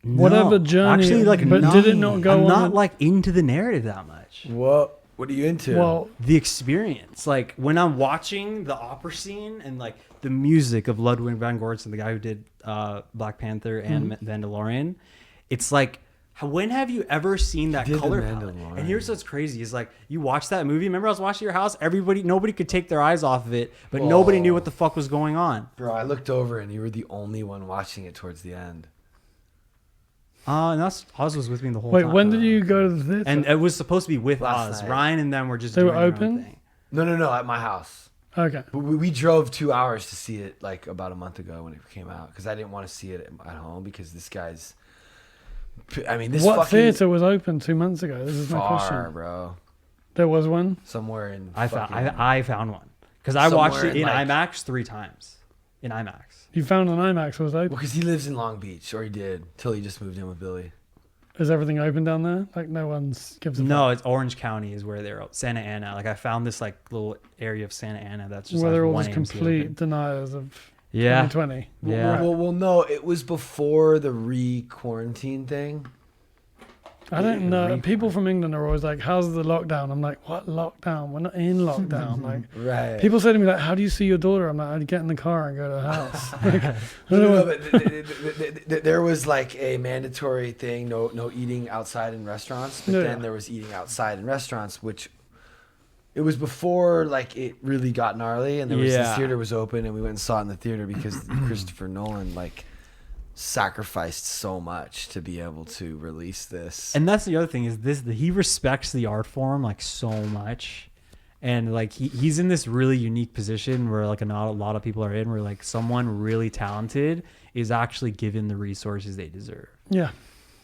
whatever journey, actually, like, but did it not go I'm on? not like into the narrative that much. What are you into? Well, The experience, like when I'm watching the opera scene and like the music of Ludwig van Gortsen, the guy who did Black Panther and Mandalorian, it's like, when have you ever seen that Did the color palette? Mandalorian. And here's what's crazy is like you watch that movie. Remember I was watching at your house. Nobody could take their eyes off of it, but nobody knew what the fuck was going on. Bro, I looked over and you were the only one watching it towards the end. And Oz was with me the whole wait, time. when did you go to the theater? And it was supposed to be with Last Oz. night. Ryan and them were just They doing were their own open? thing. No, at my house. Okay. But we drove 2 hours to see it like about a month ago when it came out because I didn't want to see it at home because this guy's. I mean, this What fucking theater was open 2 months ago? This is my far, question. bro. There was one. Somewhere in. I fucking- found one because I watched Somewhere it in in, like- IMAX 3 times. In IMAX. You found an IMAX was open. Well, because he lives in Long Beach, or he did, till he just moved in with Billy. Is everything open down there? Like no one's gives a No, it's Orange County is where they're Santa Ana. Like I found this like little area of Santa Ana that's fuck? just Where like they're all one just AMC complete open. deniers of Yeah. 2020. Yeah. Well, no, it was before the re-quarantine thing. I don't know. People from England are always like, "How's the lockdown?" I'm like, "What lockdown? We're not in lockdown." Like, Right. people say to me like, "How do you see your daughter?" I'm like, "I'd get in the car and go to her house." Like, I don't No, know. but there was like a mandatory thing, no eating outside in restaurants. But Yeah. then there was eating outside in restaurants, which it was before like it really got gnarly, and there was the Yeah. theater was open, and we went and saw it in the theater because Christopher Nolan like sacrificed so much to be able to release this. And that's the other thing is he respects the art form like so much. And like he's in this really unique position where like not a lot of people are in, where like someone really talented is actually given the resources they deserve. Yeah.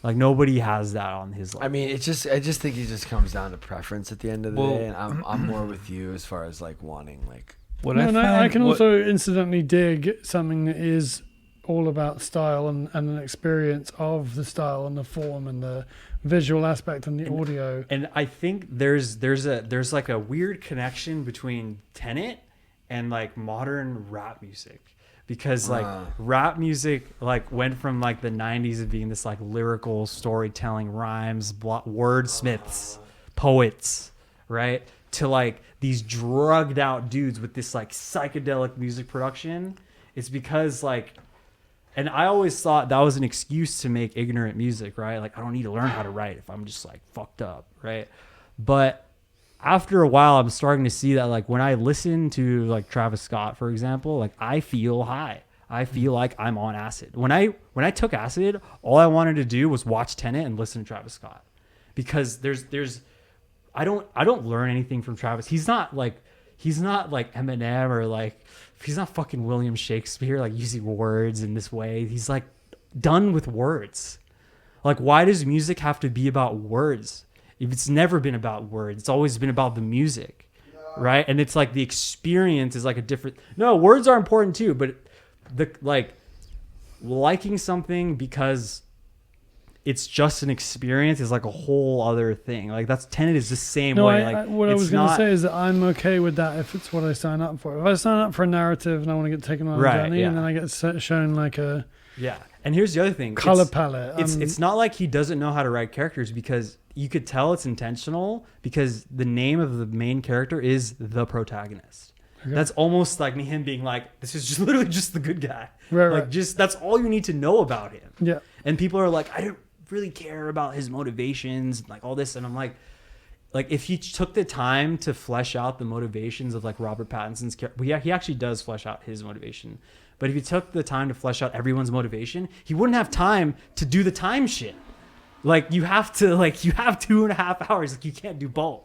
Like nobody has that on his level. I mean, I just think it just comes down to preference at the end of the Well- day, and I'm more with you as far as like wanting like. What No, I and find, I can what- also incidentally dig something that is all about style and an experience of the style and the form and the visual aspect and the audio. And I think there's like a weird connection between Tenet and like modern rap music, because like rap music like went from like the 90s of being this like lyrical storytelling, rhymes, wordsmiths, poets, right, to like these drugged out dudes with this like psychedelic music production. It's because like, and I always thought that was an excuse to make ignorant music, right? Like, I don't need to learn how to write if I'm just like fucked up, right? But after a while, I'm starting to see that like when I listen to like Travis Scott, for example, like I feel high. I feel like I'm on acid. When I took acid, all I wanted to do was watch Tenet and listen to Travis Scott, because I don't learn anything from Travis. He's not like Eminem, or like he's not fucking William Shakespeare, like using words in this way. He's like done with words. Like, why does music have to be about words? If it's never been about words, it's always been about the music, right? And it's like the experience is like a different. No, words are important too, but the like liking something because it's just an experience is like a whole other thing. Like that's Tenet is the same No, way. what I it's was going to not- say is that I'm okay with that if it's what I sign up for. If I sign up for a narrative and I want to get taken on a Right, journey, yeah. and then I get shown like a Yeah, and here's the other thing: color It's- palette. It's not like he doesn't know how to write characters, because you could tell it's intentional, because the name of the main character is the protagonist. Okay. That's almost like him being like, this is just literally just the good guy. Right, like right. just that's all you need to know about him. Yeah. And people are like, I don't really care about his motivations, like all this, and I'm like if he took the time to flesh out the motivations of like Robert Pattinson's character, he actually does flesh out his motivation. But if he took the time to flesh out everyone's motivation, he wouldn't have time to do the time shit. Like you have 2.5 hours. Like you can't do both,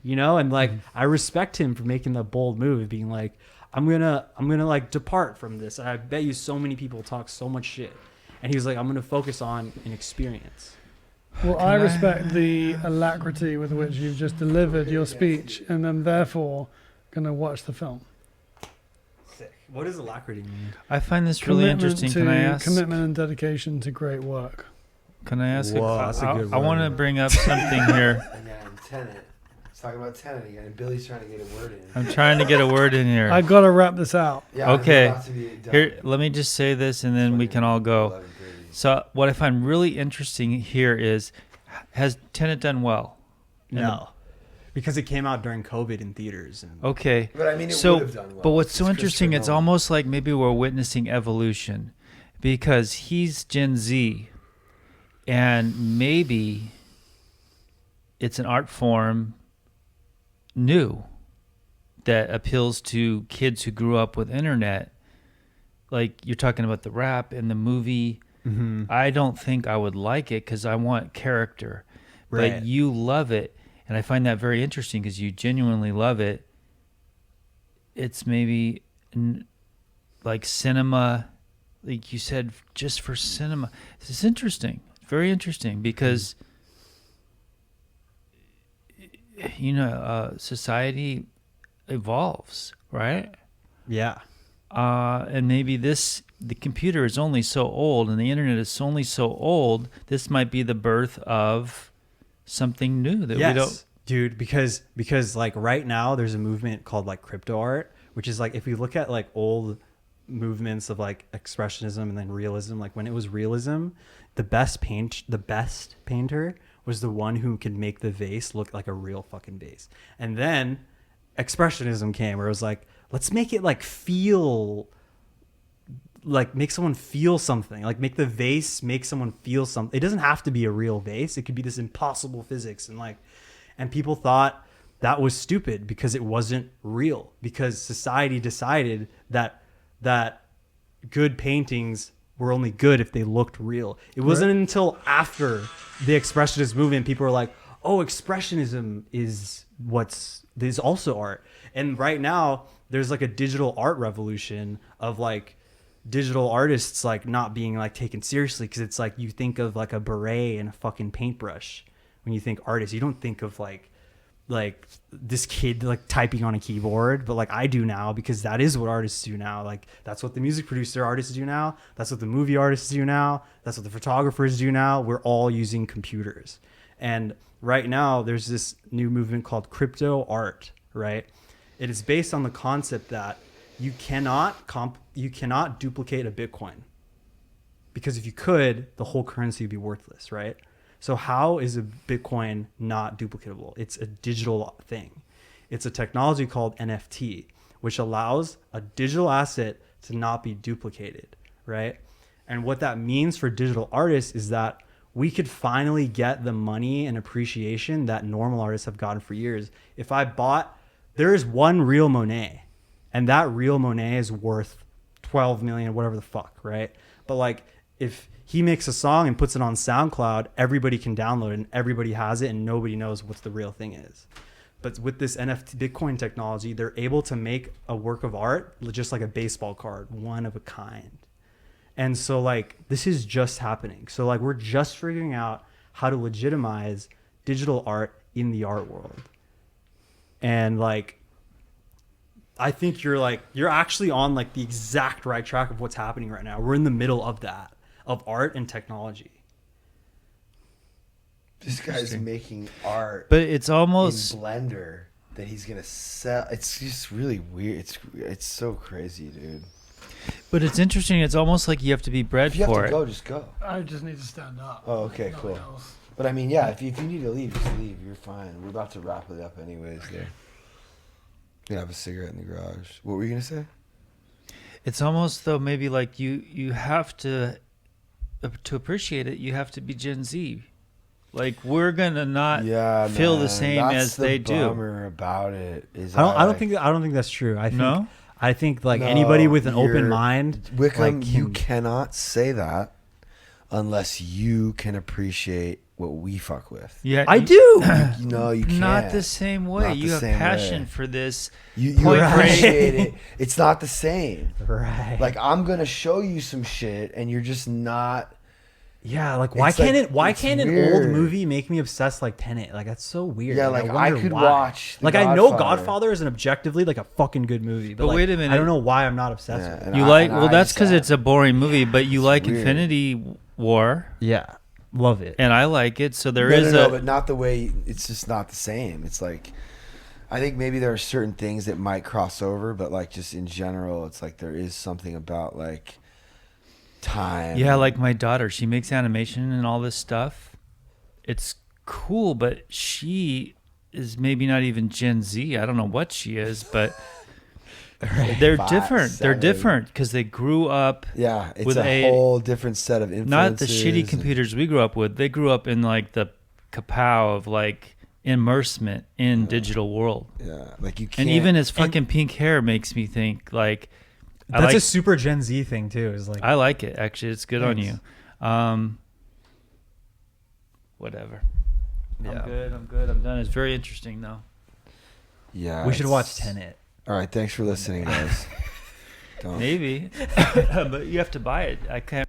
you know? And like, I respect him for making the bold move of being like, I'm gonna like depart from this. And I bet you so many people talk so much shit. And he was like, I'm gonna focus on an experience. Well, I respect the alacrity with which you've just delivered your speech, and I'm therefore going to watch the film. Sick. What does alacrity mean? I find this really interesting. Can I ask? Commitment and dedication to great work. Can I ask? Whoa, that's a good I want to word. bring up something here. And then Tenet. It's talking about Tenet again. And Billy's trying to get a word in. I'm trying to get a word in here. I got to wrap this out. Yeah, it's Okay. about to be done. Here, let me just say this, and then we can all go. 11:30. So what I find really interesting here is, has Tenet done well? No, because it came out during COVID in theaters. And Okay. But I mean, it so, would have done well. but what's so It's interesting, Christopher it's Nolan. almost like maybe we're witnessing evolution, because he's Gen Z, and maybe it's an art form new that appeals to kids who grew up with internet. Like you're talking about the rap and the movie. Mhm. I don't think I would like it because I want character. Right. But you love it, and I find that very interesting because you genuinely love it. It's maybe like cinema, like you said, just for cinema. This is interesting. It's very interesting because society evolves, right? Yeah. And maybe the computer is only so old and the internet is only so old. This might be the birth of something new that we don't. Dude, because like right now there's a movement called like crypto art, which is like if you look at like old movements of like expressionism and then realism, like when it was realism, the best painter was the one who could make the vase look like a real fucking vase. And then expressionism came where it was like, let's make it like feel like, make someone feel something, like make the vase make someone feel something. It doesn't have to be a real vase. It could be this impossible physics. And people thought that was stupid because it wasn't real, because society decided that good paintings were only good if they looked real. It wasn't until after the expressionist movement people were like, oh, expressionism is also art. And right now there's like a digital art revolution of like digital artists like not being like taken seriously, because it's like you think of like a beret and a fucking paintbrush when you think artists. You don't think of like this kid like typing on a keyboard, but like I do now, because that is what artists do now. Like that's what the music producer artists do now. That's what the movie artists do now. That's what the photographers do now. We're all using computers. And right now there's this new movement called crypto art, right? It is based on the concept that you cannot duplicate a Bitcoin, because if you could, the whole currency would be worthless, right? So how is a Bitcoin not duplicatable? It's a digital thing. It's a technology called NFT, which allows a digital asset to not be duplicated, right? And what that means for digital artists is that we could finally get the money and appreciation that normal artists have gotten for years. There is one real Monet, and that real Monet is worth 12 million, whatever the fuck, right? But like, if he makes a song and puts it on SoundCloud, everybody can download it and everybody has it and nobody knows what the real thing is. But with this NFT Bitcoin technology, they're able to make a work of art just like a baseball card, one of a kind. And so like, this is just happening. So like, we're just figuring out how to legitimize digital art in the art world. And like, I think you're actually on like the exact right track of what's happening right now. We're in the middle of that, of art and technology. This guy's making art, But it's almost in Blender that he's gonna sell. It's just really weird. It's so crazy, dude. But it's interesting. It's almost like you have to be bred If you have for to it. go, just go. I just need to stand up. Oh, okay, Nothing cool. else. But I mean, yeah, if you need to leave, just leave. You're fine. We're about to wrap it up anyways. There. Gonna have a cigarette in the garage. What were you gonna say? It's almost though maybe like you have to appreciate it. You have to be Gen Z. Like we're gonna not feel the same as they do. That's the bummer about it. Is I don't think that's true. I think like No, anybody with an open mind, Wickham, like, you cannot say that unless you can appreciate what we fuck with. Yeah, I do. No, you can't. Not the same way. Not You the have same passion way. for this. You Point break. appreciate it. It's not the same. Right. Like I'm gonna show you some shit, and you're just not. Yeah, like It's why it's can't an weird. old movie make me obsessed like Tenet? Like that's so weird. Yeah, Like, like I wonder could why. watch. The Like I know Godfather. Godfather is an objectively like a fucking good movie, but But like, wait a minute. I don't know why I'm not obsessed Yeah, with it. and You I- like and well, I that's just because have- it's a boring movie. But you like weird. Infinity War, Yeah, love it. and I like it. So there No, is no, a. but not the way. It's just not the same. It's like, I think maybe there are certain things that might cross over, but like just in general, it's like there is something about like time. Yeah, like my daughter, she makes animation and all this stuff. It's cool, but she is maybe not even Gen Z. I don't know what she is, but they're different. They're different because they grew up. Yeah, it's with a whole different set of influences. Not the shitty computers we grew up with. They grew up in like the kapow of like immersement in digital world. Yeah, like you can't. And even his fucking pink hair makes me think like That's a super Gen Z thing too. Is like I like it actually. It's good on you. Whatever. Yeah. I'm good. I'm done. It's very interesting though. Yeah, we should watch Tenet. All right, thanks for listening, guys. Don't. Maybe, but you have to buy it. I can't